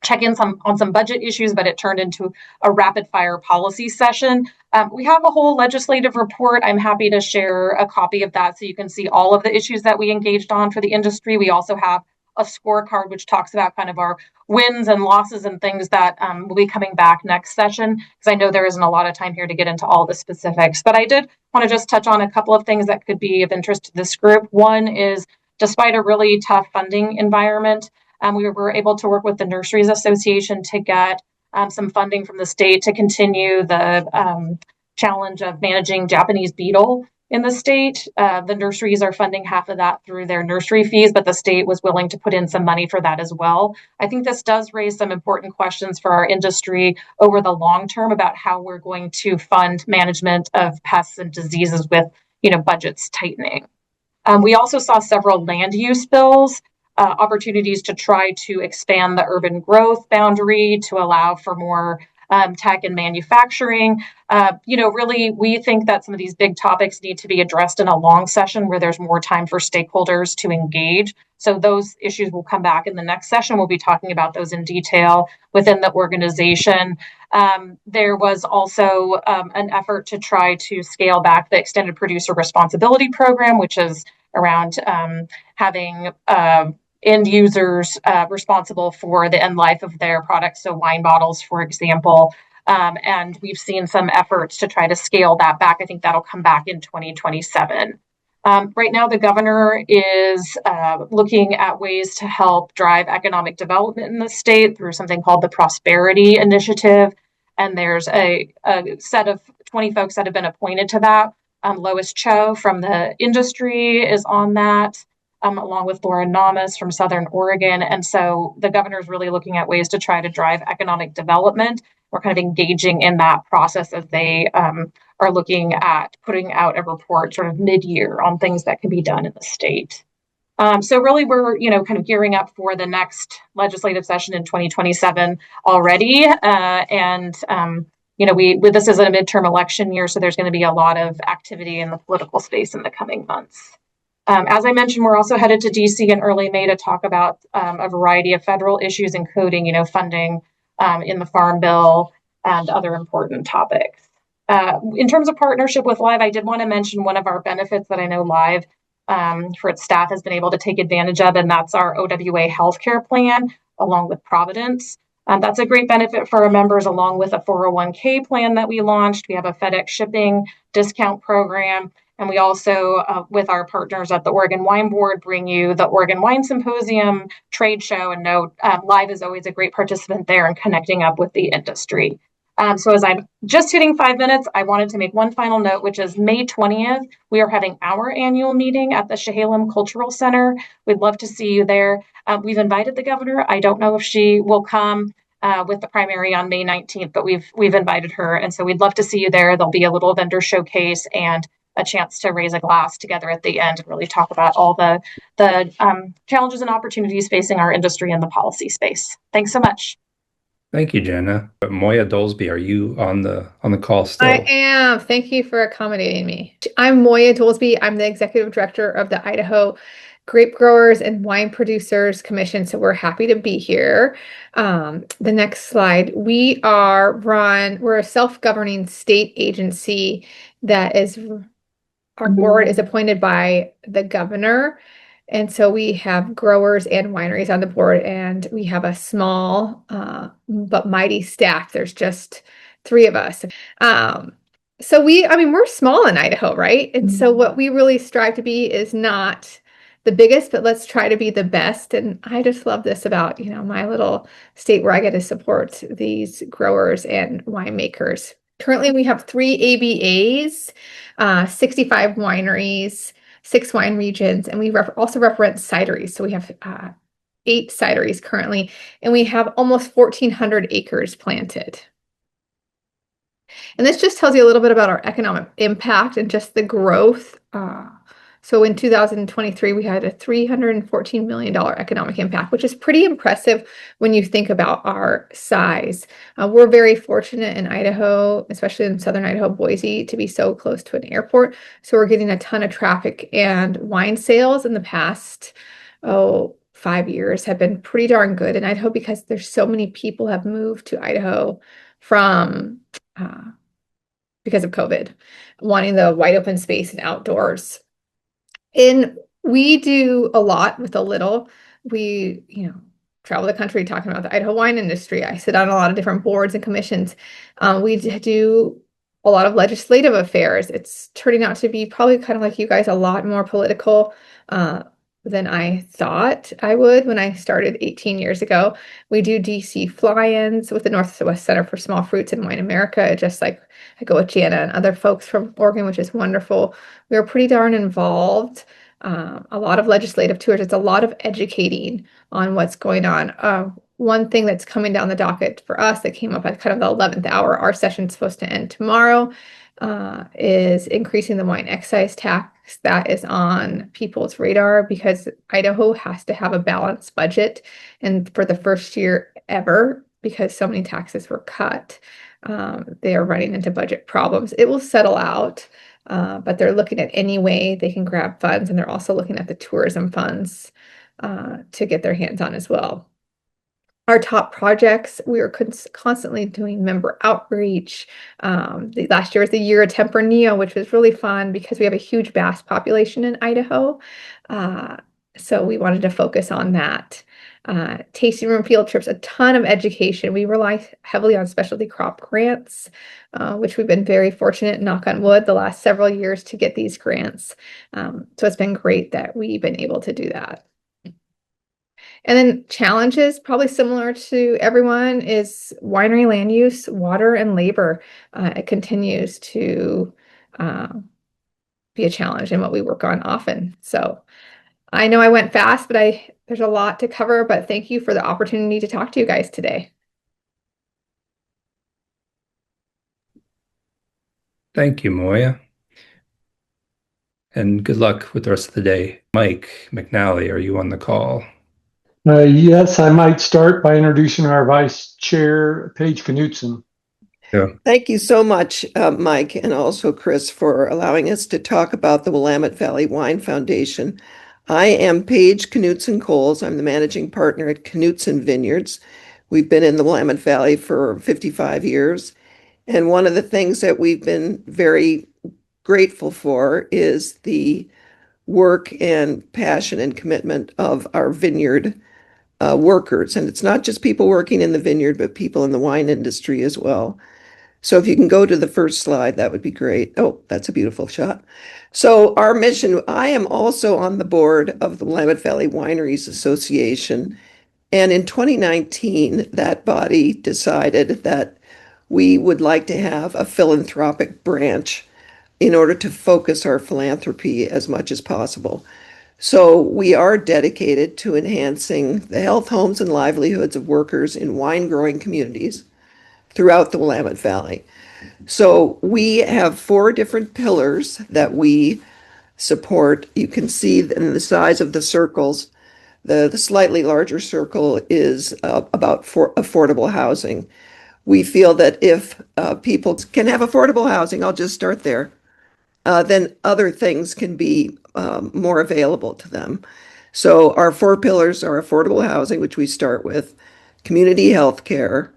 check in on some budget issues, but it turned into a rapid fire policy session. We have a whole legislative report. I'm happy to share a copy of that so you can see all of the issues that we engaged on for the industry. We also have a scorecard which talks about kind of our wins and losses and things that will be coming back next session, because I know there isn't a lot of time here to get into all the specifics. But I did want to just touch on a couple of things that could be of interest to this group. One is, despite a really tough funding environment, we were able to work with the Nurseries Association to get some funding from the state to continue the challenge of managing Japanese beetle in the state. The nurseries are funding half of that through their nursery fees, but the state was willing to put in some money for that as well. I think this does raise some important questions for our industry over the long term about how we're going to fund management of pests and diseases with, budgets tightening. We also saw several land use bills. Opportunities to try to expand the urban growth boundary to allow for more tech and manufacturing. Really, we think that some of these big topics need to be addressed in a long session where there's more time for stakeholders to engage. So those issues will come back in the next session. We'll be talking about those in detail within the organization. There was also an effort to try to scale back the extended producer responsibility program, which is around having end users responsible for the end life of their products, so wine bottles, for example. And we've seen some efforts to try to scale that back. I think that'll come back in 2027. Right now, the governor is looking at ways to help drive economic development in the state through something called the Prosperity Initiative. And there's a set of 20 folks that have been appointed to that. Lois Cho from the industry is on that, along with Laura Namas from Southern Oregon. And so the governor is really looking at ways to try to drive economic development we're kind of engaging in that process as they are looking at putting out a report sort of mid-year on things that can be done in the state. So really we're, kind of gearing up for the next legislative session in 2027 already. This is a midterm election year, so there's going to be a lot of activity in the political space in the coming months. As I mentioned, we're also headed to DC in early May to talk about a variety of federal issues, including, funding in the Farm Bill and other important topics. In terms of partnership with Live, I did want to mention one of our benefits that I know Live for its staff has been able to take advantage of, and that's our OWA healthcare plan, along with Providence. That's a great benefit for our members, along with a 401k plan that we launched. We have a FedEx shipping discount program, and we also, with our partners at the Oregon Wine Board, bring you the Oregon Wine Symposium trade show, and Live is always a great participant there in connecting up with the industry. So as I'm just hitting 5 minutes, I wanted to make one final note, which is May 20th. We are having our annual meeting at the Chehalem Cultural Center. We'd love to see you there. We've invited the governor. I don't know if she will come with the primary on May 19th, but we've invited her. And so we'd love to see you there. There'll be a little vendor showcase and a chance to raise a glass together at the end and really talk about all the challenges and opportunities facing our industry in the policy space. Thanks so much. Thank you, Jenna. But Moya Dolsby, are you on the call still? I am. Thank you for accommodating me. I'm Moya Dolsby. I'm the executive director of the Idaho Grape Growers and Wine Producers Commission. So we're happy to be here. The next slide. We're a self-governing state agency that our board is appointed by the governor. And so we have growers and wineries on the board, and we have a small but mighty staff. There's just 3 of us. So we're small in Idaho, right? And so what we really strive to be is not the biggest, but let's try to be the best. And I just love this about, my little state where I get to support these growers and winemakers. Currently, we have 3 ABAs, 65 wineries, 6 wine regions, and we also represent cideries. So we have 8 cideries currently, and we have almost 1,400 acres planted. And this just tells you a little bit about our economic impact and just the growth. So in 2023, we had a $314 million economic impact, which is pretty impressive when you think about our size. We're very fortunate in Idaho, especially in southern Idaho, Boise, to be so close to an airport. So we're getting a ton of traffic, and wine sales in the past, 5 years have been pretty darn good in Idaho because there's so many people have moved to Idaho from because of COVID, wanting the wide open space and outdoors. And we do a lot with a little. We, travel the country talking about the Idaho wine industry. I sit on a lot of different boards and commissions. We do a lot of legislative affairs. It's turning out to be probably kind of like you guys, a lot more political than I thought I would when I started 18 years ago. We do DC fly-ins with the Northwest Center for Small Fruits and Wine America, just like I go with Jana and other folks from Oregon, which is wonderful. We are pretty darn involved. A lot of legislative tours. It's a lot of educating on what's going on. One thing that's coming down the docket for us that came up at kind of the 11th hour, our session's supposed to end tomorrow, is increasing the wine excise tax. That is on people's radar because Idaho has to have a balanced budget. And for the first year ever, because so many taxes were cut, they are running into budget problems. It will settle out, but they're looking at any way they can grab funds. And they're also looking at the tourism funds to get their hands on as well. Our top projects, we are constantly doing member outreach. Last year was the year of Tempranillo, which was really fun because we have a huge bass population in Idaho. So we wanted to focus on that. Tasting room field trips, a ton of education. We rely heavily on specialty crop grants, which we've been very fortunate, knock on wood, the last several years to get these grants. So it's been great that we've been able to do that. And then challenges, probably similar to everyone, is winery land use, water, and labor. It continues to be a challenge and what we work on often. So I know I went fast, but there's a lot to cover, but thank you for the opportunity to talk to you guys today. Thank you, Moya. And good luck with the rest of the day. Mike McNally, are you on the call? Yes, I might start by introducing our Vice Chair, Paige Knutson. Yeah. Thank you so much, Mike, and also Chris, for allowing us to talk about the Willamette Valley Wine Foundation. I am Paige Knutson Coles. I'm the managing partner at Knutson Vineyards. We've been in the Willamette Valley for 55 years. And one of the things that we've been very grateful for is the work and passion and commitment of our vineyard workers. And it's not just people working in the vineyard, but people in the wine industry as well. So if you can go to the first slide, that would be great. Oh, that's a beautiful shot. So our mission, I am also on the board of the Willamette Valley Wineries Association. And in 2019, that body decided that we would like to have a philanthropic branch in order to focus our philanthropy as much as possible. So we are dedicated to enhancing the health, homes, and livelihoods of workers in wine growing communities throughout the Willamette Valley. So we have 4 different pillars that we support. You can see in the size of the circles, the slightly larger circle is about affordable housing. We feel that if people can have affordable housing, I'll just start there, then other things can be more available to them. So our 4 pillars are affordable housing, which we start with, community health care,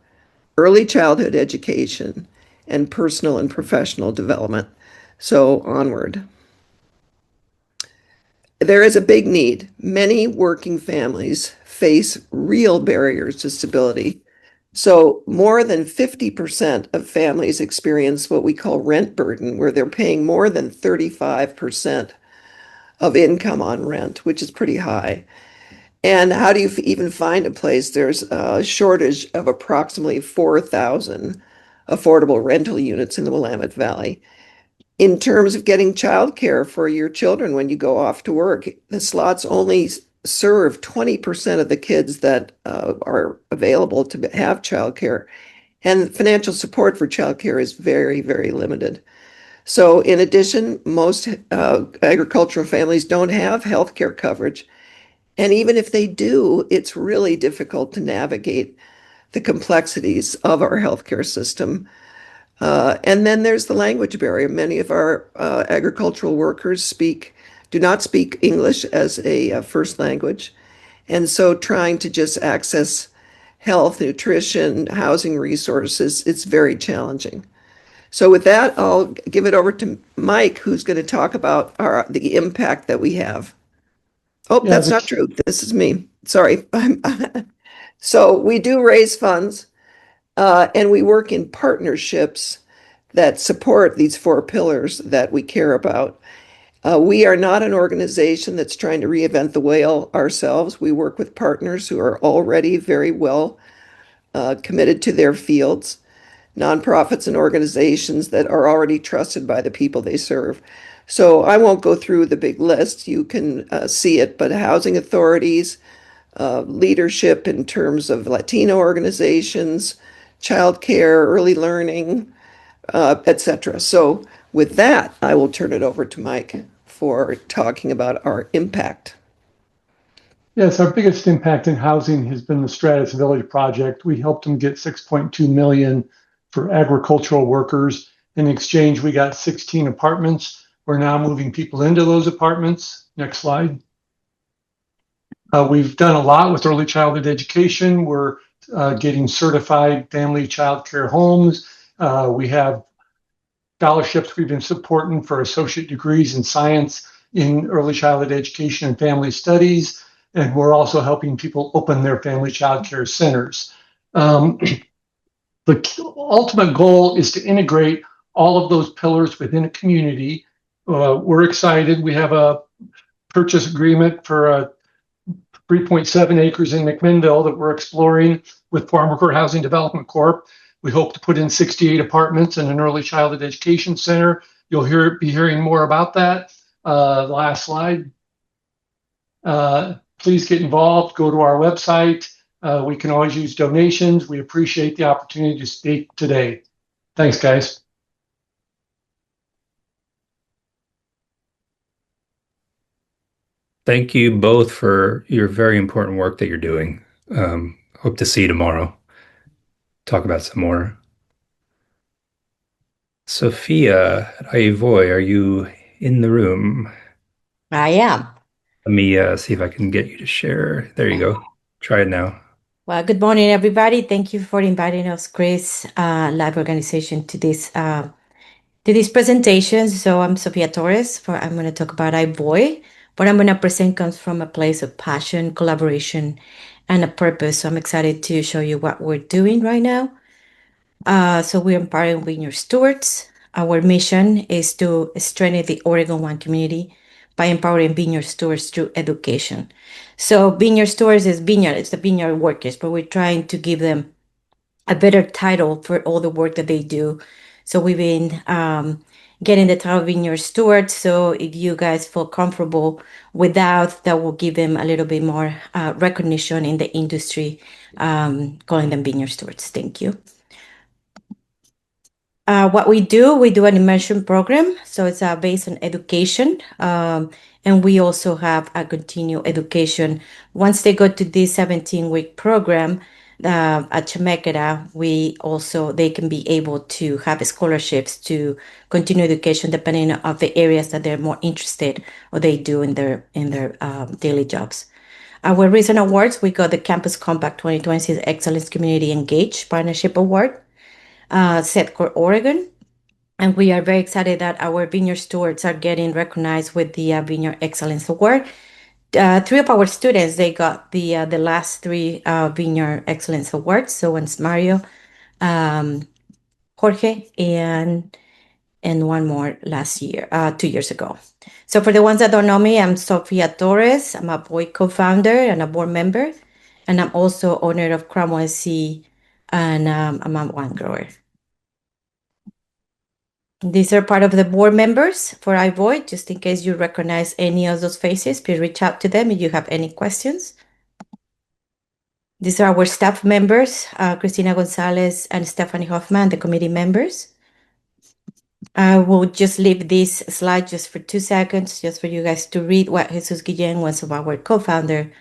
early childhood education, and personal and professional development. So onward. There is a big need. Many working families face real barriers to stability. So more than 50% of families experience what we call rent burden, where they're paying more than 35% of income on rent, which is pretty high. And how do you even find a place? There's a shortage of approximately 4,000 affordable rental units in the Willamette Valley. In terms of getting childcare for your children when you go off to work, the slots only serve 20% of the kids that are available to have childcare. And financial support for childcare is very, very limited. So in addition, most agricultural families don't have healthcare coverage. And even if they do, it's really difficult to navigate the complexities of our healthcare system. And then there's the language barrier. Many of our agricultural workers do not speak English as a first language. And so trying to just access health, nutrition, housing resources, it's very challenging. So with that, I'll give it over to Mike, who's going to talk about the impact that we have. Oh, yeah, that's not true. This is me. Sorry. So we do raise funds, and we work in partnerships that support these 4 pillars that we care about. We are not an organization that's trying to reinvent the wheel ourselves. We work with partners who are already very well committed to their fields, nonprofits and organizations that are already trusted by the people they serve. So I won't go through the big list. You can see it, but housing authorities, leadership in terms of Latino organizations, childcare, early learning, etc. So with that, I will turn it over to Mike for talking about our impact. Yes, our biggest impact in housing has been the Stratus Village project. We helped them get $6.2 million for agricultural workers. In exchange, we got 16 apartments. We're now moving people into those apartments. Next slide. We've done a lot with early childhood education. We're getting certified family child care homes. We have scholarships we've been supporting for associate degrees in science in early childhood education and family studies. And we're also helping people open their family child care centers. The ultimate goal is to integrate all of those pillars within a community. We're excited. We have a purchase agreement for 3.7 acres in McMinnville that we're exploring with Farm Worker Housing Development Corp. We hope to put in 68 apartments and an early childhood education center. You'll be hearing more about that. Last slide. Please get involved. Go to our website. We can always use donations. We appreciate the opportunity to speak today. Thanks, guys. Thank you both for your very important work that you're doing. Hope to see you tomorrow. Talk about some more. Sophia at AHIVOY, are you in the room? I am. Let me see if I can get you to share. There you go. Try it now. Well, good morning, everybody. Thank you for inviting us, Chris, live organization to this presentation. So I'm Sophia Torres. I'm going to talk about AHIVOY. What I'm going to present comes from a place of passion, collaboration, and a purpose. So I'm excited to show you what we're doing right now. So we're empowering vineyard stewards. Our mission is to strengthen the Oregon wine community by empowering vineyard stewards through education. So vineyard stewards is vineyard, it's the vineyard workers, but we're trying to give them a better title for all the work that they do. So we've been getting the title of vineyard steward. So if you guys feel comfortable with that will give them a little bit more recognition in the industry, calling them vineyard stewards. Thank you. What we do an immersion program. So it's based on education. And we also have a continued education. Once they go to this 17-week program at Chemeketa, they can be able to have scholarships to continue education depending on the areas that they're more interested or they do in their daily jobs. Our recent awards, we got the Campus Compact 2026 Excellence Community Engaged Partnership Award, Setcore Oregon. And we are very excited that our vineyard stewards are getting recognized with the Vineyard Excellence Award. 3 of our students, they got the last 3 Vineyard Excellence Awards. So one's Mario, Jorge, and one more last year, 2 years ago. So for the ones that don't know me, I'm Sofia Torres. I'm a AHIVOY co-founder and a board member. And I'm also owner of Crown YC, and I'm a wine grower. These are part of the board members for AHIVOY. Just in case you recognize any of those faces, please reach out to them if you have any questions. These are our staff members, Cristina Gonzalez and Stephanie Hoffman, the committee members. I will just leave this slide just for 2 seconds, just for you guys to read what Jesus Guillen, one of our co-founder,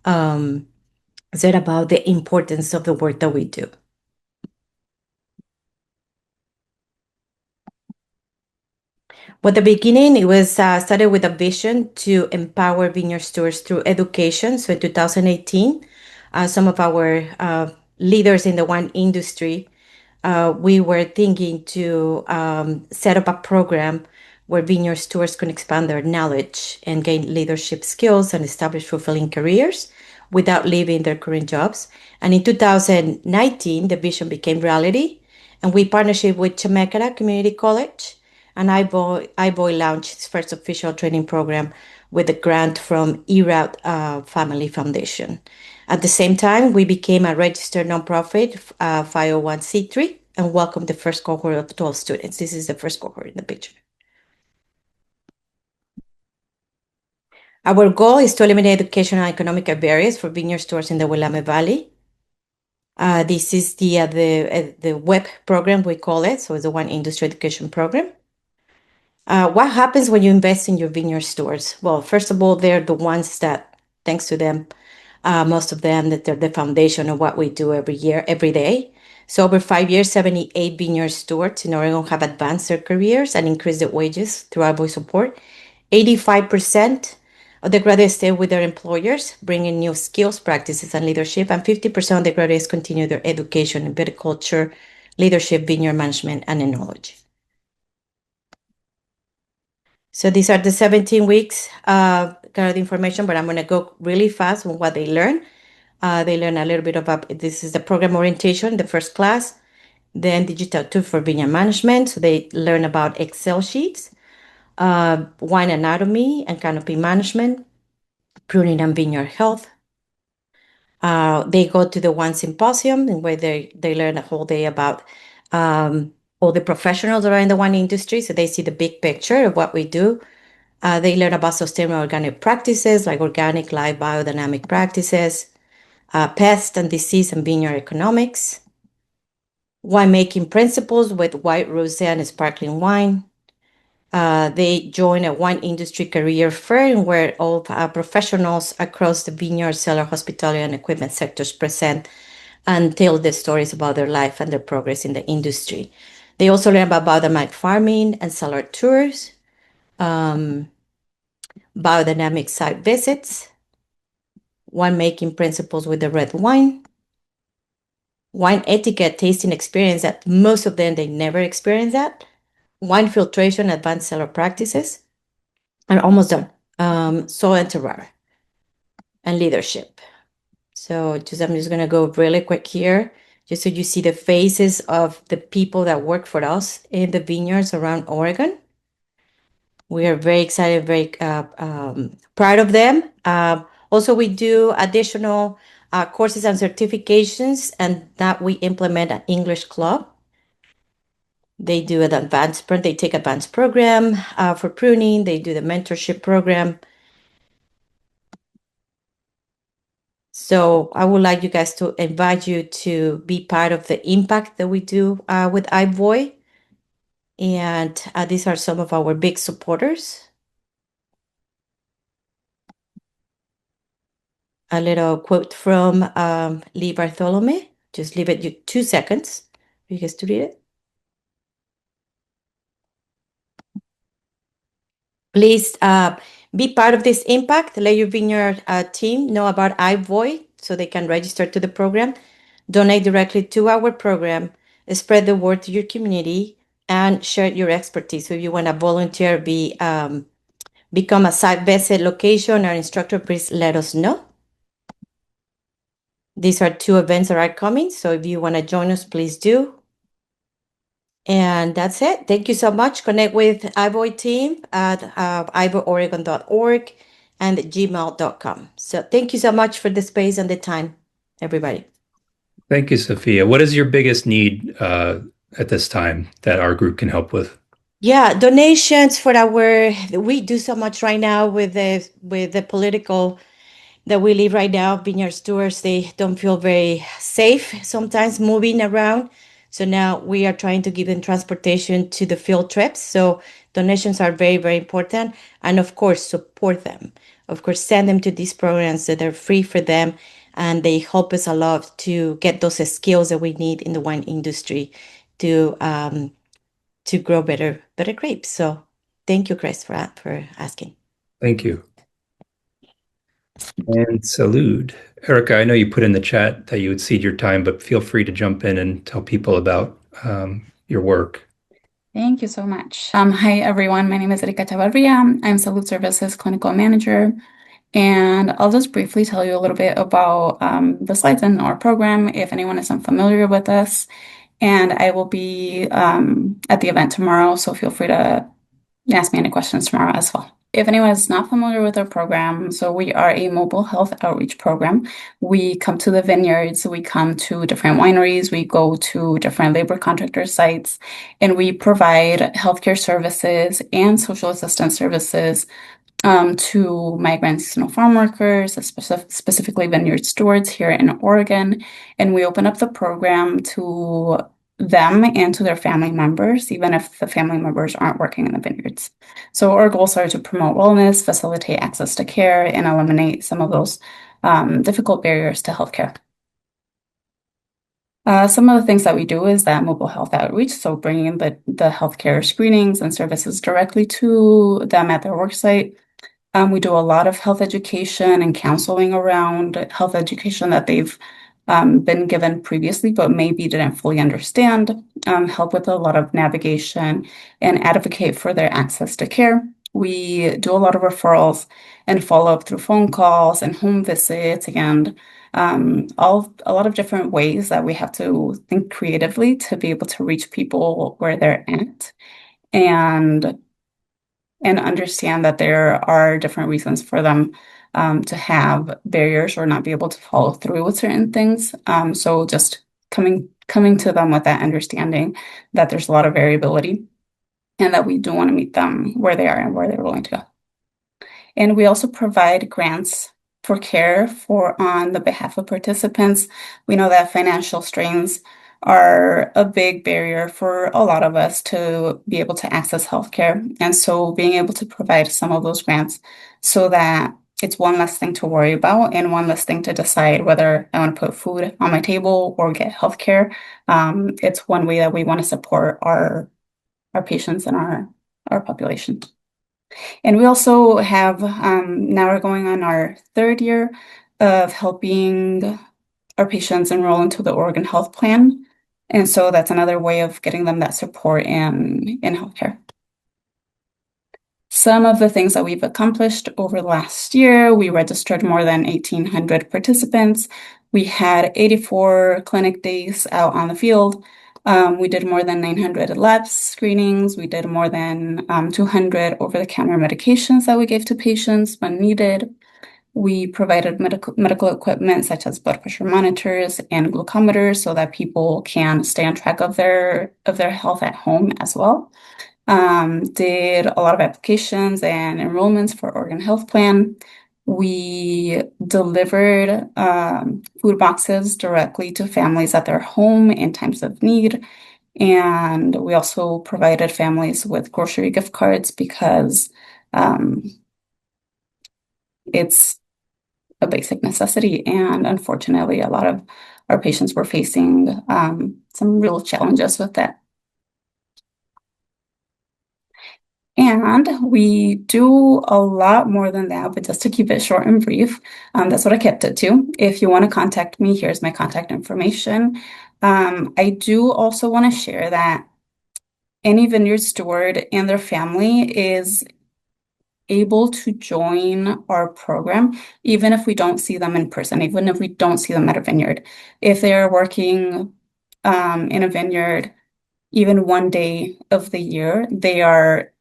said about the importance of the work that we do. At the beginning, it was started with a vision to empower vineyard stewards through education. So in 2018, some of our leaders in the wine industry, we were thinking to set up a program where vineyard stewards can expand their knowledge and gain leadership skills and establish fulfilling careers without leaving their current jobs. And in 2019, the vision became reality. And we partnered with Chemeketa Community College. And AHIVOY launched its first official training program with a grant from eRoute Family Foundation. At the same time, we became a registered nonprofit, 501c3, and welcomed the first cohort of 12 students. This is the first cohort in the picture. Our goal is to eliminate educational and economic barriers for vineyard stewards in the Willamette Valley. This is the WEB program, we call it. So it's the Wine Industry Education Program. What happens when you invest in your vineyard stewards? Well, first of all, they're the ones that, thanks to them, most of them, that they're the foundation of what we do every year, every day. So over 5 years, 78 vineyard stewards in Oregon have advanced their careers and increased their wages through AHIVOY support. 85% of the graduates stay with their employers, bringing new skills, practices, and leadership. And 50% of the graduates continue their education in viticulture, leadership, vineyard management, and enology. So these are the 17 weeks kind of information, but I'm going to go really fast on what they learn. They learn a little bit about, this is the program orientation, the first class, then digital tool for vineyard management. So they learn about Excel sheets, wine anatomy and canopy management, pruning and vineyard health. They go to the wine symposium where they learn a whole day about all the professionals that are in the wine industry. So they see the big picture of what we do. They learn about sustainable organic practices like organic, live, biodynamic practices, pest and disease and vineyard economics, winemaking principles with white, rosé, and sparkling wine, They join a wine industry career fair where all professionals across the vineyard, cellar, hospitality, and equipment sectors present and tell the stories about their life and their progress in the industry. They also learn about biodynamic farming and cellar tours, biodynamic site visits, winemaking principles with the red wine, wine etiquette tasting experience that most of them, they never experience that, wine filtration, advanced cellar practices, and almost done, soil and terroir, and leadership. So I'm just going to go really quick here, just so you see the faces of the people that work for us in the vineyards around Oregon. We are very excited, very proud of them. Also, we do additional courses and certifications, and that we implement an English club. They do they take advanced program for pruning. They do the mentorship program. So I would like you guys to invite you to be part of the impact that we do with AHIVOY. And these are some of our big supporters. A little quote from Lee Bartholomew. Just leave it you 2 seconds for you guys to read it. Please be part of this impact. Let your vineyard team know about AHIVOY so they can register to the program. Donate directly to our program. Spread the word to your community and share your expertise. So if you want to volunteer, become a site visit location or instructor, please let us know. These are 2 events that are coming. So if you want to join us, please do. And that's it. Thank you so much. Connect with AHIVOY team at ahivoyoregon.org and gmail.com. So thank you so much for the space and the time, everybody. Thank you, Sophia. What is your biggest need at this time that our group can help with? Yeah, donations for we do so much right now with the political that we live right now. Vineyard stewards, they don't feel very safe sometimes moving around. So now we are trying to give them transportation to the field trips. So donations are very, very important. And of course, support them. Of course, send them to these programs that are free for them. And they help us a lot to get those skills that we need in the wine industry to grow better grapes. So thank you, Chris, for asking. Thank you. And Salud. Erica, I know you put in the chat that you would cede your time, but feel free to jump in and tell people about your work. Thank you so much. Hi, everyone. My name is Erika Chavarria. I'm Salud Services Clinical Manager. And I'll just briefly tell you a little bit about the slides in our program, if anyone is unfamiliar with us. And I will be at the event tomorrow, so feel free to ask me any questions tomorrow as well. If anyone is not familiar with our program, so we are a mobile health outreach program. We come to the vineyards, we come to different wineries, we go to different labor contractor sites, and we provide healthcare services and social assistance services to migrant seasonal farm workers, specifically vineyard stewards here in Oregon. And we open up the program to them and to their family members, even if the family members aren't working in the vineyards. So our goals are to promote wellness, facilitate access to care, and eliminate some of those difficult barriers to healthcare. Some of the things that we do is that mobile health outreach, so bringing the healthcare screenings and services directly to them at their work site. We do a lot of health education and counseling around health education that they've been given previously, but maybe didn't fully understand, help with a lot of navigation and advocate for their access to care. We do a lot of referrals and follow up through phone calls and home visits and a lot of different ways that we have to think creatively to be able to reach people where they're at and understand that there are different reasons for them to have barriers or not be able to follow through with certain things. So just coming to them with that understanding that there's a lot of variability and that we do want to meet them where they are and where they're willing to go. And we also provide grants for care on the behalf of participants. We know that financial strains are a big barrier for a lot of us to be able to access healthcare. And so being able to provide some of those grants so that it's one less thing to worry about and one less thing to decide whether I want to put food on my table or get healthcare. It's one way that we want to support our patients and our population. And we also have, now we're going on our third year of helping our patients enroll into the Oregon Health Plan. And so that's another way of getting them that support in healthcare. Some of the things that we've accomplished over the last year, we registered more than 1,800 participants. We had 84 clinic days out on the field. We did more than 900 lab screenings. We did more than 200 over-the-counter medications that we gave to patients when needed. We provided medical equipment such as blood pressure monitors and glucometers so that people can stay on track of their health at home as well. Did a lot of applications and enrollments for Oregon Health Plan. We delivered food boxes directly to families at their home in times of need. And we also provided families with grocery gift cards because it's a basic necessity. And unfortunately, a lot of our patients were facing some real challenges with that. And we do a lot more than that, but just to keep it short and brief, that's what I kept it to. If you want to contact me, here's my contact information. I do also want to share that any vineyard steward and their family is able to join our program, even if we don't see them in person, even if we don't see them at a vineyard. If they're working in a vineyard, even one day of the year, they are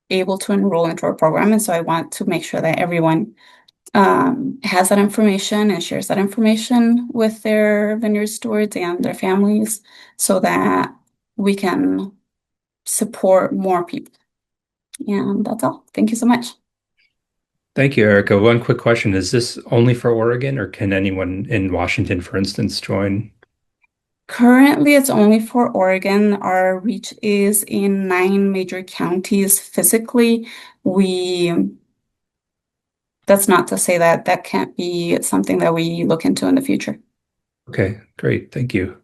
able to enroll into our program. And so I want to make sure that everyone has that information and shares that information with their vineyard stewards and their families so that we can support more people. And that's all. Thank you so much. Thank you, Erica. One quick question. Is this only for Oregon, or can anyone in Washington, for instance, join? Currently, it's only for Oregon. Our reach is in 9 major counties physically. That's not to say that that can't be something that we look into in the future. Okay, great. Thank you.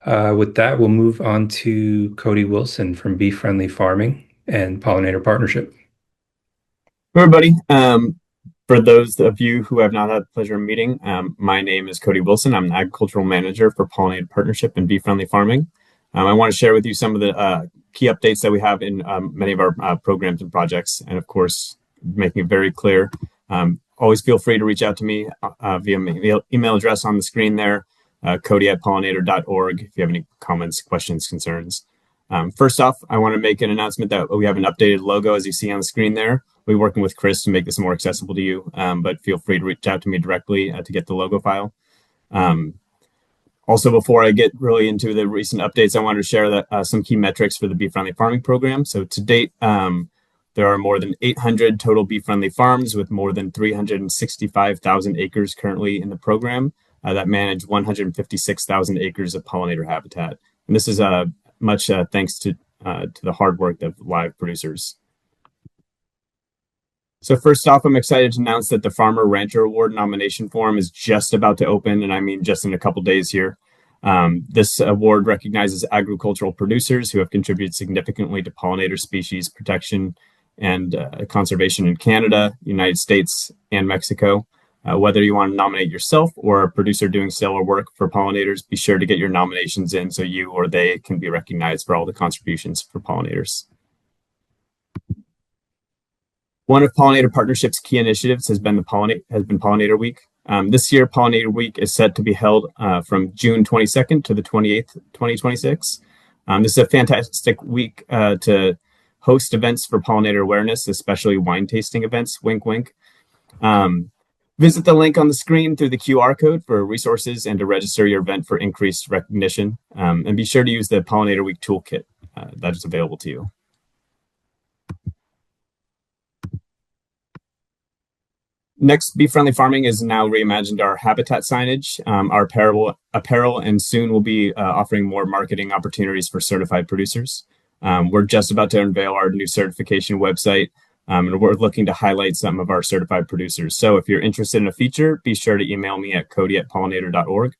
With that, we'll move on to Cody Wilson from Bee Friendly Farming and Pollinator Partnership. Hey, everybody. For those of you who have not had the pleasure of meeting, my name is Cody Wilson. I'm an agricultural manager for Pollinator Partnership and Bee Friendly Farming. I want to share with you some of the key updates that we have in many of our programs and projects, and of course, making it very clear. Always feel free to reach out to me via my email address on the screen there, cody@pollinator.org, if you have any comments, questions, concerns. First off, I want to make an announcement that we have an updated logo, as you see on the screen there. We're working with Chris to make this more accessible to you, but feel free to reach out to me directly to get the logo file. Also, before I get really into the recent updates, I wanted to share that some key metrics for the Bee Friendly Farming Program. So to date, there are more than 800 total bee-friendly farms with more than 365,000 acres currently in the program that manage 156,000 acres of pollinator habitat. And this is much thanks to the hard work of live producers. So first off, I'm excited to announce that the Farmer Rancher Award nomination form is just about to open, and I mean just in a couple days here. This award recognizes agricultural producers who have contributed significantly to pollinator species protection and conservation in Canada, United States, and Mexico. Whether you want to nominate yourself or a producer doing stellar work for pollinators, be sure to get your nominations in so you or they can be recognized for all the contributions for pollinators. One of Pollinator Partnership's key initiatives has been Pollinator Week. This year, Pollinator Week is set to be held from June 22nd to the 28th, 2026. This is a fantastic week to host events for pollinator awareness, especially wine tasting events, wink, wink. Visit the link on the screen through the QR code for resources and to register your event for increased recognition. And be sure to use the Pollinator Week toolkit that is available to you. Next, Bee Friendly Farming is now reimagined our habitat signage, our apparel, and soon we'll be offering more marketing opportunities for certified producers. We're just about to unveil our new certification website, and we're looking to highlight some of our certified producers. So if you're interested in a feature, be sure to email me at cody@pollinator.org.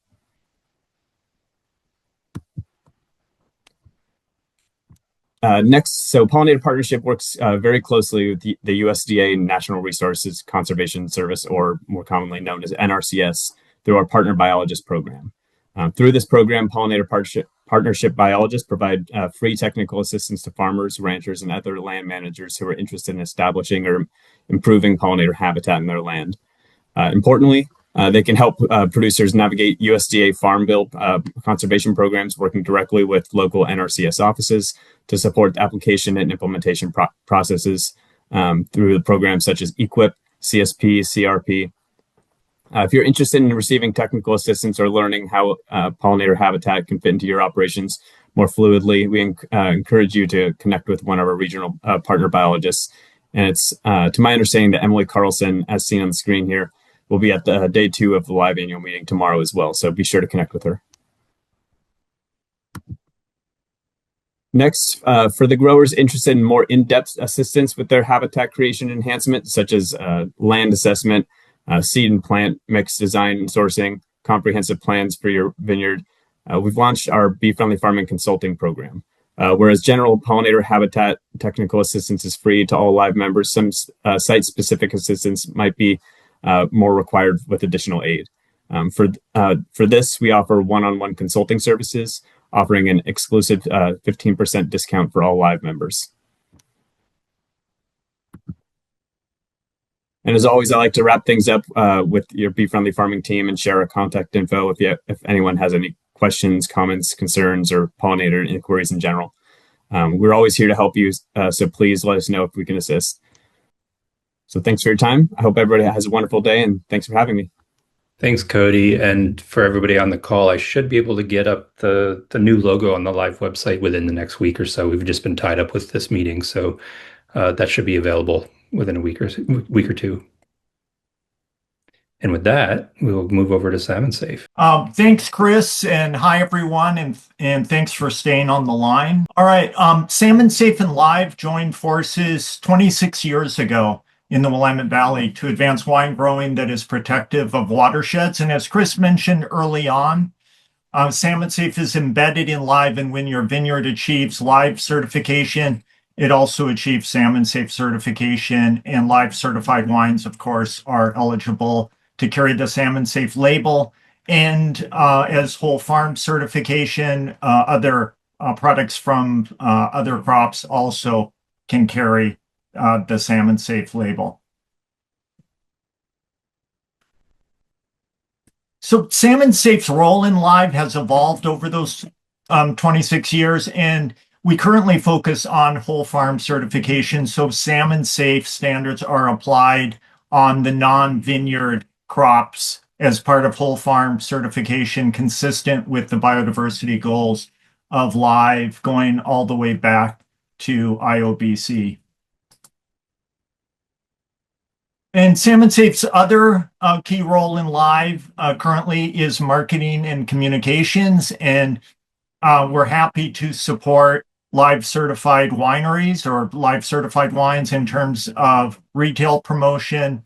Next, so Pollinator Partnership works very closely with the USDA National Resources Conservation Service, or more commonly known as NRCS, through our Partner Biologist program. Through this program, Pollinator Partnership biologists provide free technical assistance to farmers, ranchers, and other land managers who are interested in establishing or improving pollinator habitat in their land. Importantly, they can help producers navigate USDA Farm Bill conservation programs, working directly with local NRCS offices to support application and implementation processes through the programs such as EQIP, CSP, CRP. If you're interested in receiving technical assistance or learning how pollinator habitat can fit into your operations more fluidly, we encourage you to connect with one of our regional partner biologists. And it's, to my understanding, that Emily Carlson, as seen on the screen here, will be at the day 2 of the live annual meeting tomorrow as well. So be sure to connect with her. Next, for the growers interested in more in-depth assistance with their habitat creation enhancement, such as land assessment, seed and plant mix design and sourcing, comprehensive plans for your vineyard, we've launched our Bee Friendly Farming Consulting Program. Whereas general pollinator habitat technical assistance is free to all live members, some site-specific assistance might be more required with additional aid. For this, we offer one-on-one consulting services, offering an exclusive 15% discount for all live members. And as always, I like to wrap things up with your Bee Friendly Farming team and share our contact info if anyone has any questions, comments, concerns, or pollinator inquiries in general. We're always here to help you, so please let us know if we can assist. So thanks for your time. I hope everybody has a wonderful day, and thanks for having me. Thanks, Cody. And for everybody on the call, I should be able to get up the new logo on the live website within the next week or so. We've just been tied up with this meeting, so that should be available within a week or two. And with that, we'll move over to Salmon Safe. Thanks, Chris, and hi, everyone, and thanks for staying on the line. All right, Salmon Safe and Live joined forces 26 years ago in the Willamette Valley to advance wine growing that is protective of watersheds. And as Chris mentioned early on, Salmon Safe is embedded in Live, and when your vineyard achieves Live certification, it also achieves Salmon Safe certification, and Live certified wines, of course, are eligible to carry the Salmon Safe label. And as whole farm certification, other products from other crops also can carry the Salmon Safe label. So Salmon Safe's role in Live has evolved over those 26 years, and we currently focus on whole farm certification. So Salmon Safe standards are applied on the non-vineyard crops as part of whole farm certification, consistent with the biodiversity goals of Live, going all the way back to IOBC. And Salmon Safe's other key role in Live currently is marketing and communications, and we're happy to support Live certified wineries or Live certified wines in terms of retail promotion,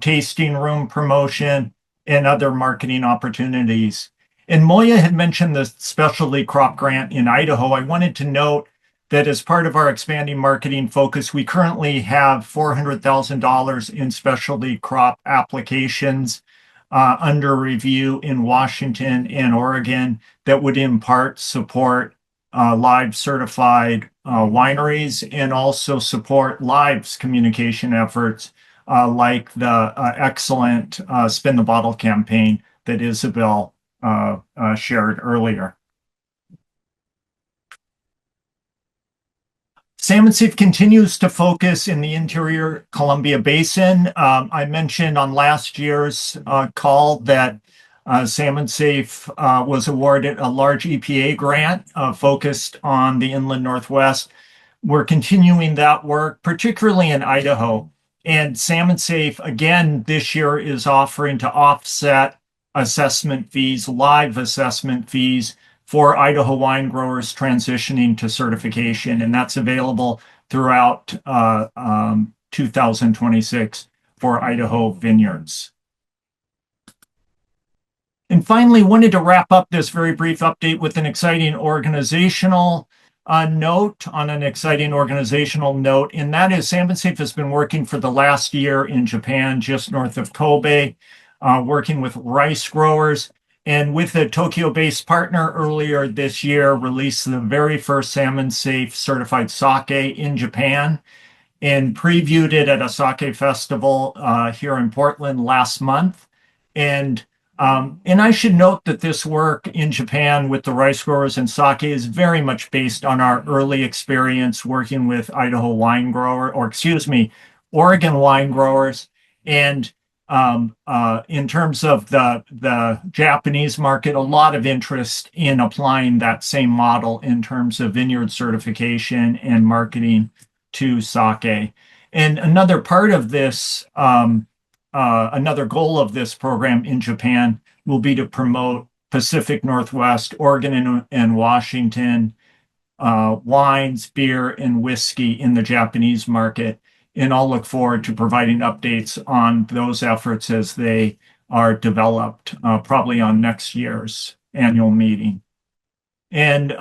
tasting room promotion, and other marketing opportunities. And Moya had mentioned the specialty crop grant in Idaho. I wanted to note that as part of our expanding marketing focus, we currently have $400,000 in specialty crop applications under review in Washington and Oregon that would in part support Live certified wineries and also support Live's communication efforts, like the excellent Spin the Bottle campaign that Isabelle shared earlier. Salmon Safe continues to focus in the interior Columbia Basin. I mentioned on last year's call that Salmon Safe was awarded a large EPA grant focused on the inland Northwest. We're continuing that work, particularly in Idaho. And Salmon Safe, again, this year is offering to offset assessment fees, live assessment fees for Idaho wine growers transitioning to certification. And that's available throughout 2026 for Idaho vineyards. And finally, wanted to wrap up this very brief update with an exciting organizational note, and that is Salmon Safe has been working for the last year in Japan, just north of Tobe, working with rice growers, and with a Tokyo-based partner earlier this year, released the very first Salmon Safe certified sake in Japan, and previewed it at a sake festival here in Portland last month. And I should note that this work in Japan with the rice growers and sake is very much based on our early experience working with Idaho wine grower, or excuse me, Oregon wine growers. And in terms of the Japanese market, a lot of interest in applying that same model in terms of vineyard certification and marketing to sake. And another part of this, another goal of this program in Japan will be to promote Pacific Northwest, Oregon and Washington wines, beer, and whiskey in the Japanese market. And I'll look forward to providing updates on those efforts as they are developed, probably on next year's annual meeting. And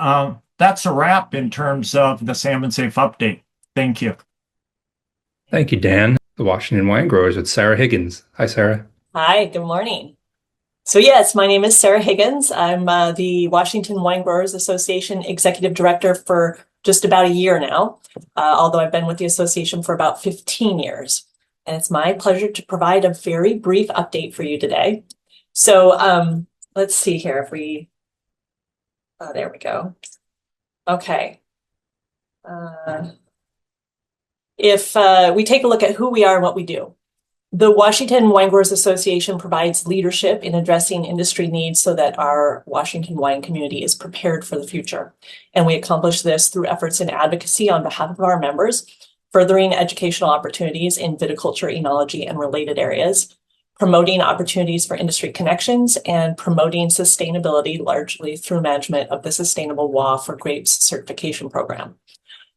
that's a wrap in terms of the Salmon Safe update. Thank you. Thank you, Dan. The Washington Winegrowers with Sarah Higgins. Hi, Sarah. Hi, good morning. So yes, my name is Sarah Higgins. I'm the Washington Winegrowers Association Executive Director for just about a year now, although I've been with the association for about 15 years. And it's my pleasure to provide a very brief update for you today. So let's see here if we, there we go. Okay. If we take a look at who we are and what we do. The Washington Winegrowers Association provides leadership in addressing industry needs so that our Washington wine community is prepared for the future. And we accomplish this through efforts in advocacy on behalf of our members, furthering educational opportunities in viticulture, enology, and related areas, promoting opportunities for industry connections, and promoting sustainability largely through management of the Sustainable WA for Grapes certification program.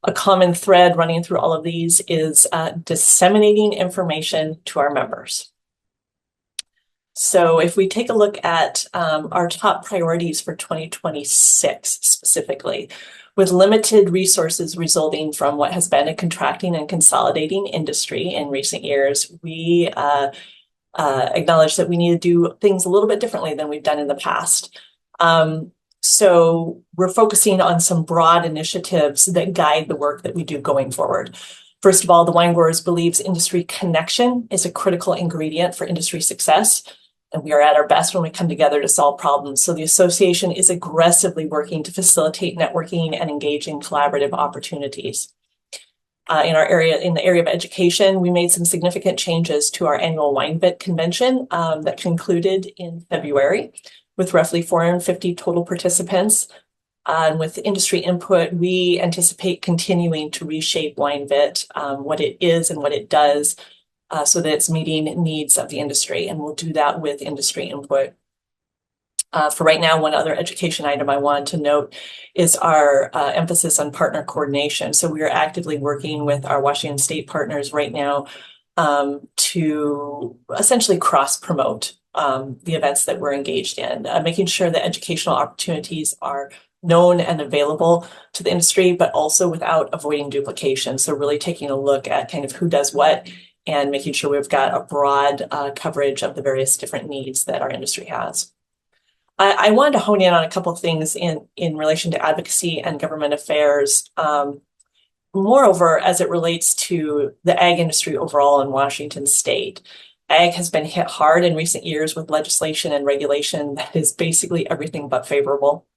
A common thread running through all of these is disseminating information to our members. So if we take a look at our top priorities for 2026 specifically, with limited resources resulting from what has been a contracting and consolidating industry in recent years, we acknowledge that we need to do things a little bit differently than we've done in the past. So we're focusing on some broad initiatives that guide the work that we do going forward. First of all, the Winegrowers believes industry connection is a critical ingredient for industry success, and we are at our best when we come together to solve problems. So the association is aggressively working to facilitate networking and engage in collaborative opportunities. In the area of education, we made some significant changes to our annual WineVit convention that concluded in February, with roughly 450 total participants. And with industry input, we anticipate continuing to reshape WineVit, what it is and what it does, so that it's meeting needs of the industry. And we'll do that with industry input. For right now, one other education item I want to note is our emphasis on partner coordination. So we are actively working with our Washington State partners right now to essentially cross-promote the events that we're engaged in, making sure that educational opportunities are known and available to the industry, but also without avoiding duplication. So really taking a look at kind of who does what and making sure we've got a broad coverage of the various different needs that our industry has. I wanted to hone in on a couple of things in relation to advocacy and government affairs. Moreover, as it relates to the ag industry overall in Washington State. Ag has been hit hard in recent years with legislation and regulation that is basically everything but favorable.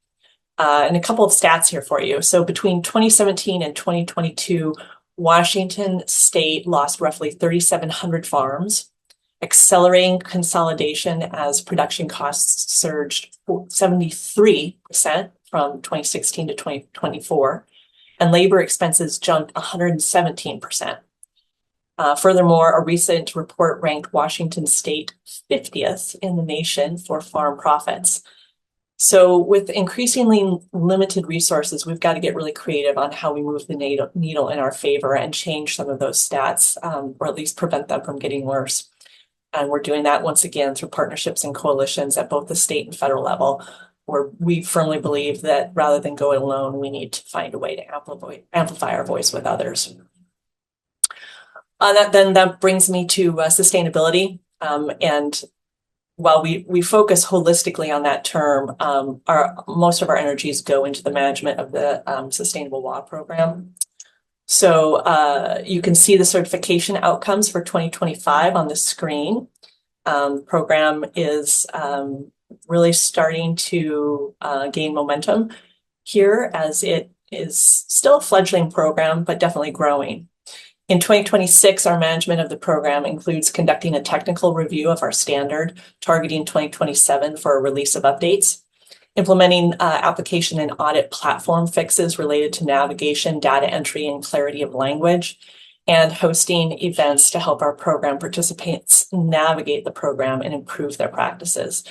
And a couple of stats here for you. So between 2017 and 2022, Washington State lost roughly 3,700 farms, accelerating consolidation as production costs surged 73% from 2016 to 2024, and labor expenses jumped 117%. Furthermore, a recent report ranked Washington State 50th in the nation for farm profits. So with increasingly limited resources, we've got to get really creative on how we move the needle in our favor and change some of those stats, or at least prevent them from getting worse. And we're doing that once again through partnerships and coalitions at both the state and federal level, where we firmly believe that rather than go it alone, we need to find a way to amplify our voice with others. That brings me to sustainability. And while we focus holistically on that term, most of our energies go into the management of the Sustainable WA program. So you can see the certification outcomes for 2025 on the screen. The program is really starting to gain momentum here, as it is still a fledgling program, but definitely growing. In 2026, our management of the program includes conducting a technical review of our standard, targeting 2027 for a release of updates, implementing application and audit platform fixes related to navigation, data entry, and clarity of language, and hosting events to help our program participants navigate the program and improve their practices.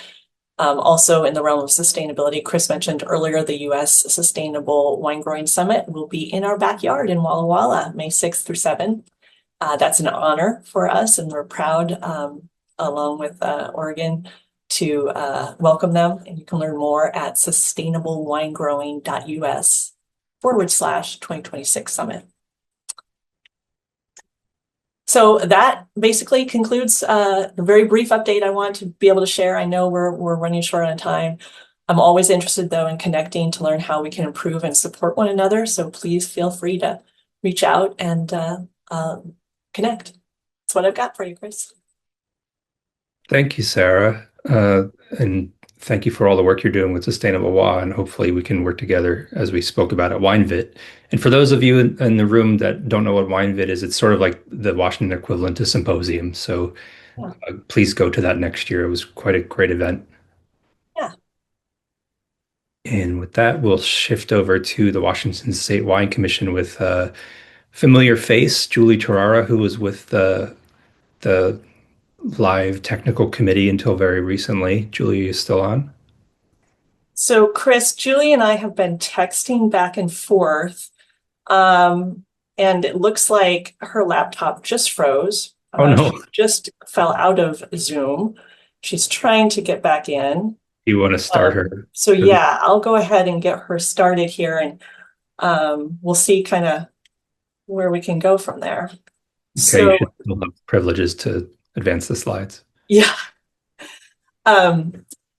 Also, in the realm of sustainability, Chris mentioned earlier, the U.S. Sustainable Wine Growing Summit will be in our backyard in Walla Walla, May 6th through 7th. That's an honor for us, and we're proud, along with Oregon, to welcome them. And you can learn more at sustainablewinegrowing.us/2026 summit. So that basically concludes the very brief update I want to be able to share. I know we're running short on time. I'm always interested, though, in connecting to learn how we can improve and support one another. So please feel free to reach out and connect. That's what I've got for you, Chris. Thank you, Sarah. And thank you for all the work you're doing with Sustainable WA, and hopefully we can work together as we spoke about at WineVit. And for those of you in the room that don't know what WineVit is, it's sort of like the Washington equivalent to Symposium. So please go to that next year. It was quite a great event. Yeah. And with that, we'll shift over to the Washington State Wine Commission with a familiar face, Julie Torara, who was with the live technical committee until very recently. Julie is still on. So Chris, Julie and I have been texting back and forth, and it looks like her laptop just froze. Oh no. She just fell out of Zoom. She's trying to get back in. You want to start her? So yeah, I'll go ahead and get her started here, and we'll see kind of where we can go from there. Okay, So you should still have privileges to advance the slides. yeah.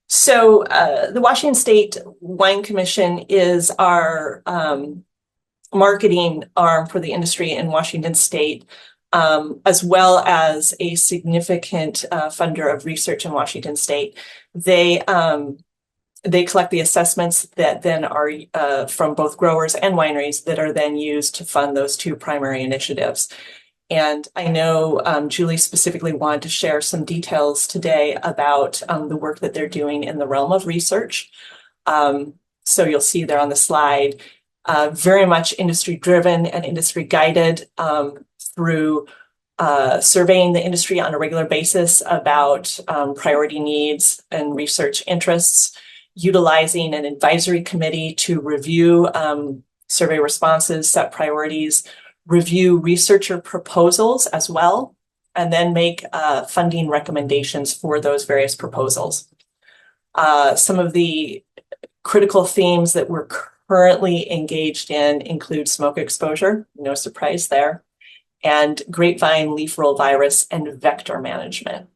So the Washington State Wine Commission is our marketing arm for the industry in Washington State, as well as a significant funder of research in Washington State. They collect the assessments that then are from both growers and wineries that are then used to fund those two primary initiatives. And I know Julie specifically wanted to share some details today about the work that they're doing in the realm of research. So you'll see there on the slide, very much industry driven and industry guided through surveying the industry on a regular basis about priority needs and research interests, utilizing an advisory committee to review survey responses, set priorities, review researcher proposals as well, and then make funding recommendations for those various proposals. Some of the critical themes that we're currently engaged in include smoke exposure, no surprise there, and grapevine leaf roll virus and vector management.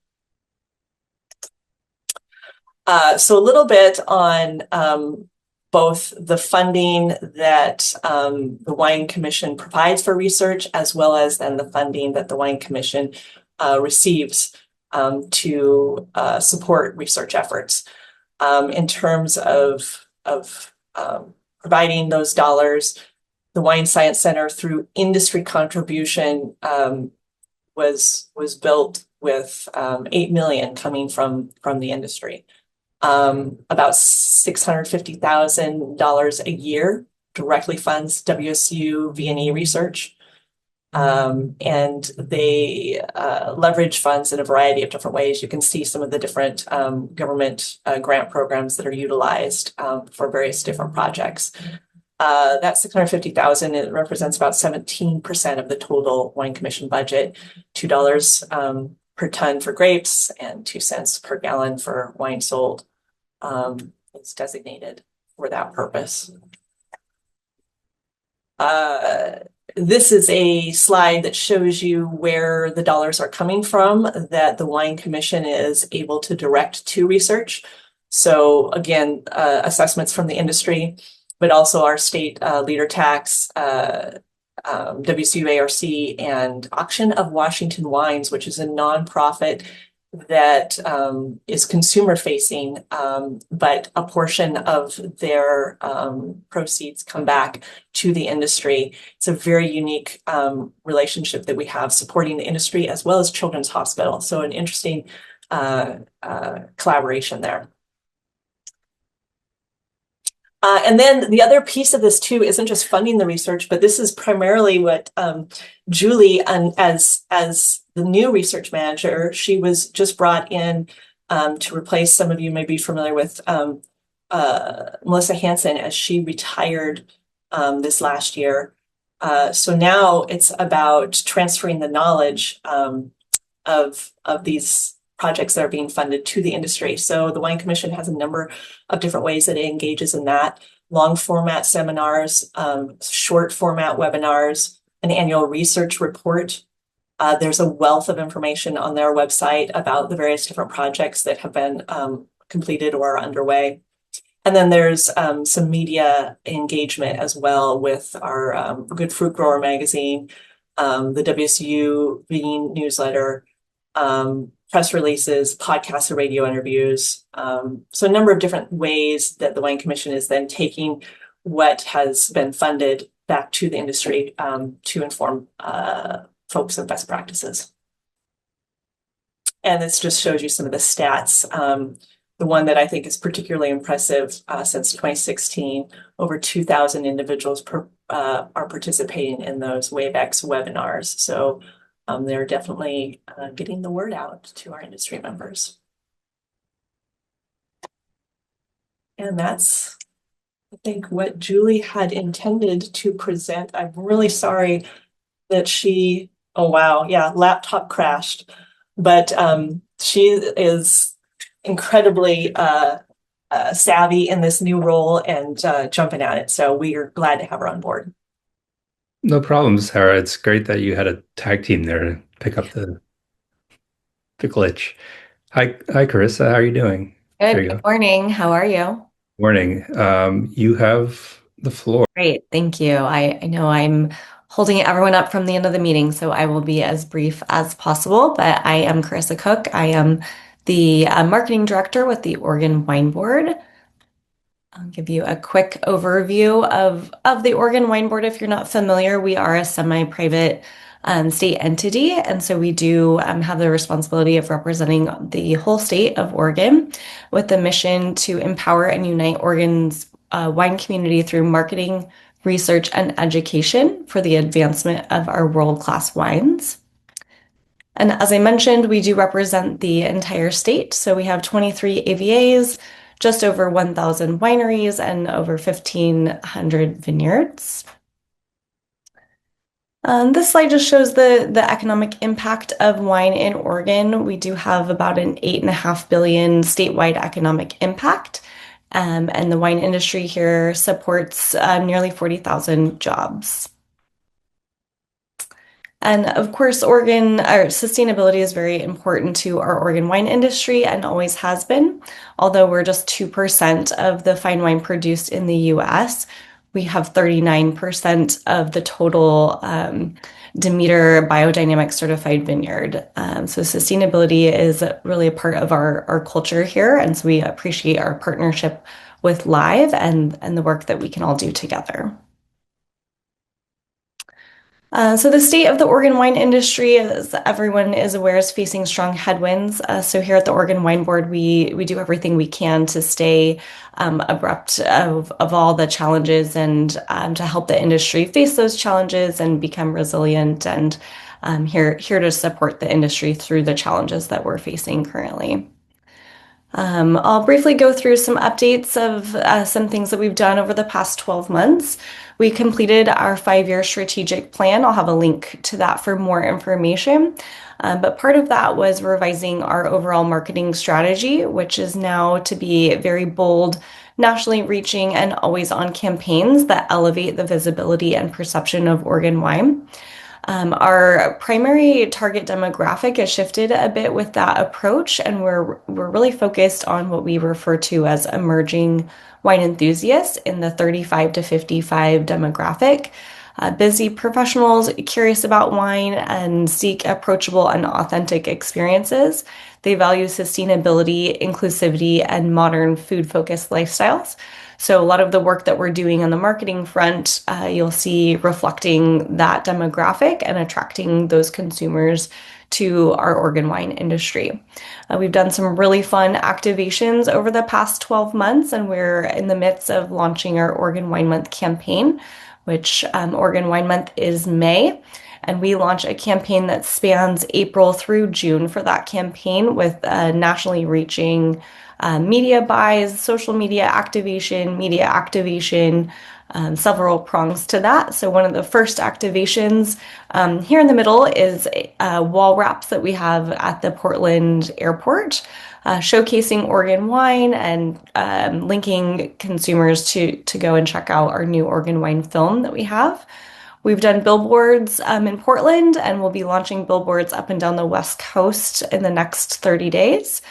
So a little bit on both the funding that the Wine Commission provides for research, as well as then the funding that the Wine Commission receives to support research efforts. In terms of providing those dollars, the Wine Science Center, through industry contribution, was built with $8 million coming from the industry. About $650,000 a year directly funds WSU V&E research. And they leverage funds in a variety of different ways. You can see some of the different government grant programs that are utilized for various different projects. That $650,000, it represents about 17% of the total Wine Commission budget, $2 per ton for grapes and 2 cents per gallon for wine sold. It's designated for that purpose. This is a slide that shows you where the dollars are coming from that the Wine Commission is able to direct to research. So again, assessments from the industry, but also our state leader tax, WCUARC, and Auction of Washington Wines, which is a nonprofit that is consumer facing, but a portion of their proceeds come back to the industry. It's a very unique relationship that we have supporting the industry as well as Children's Hospital. So an interesting collaboration there. And then the other piece of this too isn't just funding the research, but this is primarily what Julie, as the new research manager, she was just brought in to replace, some of you may be familiar with Melissa Hansen, as she retired this last year. So now it's about transferring the knowledge of these projects that are being funded to the industry. So the Wine Commission has a number of different ways that it engages in that: long format seminars, short format webinars, an annual research report. There's a wealth of information on their website about the various different projects that have been completed or are underway. And then there's some media engagement as well with our Good Fruit Grower magazine, the WSU Bean newsletter, press releases, podcasts, and radio interviews. So a number of different ways that the Wine Commission is then taking what has been funded back to the industry to inform folks of best practices. And this just shows you some of the stats. The one that I think is particularly impressive, since 2016, over 2,000 individuals are participating in those WaveX webinars. So they're definitely getting the word out to our industry members. And that's, I think, what Julie had intended to present. I'm really sorry that she, oh wow, yeah, laptop crashed. But she is incredibly savvy in this new role and jumping at it. So we are glad to have her on board. No problem, Sarah. It's great that you had a tag team there to pick up the glitch. Hi, Carissa. How are you doing? Good morning. How are you? Morning. You have the floor. Great. Thank you. I know I'm holding everyone up from the end of the meeting, so I will be as brief as possible, but I am Carissa Cook. I am the marketing director with the Oregon Wine Board. I'll give you a quick overview of the Oregon Wine Board. If you're not familiar, we are a semi-private state entity, and so we do have the responsibility of representing the whole state of Oregon with the mission to empower and unite Oregon's wine community through marketing, research, and education for the advancement of our world-class wines. And as I mentioned, we do represent the entire state. So we have 23 AVAs, just over 1,000 wineries, and over 1,500 vineyards. This slide just shows the economic impact of wine in Oregon. We do have about an $8.5 billion statewide economic impact. And the wine industry here supports nearly 40,000 jobs. And of course, Oregon, our sustainability is very important to our Oregon wine industry and always has been. Although we're just 2% of the fine wine produced in the US, we have 39% of the total Demeter biodynamic certified vineyard. So sustainability is really a part of our culture here. And so we appreciate our partnership with Live and the work that we can all do together. So the state of the Oregon wine industry, as everyone is aware, is facing strong headwinds. So here at the Oregon Wine Board, we do everything we can to stay abrupt of all the challenges and to help the industry face those challenges and become resilient, and here to support the industry through the challenges that we're facing currently. I'll briefly go through some updates of some things that we've done over the past 12 months. We completed our 5-year strategic plan. I'll have a link to that for more information. But part of that was revising our overall marketing strategy, which is now to be very bold, nationally reaching, and always on campaigns that elevate the visibility and perception of Oregon wine. Our primary target demographic has shifted a bit with that approach, and we're really focused on what we refer to as emerging wine enthusiasts in the 35 to 55 demographic. Busy professionals curious about wine and seek approachable and authentic experiences. They value sustainability, inclusivity, and modern food-focused lifestyles. So a lot of the work that we're doing on the marketing front, you'll see reflecting that demographic and attracting those consumers to our Oregon wine industry. We've done some really fun activations over the past 12 months, and we're in the midst of launching our Oregon Wine Month campaign, which Oregon Wine Month is May. And we launch a campaign that spans April through June for that campaign with nationally reaching media buys, social media activation, several prongs to that. So one of the first activations here in the middle is wall wraps that we have at the Portland airport, showcasing Oregon wine and linking consumers to go and check out our new Oregon wine film that we have. We've done billboards in Portland, and we'll be launching billboards up and down the West Coast in the next 30 days.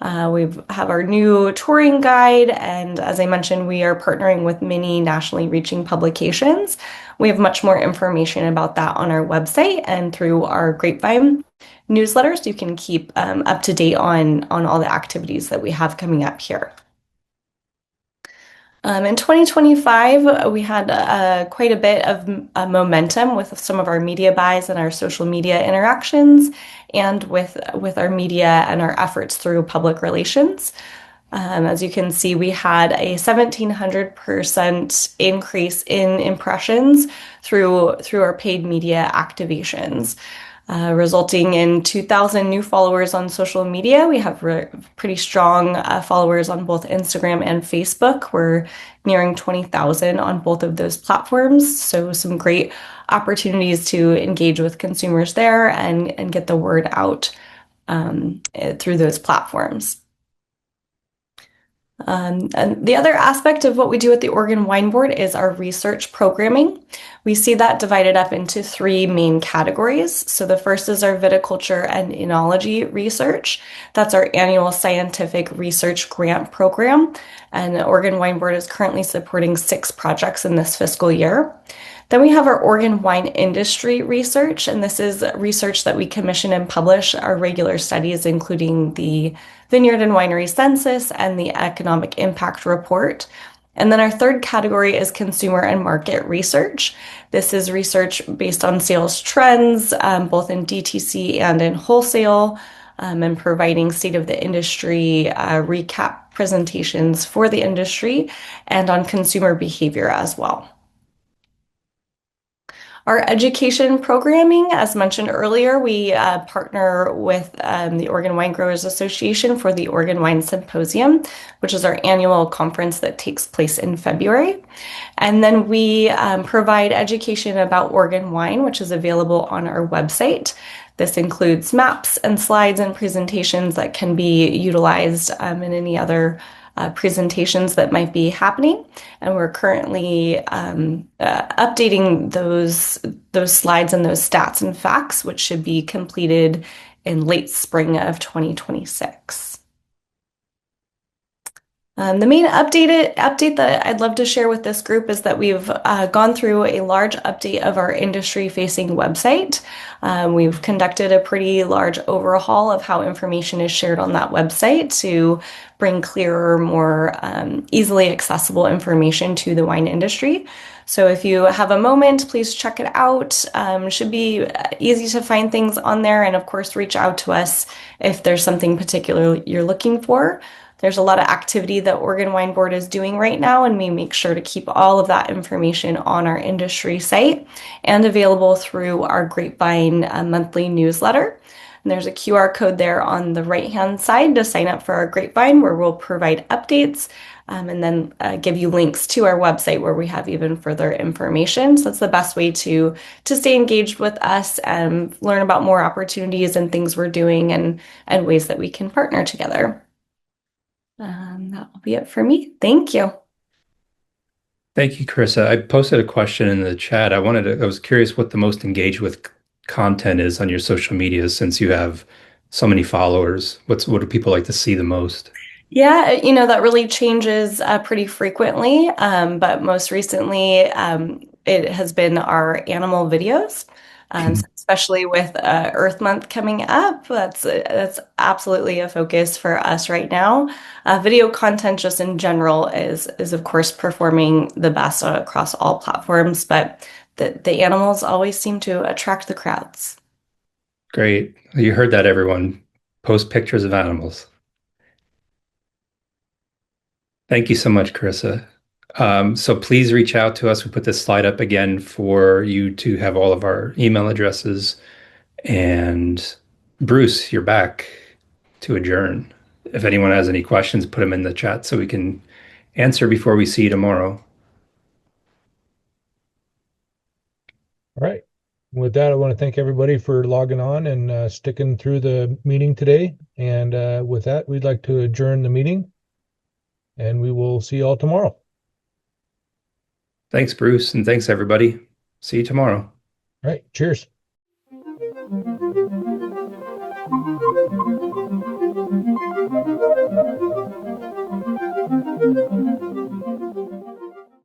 We have our new touring guide, and as I mentioned, we are partnering with many nationally reaching publications. We have much more information about that on our website and through our Grapevine newsletters. You can keep up to date on all the activities that we have coming up here. In 2025, we had quite a bit of momentum with some of our media buys and our social media interactions, and with our media and our efforts through public relations. As you can see, we had a 1,700% increase in impressions through our paid media activations, resulting in 2,000 new followers on social media. We have pretty strong followers on both Instagram and Facebook. We're nearing 20,000 on both of those platforms. So some great opportunities to engage with consumers there and get the word out through those platforms. And the other aspect of what we do at the Oregon Wine Board is our research programming. We see that divided up into 3 main categories. So the first is our viticulture and enology research. That's our annual scientific research grant program. And the Oregon Wine Board is currently supporting 6 projects in this fiscal year. Then we have our Oregon wine industry research, and this is research that we commission and publish our regular studies, including the Vineyard and Winery Census and the Economic Impact Report. And then our third category is consumer and market research. This is research based on sales trends, both in DTC and in wholesale, and providing state of the industry recap presentations for the industry and on consumer behavior as well. Our education programming, as mentioned earlier, we partner with the Oregon Winegrowers Association for the Oregon Wine Symposium, which is our annual conference that takes place in February. And then we provide education about Oregon wine, which is available on our website. This includes maps and slides and presentations that can be utilized in any other presentations that might be happening, and we're currently updating those slides and those stats and facts, which should be completed in late spring of 2026. The main update that I'd love to share with this group is that we've gone through a large update of our industry-facing website. We've conducted a pretty large overhaul of how information is shared on that website to bring clearer, more easily accessible information to the wine industry. So if you have a moment, please check it out. Should be easy to find things on there. And of course, reach out to us if there's something particular you're looking for. There's a lot of activity that Oregon Wine Board is doing right now, and we make sure to keep all of that information on our industry site and available through our Grapevine monthly newsletter. And there's a QR code there on the right-hand side to sign up for our Grapevine, where we'll provide updates and then give you links to our website where we have even further information. So that's the best way to stay engaged with us and learn about more opportunities and things we're doing and ways that we can partner together. That will be it for me. Thank you. Thank you, Carissa. I posted a question in the chat. I was curious what the most engaged with content is on your social media, since you have so many followers. What do people like to see the most? Yeah, that really changes pretty frequently. But most recently, it has been our animal videos. Especially with Earth Month coming up, that's absolutely a focus for us right now. Video content just in general is of course performing the best across all platforms, but the animals always seem to attract the crowds. Great. You heard that, everyone. Post pictures of animals. Thank you so much, Carissa. So please reach out to us. We put this slide up again for you to have all of our email addresses. And Bruce, you're back to adjourn. If anyone has any questions, put them in the chat so we can answer before we see you tomorrow. All right. With that, I want to thank everybody for logging on and sticking through the meeting today. And with that, we'd like to adjourn the meeting. And we will see you all tomorrow. Thanks, Bruce, and thanks, everybody. See you tomorrow. All right. Cheers. Thank you.